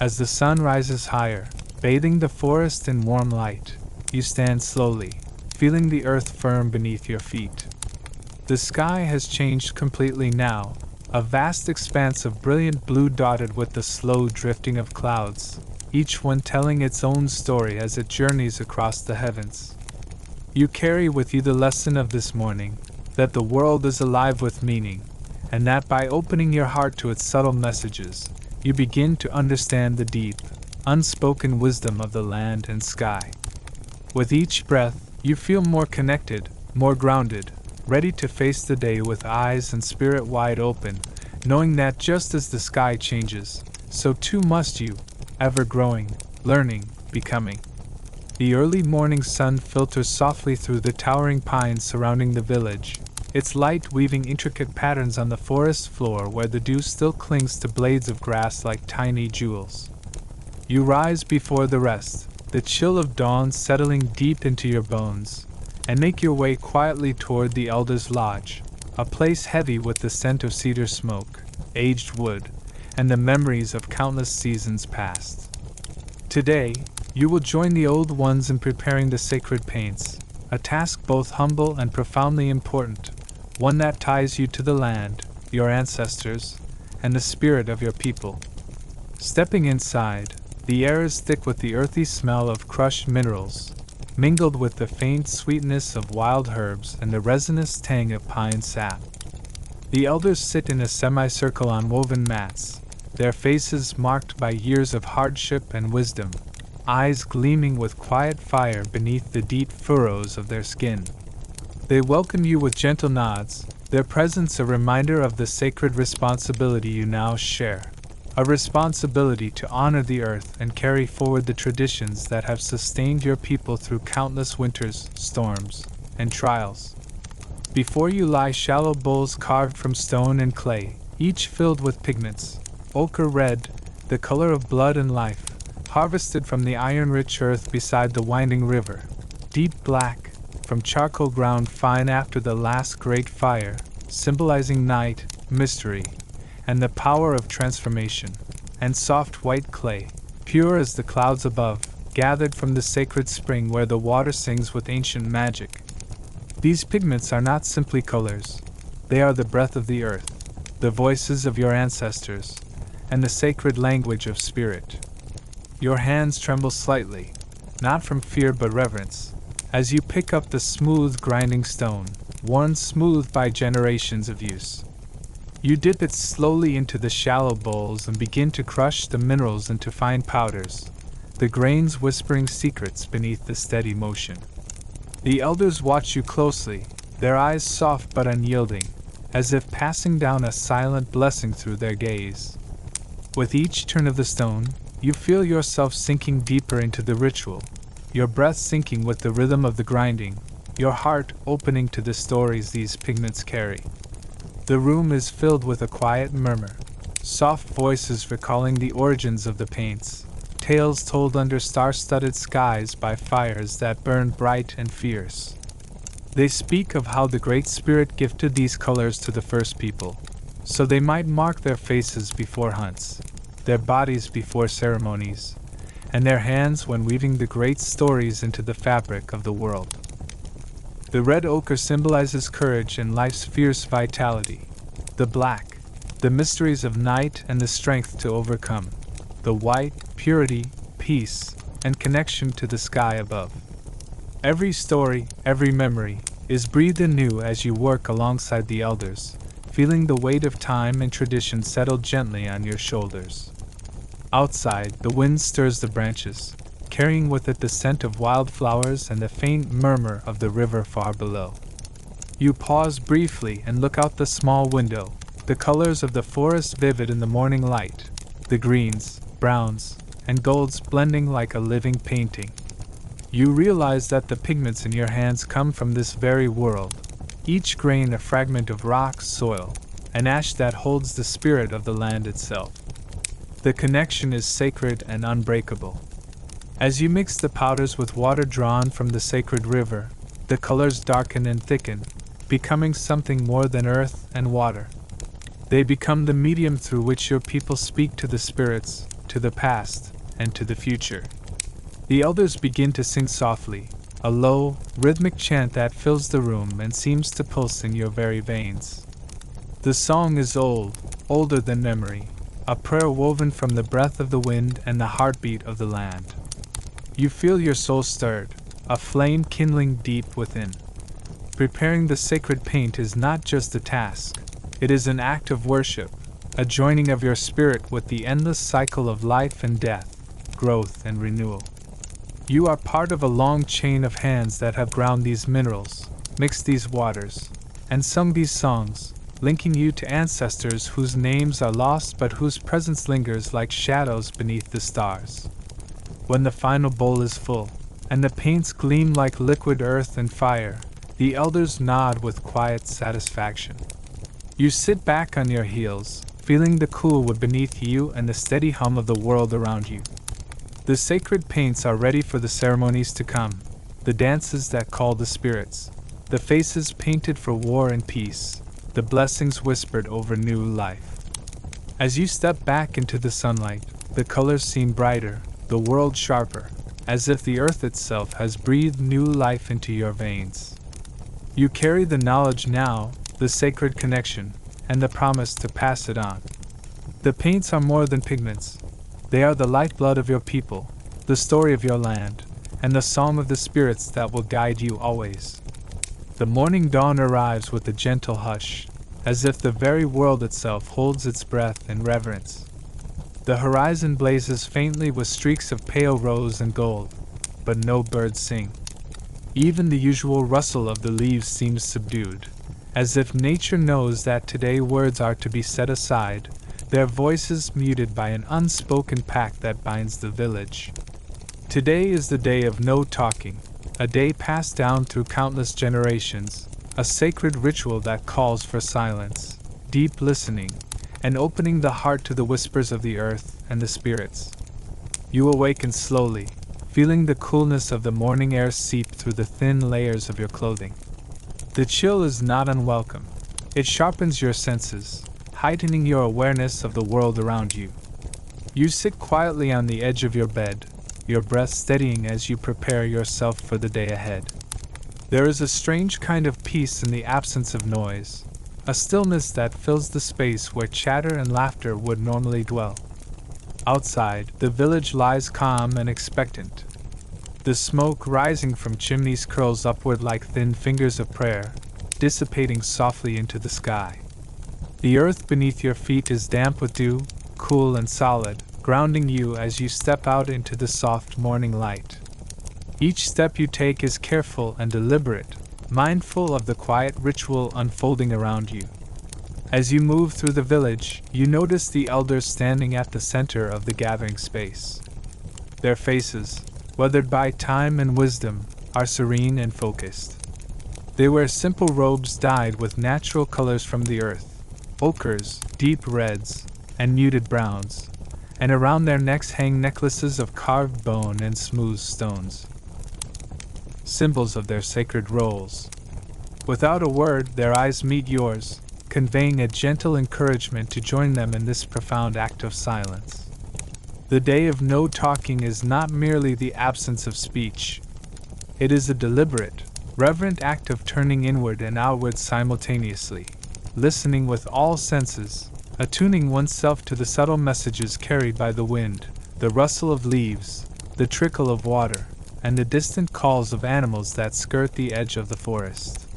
As the sun rises higher, bathing the forest in warm light, you stand slowly, feeling the earth firm beneath your feet. The sky has changed completely now, a vast expanse of brilliant blue dotted with the slow drifting of clouds, each one telling its own story as it journeys across the heavens. You carry with you the lesson of this morning, that the world is alive with meaning, and that by opening your heart to its subtle messages, you begin to understand the deep, unspoken wisdom of the land and sky. With each breath, you feel more connected, more grounded, ready to face the day with eyes and spirit wide open, knowing that just as the sky changes, so too must you, ever growing, learning, becoming. The early morning sun filters softly through the towering pines surrounding the village, its light weaving intricate patterns on the forest floor where the dew still clings to blades of grass like tiny jewels. You rise before the rest, the chill of dawn settling deep into your bones, and make your way quietly toward the Elder's Lodge, a place heavy with the scent of cedar smoke, aged wood, and the memories of countless seasons past. Today, you will join the old ones in preparing the sacred paints, a task both humble and profoundly important, one that ties you to the land, your ancestors, and the spirit of your people. Stepping inside, the air is thick with the earthy smell of crushed minerals, mingled with the faint sweetness of wild herbs and the resinous tang of pine sap. The elders sit in a semicircle on woven mats, their faces marked by years of hardship and wisdom, eyes gleaming with quiet fire beneath the deep furrows of their skin. They welcome you with gentle nods, their presence a reminder of the sacred responsibility you now share, a responsibility to honor the earth and carry forward the traditions that have sustained your people through countless winters, storms, and trials. Before you lie shallow bowls carved from stone and clay, each filled with pigments, ochre red, the color of blood and life, harvested from the iron-rich earth beside the winding river, deep black, from charcoal ground fine after the last great fire, symbolizing night, mystery, and the power of transformation, and soft white clay, pure as the clouds above, gathered from the sacred spring where the water sings with ancient magic. These pigments are not simply colors, they are the breath of the earth, the voices of your ancestors, and the sacred language of spirit. Your hands tremble slightly, not from fear but reverence, as you pick up the smooth grinding stone, worn smooth by generations of use. You dip it slowly into the shallow bowls and begin to crush the minerals into fine powders, the grains whispering secrets beneath the steady motion. The elders watch you closely, their eyes soft but unyielding, as if passing down a silent blessing through their gaze. With each turn of the stone, you feel yourself sinking deeper into the ritual, your breath sinking with the rhythm of the grinding, your heart opening to the stories these pigments carry. The room is filled with a quiet murmur, soft voices recalling the origins of the paints, tales told under star-studded skies by fires that burn bright and fierce. They speak of how the Great Spirit gifted these colors to the first people, so they might mark their faces before hunts, their bodies before ceremonies, and their hands when weaving the great stories into the fabric of the world. The red ochre symbolizes courage and life's fierce vitality. The black, the mysteries of night and the strength to overcome. The white, purity, peace, and connection to the sky above. Every story, every memory, is breathed anew as you work alongside the elders, feeling the weight of time and tradition settle gently on your shoulders. Outside, the wind stirs the branches, carrying with it the scent of wildflowers and the faint murmur of the river far below. You pause briefly and look out the small window, the colors of the forest vivid in the morning light, the greens, browns, and golds blending like a living painting. You realize that the pigments in your hands come from this very world, each grain a fragment of rock, soil, and ash that holds the spirit of the land itself. The connection is sacred and unbreakable. As you mix the powders with water drawn from the sacred river, the colors darken and thicken, becoming something more than earth and water. They become the medium through which your people speak to the spirits, to the past, and to the future. The elders begin to sing softly, a low, rhythmic chant that fills the room and seems to pulse in your very veins. The song is old, older than memory, a prayer woven from the breath of the wind and the heartbeat of the land. You feel your soul stirred, a flame kindling deep within. Preparing the sacred paint is not just a task, it is an act of worship, a joining of your spirit with the endless cycle of life and death, growth and renewal. You are part of a long chain of hands that have ground these minerals, mixed these waters, and sung these songs, linking you to ancestors whose names are lost but whose presence lingers like shadows beneath the stars. When the final bowl is full, and the paints gleam like liquid earth and fire, the elders nod with quiet satisfaction. You sit back on your heels, feeling the cool wood beneath you and the steady hum of the world around you. The sacred paints are ready for the ceremonies to come, the dances that call the spirits, the faces painted for war and peace, the blessings whispered over new life. As you step back into the sunlight, the colors seem brighter, the world sharper, as if the earth itself has breathed new life into your veins. You carry the knowledge now, the sacred connection, and the promise to pass it on. The paints are more than pigments. They are the lifeblood of your people, the story of your land, and the song of the spirits that will guide you always. The morning dawn arrives with a gentle hush, as if the very world itself holds its breath in reverence. The horizon blazes faintly with streaks of pale rose and gold, but no birds sing. Even the usual rustle of the leaves seems subdued, as if nature knows that today words are to be set aside, their voices muted by an unspoken pact that binds the village. Today is the day of no talking, a day passed down through countless generations, a sacred ritual that calls for silence, deep listening, and opening the heart to the whispers of the earth and the spirits. You awaken slowly, feeling the coolness of the morning air seep through the thin layers of your clothing. The chill is not unwelcome. It sharpens your senses, heightening your awareness of the world around you. You sit quietly on the edge of your bed, your breath steadying as you prepare yourself for the day ahead. There is a strange kind of peace in the absence of noise, a stillness that fills the space where chatter and laughter would normally dwell. Outside, the village lies calm and expectant. The smoke rising from chimneys curls upward like thin fingers of prayer, dissipating softly into the sky. The earth beneath your feet is damp with dew, cool and solid, grounding you as you step out into the soft morning light. Each step you take is careful and deliberate, mindful of the quiet ritual unfolding around you. As you move through the village, you notice the elders standing at the center of the gathering space. Their faces, weathered by time and wisdom, are serene and focused. They wear simple robes dyed with natural colors from the earth, ochres, deep reds, and muted browns, and around their necks hang necklaces of carved bone and smooth stones, symbols of their sacred roles. Without a word, their eyes meet yours, conveying a gentle encouragement to join them in this profound act of silence. The day of no talking is not merely the absence of speech. It is a deliberate, reverent act of turning inward and outward simultaneously, listening with all senses, attuning oneself to the subtle messages carried by the wind, the rustle of leaves, the trickle of water, and the distant calls of animals that skirt the edge of the forest.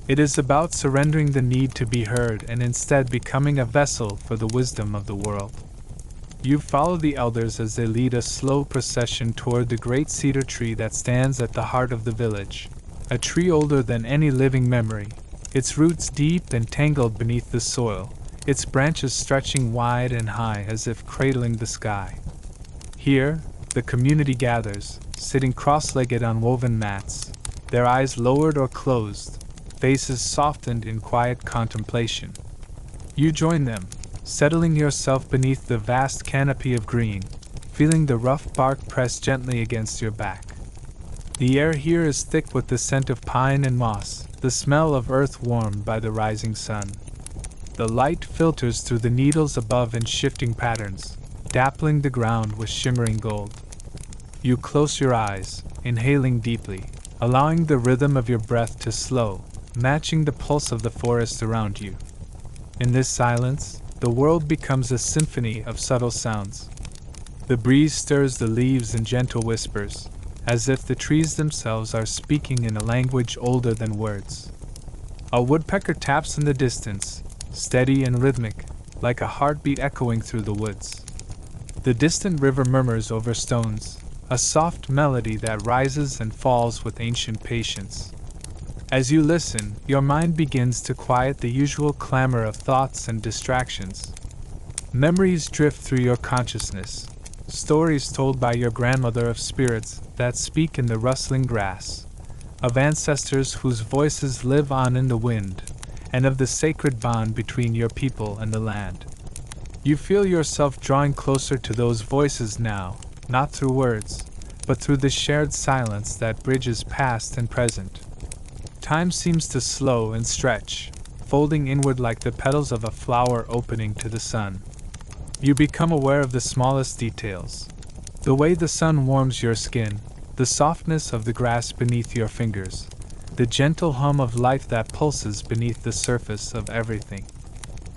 It is about surrendering the need to be heard and instead becoming a vessel for the wisdom of the world. You follow the elders as they lead a slow procession toward the great cedar tree that stands at the heart of the village, a tree older than any living memory, its roots deep and tangled beneath the soil, its branches stretching wide and high as if cradling the sky. Here, the community gathers, sitting cross-legged on woven mats, their eyes lowered or closed, faces softened in quiet contemplation. You join them, settling yourself beneath the vast canopy of green, feeling the rough bark press gently against your back. The air here is thick with the scent of pine and moss, the smell of earth warmed by the rising sun. The light filters through the needles above in shifting patterns, dappling the ground with shimmering gold. You close your eyes, inhaling deeply, allowing the rhythm of your breath to slow, matching the pulse of the forest around you. In this silence, the world becomes a symphony of subtle sounds. The breeze stirs the leaves in gentle whispers, as if the trees themselves are speaking in a language older than words. A woodpecker taps in the distance, steady and rhythmic, like a heartbeat echoing through the woods. The distant river murmurs over stones, a soft melody that rises and falls with ancient patience. As you listen, your mind begins to quiet the usual clamor of thoughts and distractions. Memories drift through your consciousness, stories told by your grandmother of spirits that speak in the rustling grass, of ancestors whose voices live on in the wind, and of the sacred bond between your people and the land. You feel yourself drawing closer to those voices now, not through words, but through the shared silence that bridges past and present. Time seems to slow and stretch, folding inward like the petals of a flower opening to the sun. You become aware of the smallest details. The way the sun warms your skin, the softness of the grass beneath your fingers, the gentle hum of life that pulses beneath the surface of everything.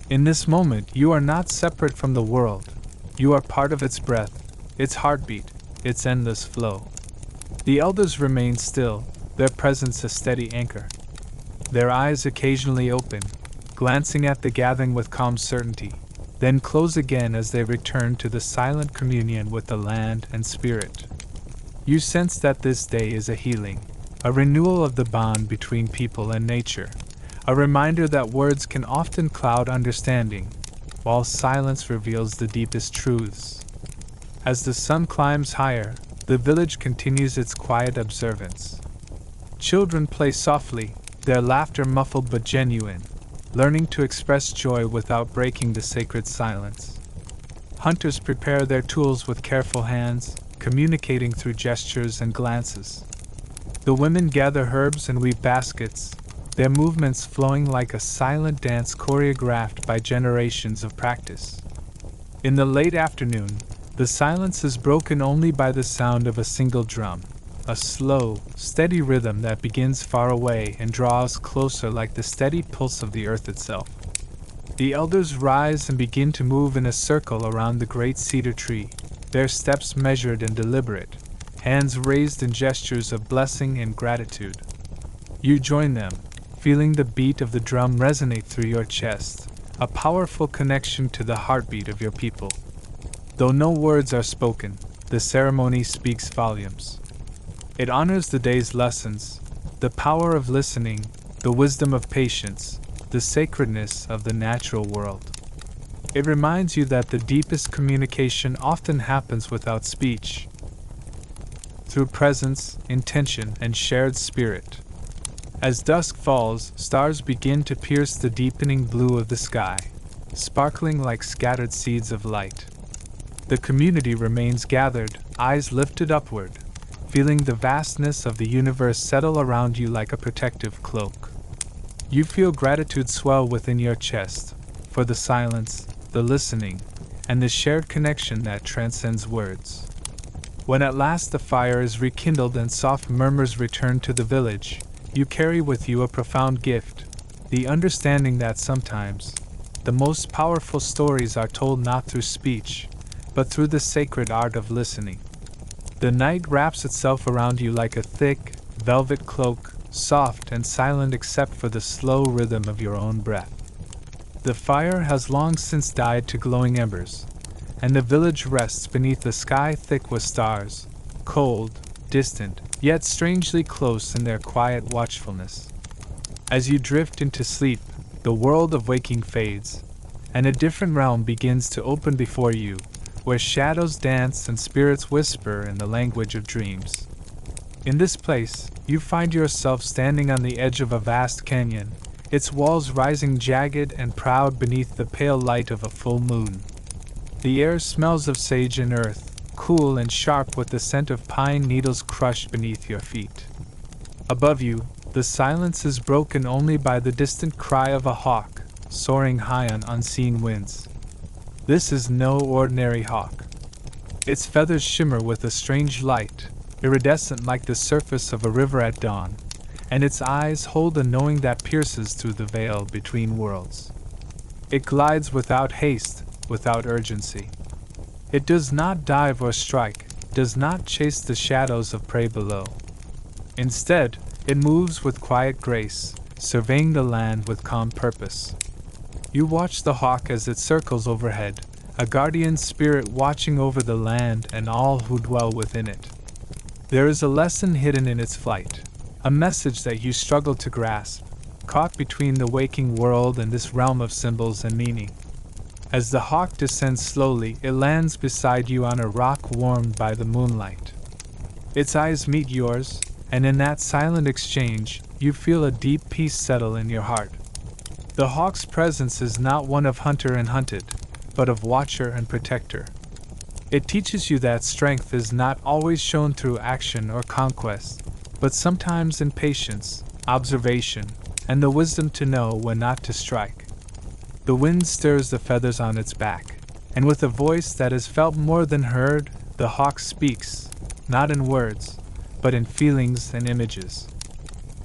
In this moment, you are not separate from the world. You are part of its breath, its heartbeat, its endless flow. The elders remain still, their presence a steady anchor. Their eyes occasionally open, glancing at the gathering with calm certainty, then close again as they return to the silent communion with the land and spirit. You sense that this day is a healing, a renewal of the bond between people and nature, a reminder that words can often cloud understanding, while silence reveals the deepest truths. As the sun climbs higher, the village continues its quiet observance. Children play softly, their laughter muffled but genuine, learning to express joy without breaking the sacred silence. Hunters prepare their tools with careful hands, communicating through gestures and glances. The women gather herbs and weave baskets, their movements flowing like a silent dance choreographed by generations of practice. In the late afternoon, the silence is broken only by the sound of a single drum, a slow, steady rhythm that begins far away and draws closer like the steady pulse of the earth itself. The elders rise and begin to move in a circle around the great cedar tree, their steps measured and deliberate, hands raised in gestures of blessing and gratitude. You join them, feeling the beat of the drum resonate through your chest, a powerful connection to the heartbeat of your people. Though no words are spoken, the ceremony speaks volumes. It honors the day's lessons, the power of listening, the wisdom of patience, the sacredness of the natural world. It reminds you that the deepest communication often happens without speech, through presence, intention, and shared spirit. As dusk falls, stars begin to pierce the deepening blue of the sky, sparkling like scattered seeds of light. The community remains gathered, eyes lifted upward, feeling the vastness of the universe settle around you like a protective cloak. You feel gratitude swell within your chest, for the silence, the listening, and the shared connection that transcends words. When at last the fire is rekindled and soft murmurs return to the village, you carry with you a profound gift, the understanding that sometimes the most powerful stories are told not through speech, but through the sacred art of listening. The night wraps itself around you like a thick, velvet cloak, soft and silent except for the slow rhythm of your own breath. The fire has long since died to glowing embers, and the village rests beneath a sky thick with stars, cold, distant, yet strangely close in their quiet watchfulness. As you drift into sleep, the world of waking fades, and a different realm begins to open before you, where shadows dance and spirits whisper in the language of dreams. In this place, you find yourself standing on the edge of a vast canyon, its walls rising jagged and proud beneath the pale light of a full moon. The air smells of sage and earth, cool and sharp with the scent of pine needles crushed beneath your feet. Above you, the silence is broken only by the distant cry of a hawk, soaring high on unseen winds. This is no ordinary hawk. Its feathers shimmer with a strange light, iridescent like the surface of a river at dawn, and its eyes hold a knowing that pierces through the veil between worlds. It glides without haste, without urgency. It does not dive or strike, does not chase the shadows of prey below. Instead, it moves with quiet grace, surveying the land with calm purpose. You watch the hawk as it circles overhead, a guardian spirit watching over the land and all who dwell within it. There is a lesson hidden in its flight, a message that you struggle to grasp, caught between the waking world and this realm of symbols and meaning. As the hawk descends slowly, it lands beside you on a rock warmed by the moonlight. Its eyes meet yours, and in that silent exchange, you feel a deep peace settle in your heart. The hawk's presence is not one of hunter and hunted, but of watcher and protector. It teaches you that strength is not always shown through action or conquest, but sometimes in patience, observation, and the wisdom to know when not to strike. The wind stirs the feathers on its back, and with a voice that is felt more than heard, the hawk speaks, not in words, but in feelings and images.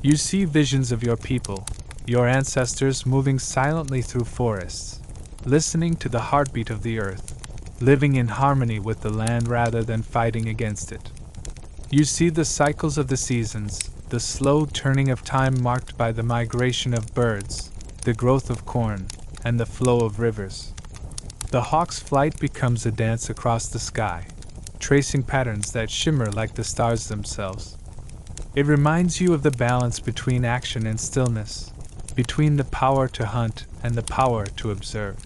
You see visions of your people, your ancestors moving silently through forests, listening to the heartbeat of the earth, living in harmony with the land rather than fighting against it. You see the cycles of the seasons, the slow turning of time marked by the migration of birds, the growth of corn, and the flow of rivers. The hawk's flight becomes a dance across the sky, tracing patterns that shimmer like the stars themselves. It reminds you of the balance between action and stillness, between the power to hunt and the power to observe.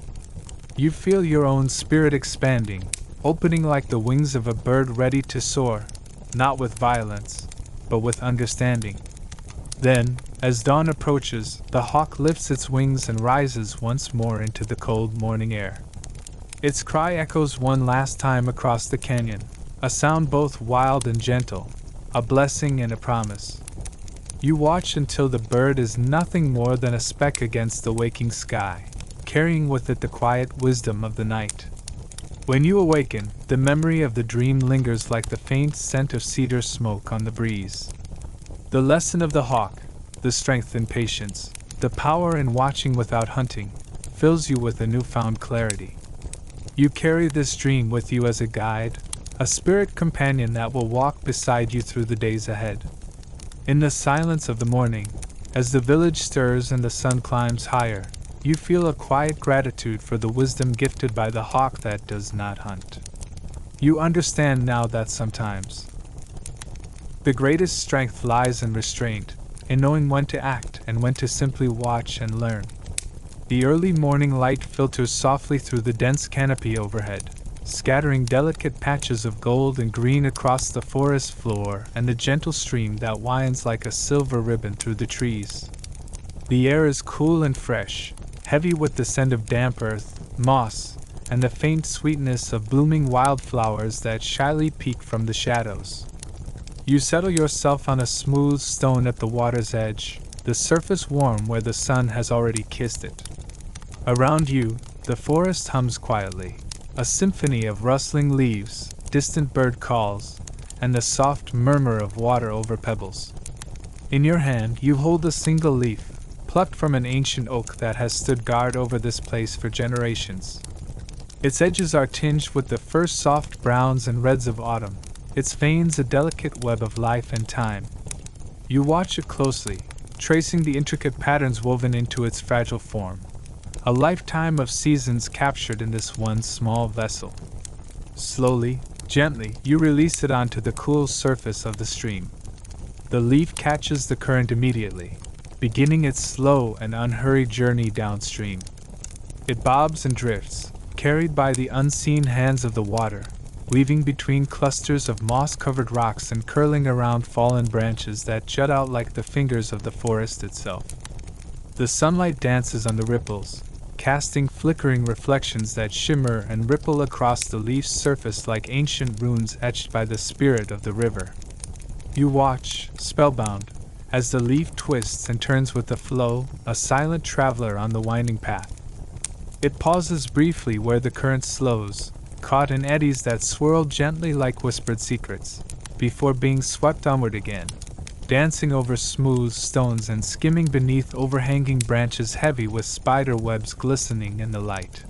You feel your own spirit expanding, opening like the wings of a bird ready to soar, not with violence, but with understanding. Then, as dawn approaches, the hawk lifts its wings and rises once more into the cold morning air. Its cry echoes one last time across the canyon, a sound both wild and gentle, a blessing and a promise. You watch until the bird is nothing more than a speck against the waking sky, carrying with it the quiet wisdom of the night. When you awaken, the memory of the dream lingers like the faint scent of cedar smoke on the breeze. The lesson of the hawk, the strength in patience, the power in watching without hunting, fills you with a newfound clarity. You carry this dream with you as a guide, a spirit companion that will walk beside you through the days ahead. In the silence of the morning, as the village stirs and the sun climbs higher, you feel a quiet gratitude for the wisdom gifted by the hawk that does not hunt. You understand now that sometimes the greatest strength lies in restraint, in knowing when to act and when to simply watch and learn. The early morning light filters softly through the dense canopy overhead, scattering delicate patches of gold and green across the forest floor and the gentle stream that winds like a silver ribbon through the trees. The air is cool and fresh, heavy with the scent of damp earth, moss, and the faint sweetness of blooming wildflowers that shyly peek from the shadows. You settle yourself on a smooth stone at the water's edge, the surface warm where the sun has already kissed it. Around you, the forest hums quietly, a symphony of rustling leaves, distant bird calls, and the soft murmur of water over pebbles. In your hand, you hold a single leaf, plucked from an ancient oak that has stood guard over this place for generations. Its edges are tinged with the first soft browns and reds of autumn, its veins a delicate web of life and time. You watch it closely, tracing the intricate patterns woven into its fragile form. A lifetime of seasons captured in this one small vessel. Slowly, gently, you release it onto the cool surface of the stream. The leaf catches the current immediately, beginning its slow and unhurried journey downstream. It bobs and drifts, carried by the unseen hands of the water, weaving between clusters of moss-covered rocks and curling around fallen branches that jut out like the fingers of the forest itself. The sunlight dances on the ripples, casting flickering reflections that shimmer and ripple across the leaf's surface like ancient runes etched by the spirit of the river. You watch, spellbound, as the leaf twists and turns with the flow, a silent traveler on the winding path. It pauses briefly where the current slows, caught in eddies that swirl gently like whispered secrets, before being swept onward again, dancing over smooth stones and skimming beneath overhanging branches heavy with spider webs glistening in the light.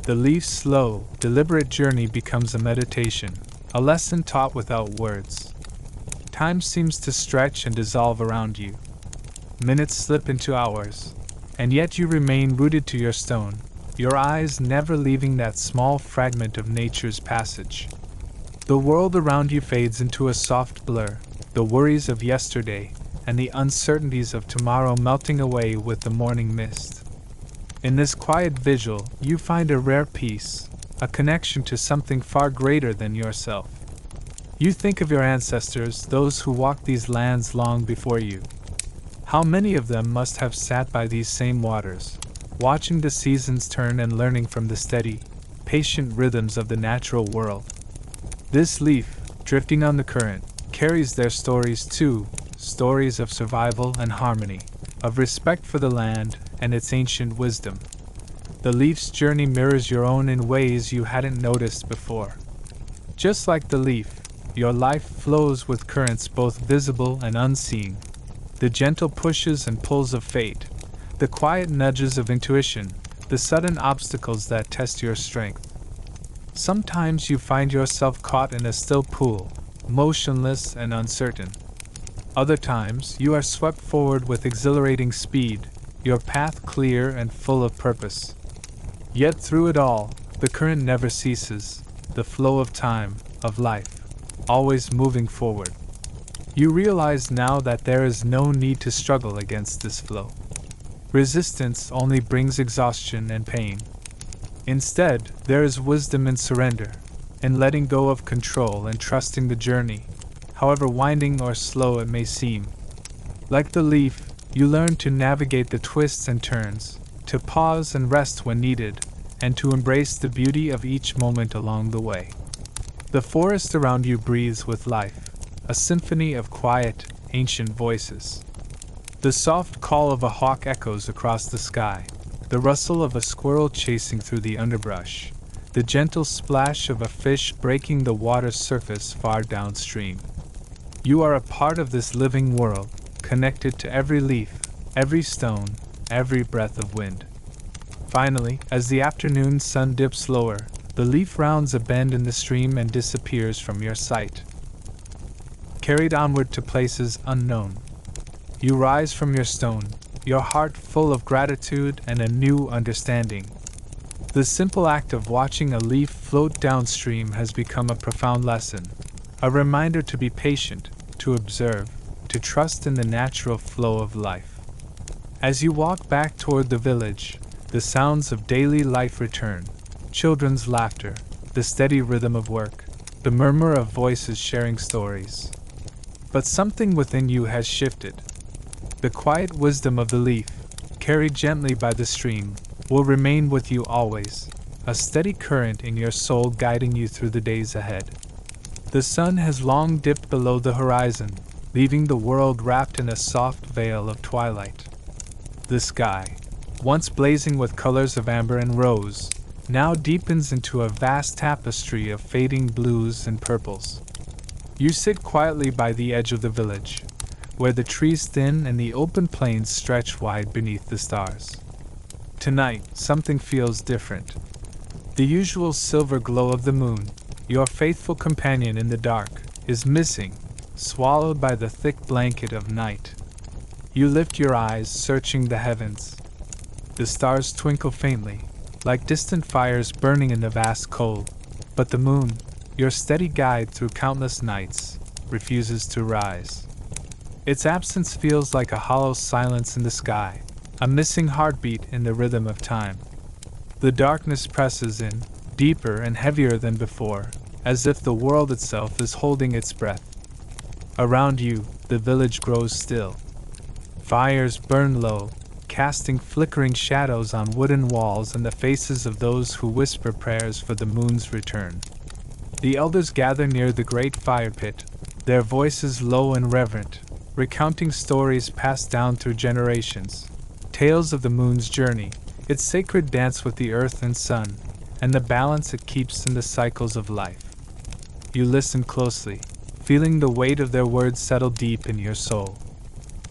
The leaf's slow, deliberate journey becomes a meditation, a lesson taught without words. Time seems to stretch and dissolve around you. Minutes slip into hours, and yet you remain rooted to your stone, your eyes never leaving that small fragment of nature's passage. The world around you fades into a soft blur, the worries of yesterday and the uncertainties of tomorrow melting away with the morning mist. In this quiet vigil, you find a rare peace, a connection to something far greater than yourself. You think of your ancestors, those who walked these lands long before you. How many of them must have sat by these same waters, watching the seasons turn and learning from the steady, patient rhythms of the natural world. This leaf, drifting on the current, carries their stories too, stories of survival and harmony, of respect for the land and its ancient wisdom. The leaf's journey mirrors your own in ways you hadn't noticed before. Just like the leaf, your life flows with currents both visible and unseen, the gentle pushes and pulls of fate, the quiet nudges of intuition, the sudden obstacles that test your strength. Sometimes you find yourself caught in a still pool, motionless and uncertain. Other times you are swept forward with exhilarating speed, your path clear and full of purpose. Yet through it all, the current never ceases, the flow of time, of life, always moving forward. You realize now that there is no need to struggle against this flow. Resistance only brings exhaustion and pain. Instead, there is wisdom in surrender, in letting go of control and trusting the journey, however winding or slow it may seem. Like the leaf, you learn to navigate the twists and turns, to pause and rest when needed, and to embrace the beauty of each moment along the way. The forest around you breathes with life, a symphony of quiet, ancient voices. The soft call of a hawk echoes across the sky, the rustle of a squirrel chasing through the underbrush, the gentle splash of a fish breaking the water's surface far downstream. You are a part of this living world, connected to every leaf, every stone, every breath of wind. Finally, as the afternoon sun dips lower, the leaf rounds a bend in the stream and disappears from your sight. Carried onward to places unknown, you rise from your stone, your heart full of gratitude and a new understanding. The simple act of watching a leaf float downstream has become a profound lesson, a reminder to be patient, to observe, to trust in the natural flow of life. As you walk back toward the village, The sounds of daily life return: children's laughter, the steady rhythm of work, the murmur of voices sharing stories. But something within you has shifted. The quiet wisdom of the leaf, carried gently by the stream, will remain with you always, a steady current in your soul guiding you through the days ahead. The sun has long dipped below the horizon, leaving the world wrapped in a soft veil of twilight. The sky, once blazing with colors of amber and rose, now deepens into a vast tapestry of fading blues and purples. You sit quietly by the edge of the village, where the trees thin and the open plains stretch wide beneath the stars. Tonight, something feels different. The usual silver glow of the moon, your faithful companion in the dark, is missing, swallowed by the thick blanket of night. You lift your eyes, searching the heavens. The stars twinkle faintly, like distant fires burning in the vast cold, but the moon, your steady guide through countless nights, refuses to rise. Its absence feels like a hollow silence in the sky, a missing heartbeat in the rhythm of time. The darkness presses in, deeper and heavier than before, as if the world itself is holding its breath. Around you, the village grows still. Fires burn low, casting flickering shadows on wooden walls and the faces of those who whisper prayers for the moon's return. The elders gather near the great fire pit, their voices low and reverent, recounting stories passed down through generations, tales of the moon's journey, its sacred dance with the earth and sun, and the balance it keeps in the cycles of life. You listen closely, feeling the weight of their words settle deep in your soul.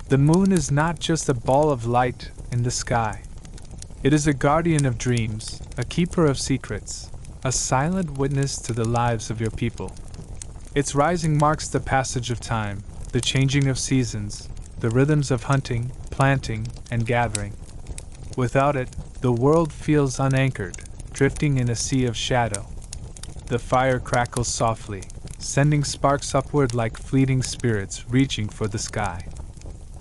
The moon is not just a ball of light in the sky. It is a guardian of dreams, a keeper of secrets, a silent witness to the lives of your people. Its rising marks the passage of time, the changing of seasons, the rhythms of hunting, planting, and gathering. Without it, the world feels unanchored, drifting in a sea of shadow. The fire crackles softly, sending sparks upward like fleeting spirits reaching for the sky.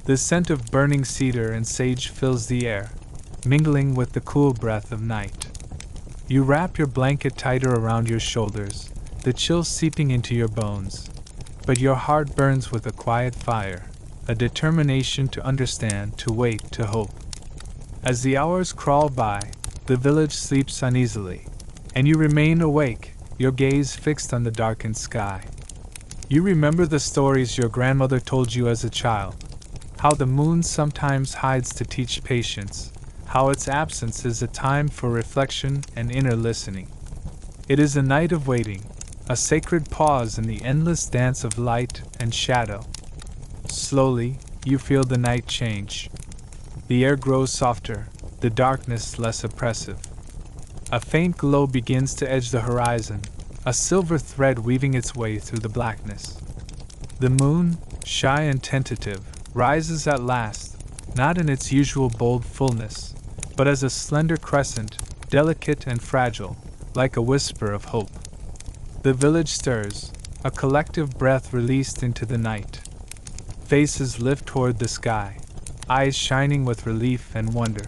The scent of burning cedar and sage fills the air, mingling with the cool breath of night. You wrap your blanket tighter around your shoulders, the chill seeping into your bones, but your heart burns with a quiet fire, a determination to understand, to wait, to hope. As the hours crawl by, the village sleeps uneasily, and you remain awake, your gaze fixed on the darkened sky. You remember the stories your grandmother told you as a child, how the moon sometimes hides to teach patience, how its absence is a time for reflection and inner listening. It is a night of waiting, a sacred pause in the endless dance of light and shadow. Slowly, you feel the night change. The air grows softer, the darkness less oppressive. A faint glow begins to edge the horizon, a silver thread weaving its way through the blackness. The moon, shy and tentative, rises at last, not in its usual bold fullness, but as a slender crescent, delicate and fragile, like a whisper of hope. The village stirs, a collective breath released into the night. Faces lift toward the sky, eyes shining with relief and wonder.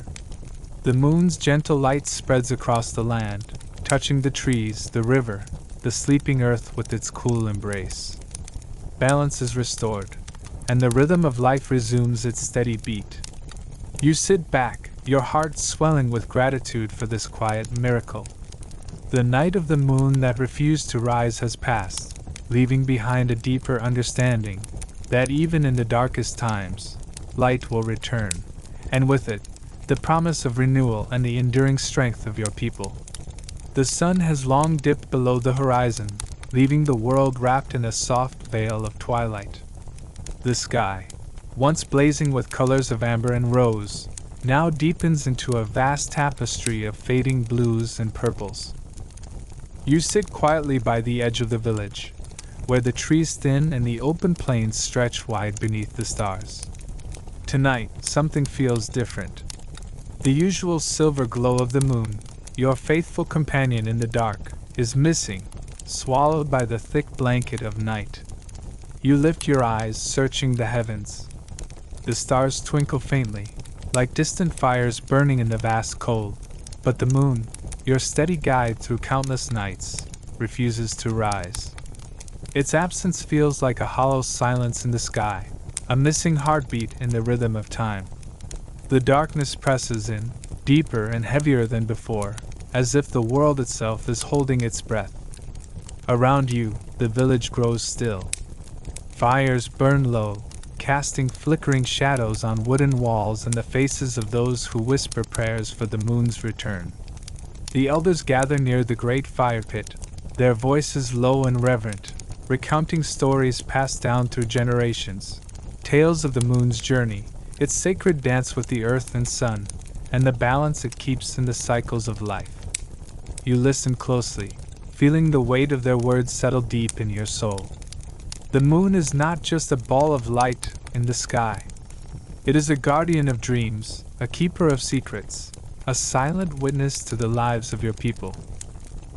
The moon's gentle light spreads across the land, touching the trees, the river, the sleeping earth with its cool embrace. Balance is restored, and the rhythm of life resumes its steady beat. You sit back, your heart swelling with gratitude for this quiet miracle. The night of the moon that refused to rise has passed, leaving behind a deeper understanding that even in the darkest times, light will return, and with it, the promise of renewal and the enduring strength of your people. The sun has long dipped below the horizon, leaving the world wrapped in a soft veil of twilight. The sky, once blazing with colors of amber and rose, now deepens into a vast tapestry of fading blues and purples. You sit quietly by the edge of the village, where the trees thin and the open plains stretch wide beneath the stars. Tonight, something feels different. The usual silver glow of the moon, your faithful companion in the dark, is missing, swallowed by the thick blanket of night. You lift your eyes, searching the heavens. The stars twinkle faintly, like distant fires burning in the vast cold. But the moon, your steady guide through countless nights, refuses to rise. Its absence feels like a hollow silence in the sky, a missing heartbeat in the rhythm of time. The darkness presses in, deeper and heavier than before, as if the world itself is holding its breath. Around you, the village grows still. Fires burn low, casting flickering shadows on wooden walls and the faces of those who whisper prayers for the moon's return. The elders gather near the great fire pit, their voices low and reverent, recounting stories passed down through generations, tales of the moon's journey, its sacred dance with the earth and sun, and the balance it keeps in the cycles of life. You listen closely, feeling the weight of their words settle deep in your soul. The moon is not just a ball of light in the sky. It is a guardian of dreams, a keeper of secrets, a silent witness to the lives of your people.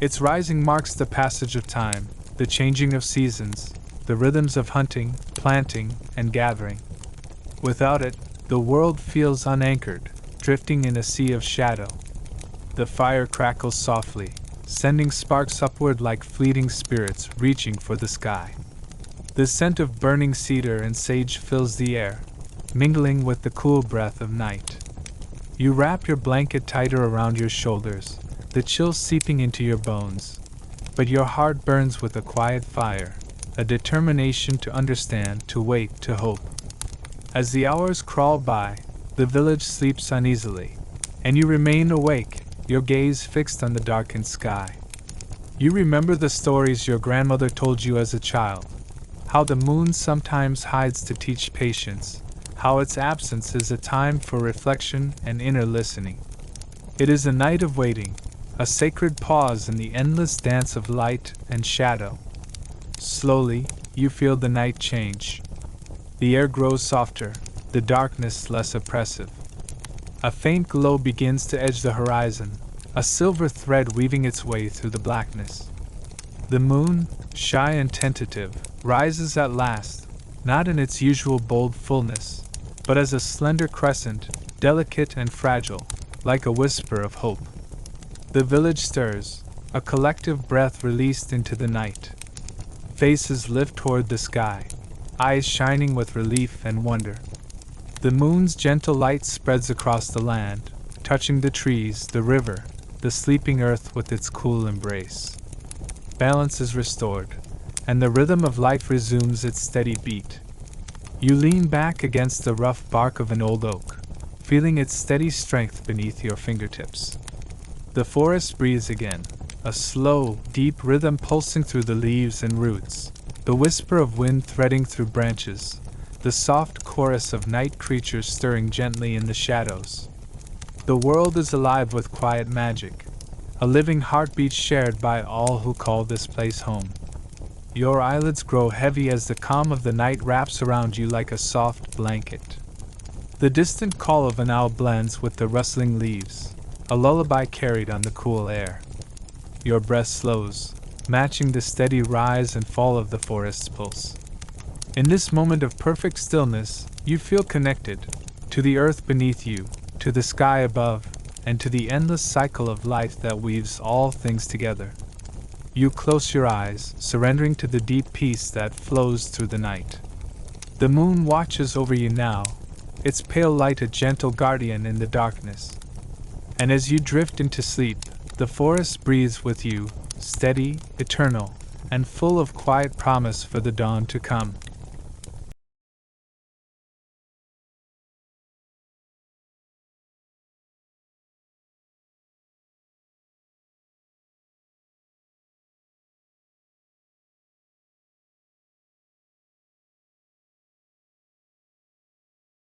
Its rising marks the passage of time, the changing of seasons, the rhythms of hunting, planting, and gathering. Without it, the world feels unanchored, drifting in a sea of shadow. The fire crackles softly, sending sparks upward like fleeting spirits reaching for the sky. The scent of burning cedar and sage fills the air, mingling with the cool breath of night. You wrap your blanket tighter around your shoulders, the chill seeping into your bones, but your heart burns with a quiet fire, a determination to understand, to wait, to hope. As the hours crawl by, the village sleeps uneasily, and you remain awake, your gaze fixed on the darkened sky. You remember the stories your grandmother told you as a child, how the moon sometimes hides to teach patience, how its absence is a time for reflection and inner listening. It is a night of waiting, a sacred pause in the endless dance of light and shadow. Slowly, you feel the night change. The air grows softer, the darkness less oppressive. A faint glow begins to edge the horizon, a silver thread weaving its way through the blackness. The moon, shy and tentative, rises at last, not in its usual bold fullness, but as a slender crescent, delicate and fragile, like a whisper of hope. The village stirs, a collective breath released into the night. Faces lift toward the sky, eyes shining with relief and wonder. The moon's gentle light spreads across the land, touching the trees, the river, the sleeping earth with its cool embrace. Balance is restored, and the rhythm of life resumes its steady beat. You lean back against the rough bark of an old oak, feeling its steady strength beneath your fingertips. The forest breathes again, a slow, deep rhythm pulsing through the leaves and roots, the whisper of wind threading through branches, the soft chorus of night creatures stirring gently in the shadows. The world is alive with quiet magic, a living heartbeat shared by all who call this place home. Your eyelids grow heavy as the calm of the night wraps around you like a soft blanket. The distant call of an owl blends with the rustling leaves, a lullaby carried on the cool air. Your breath slows, matching the steady rise and fall of the forest's pulse. In this moment of perfect stillness, you feel connected to the earth beneath you, to the sky above, and to the endless cycle of life that weaves all things together. You close your eyes, surrendering to the deep peace that flows through the night. The moon watches over you now, its pale light a gentle guardian in the darkness. And as you drift into sleep, the forest breathes with you, steady, eternal, and full of quiet promise for the dawn to come.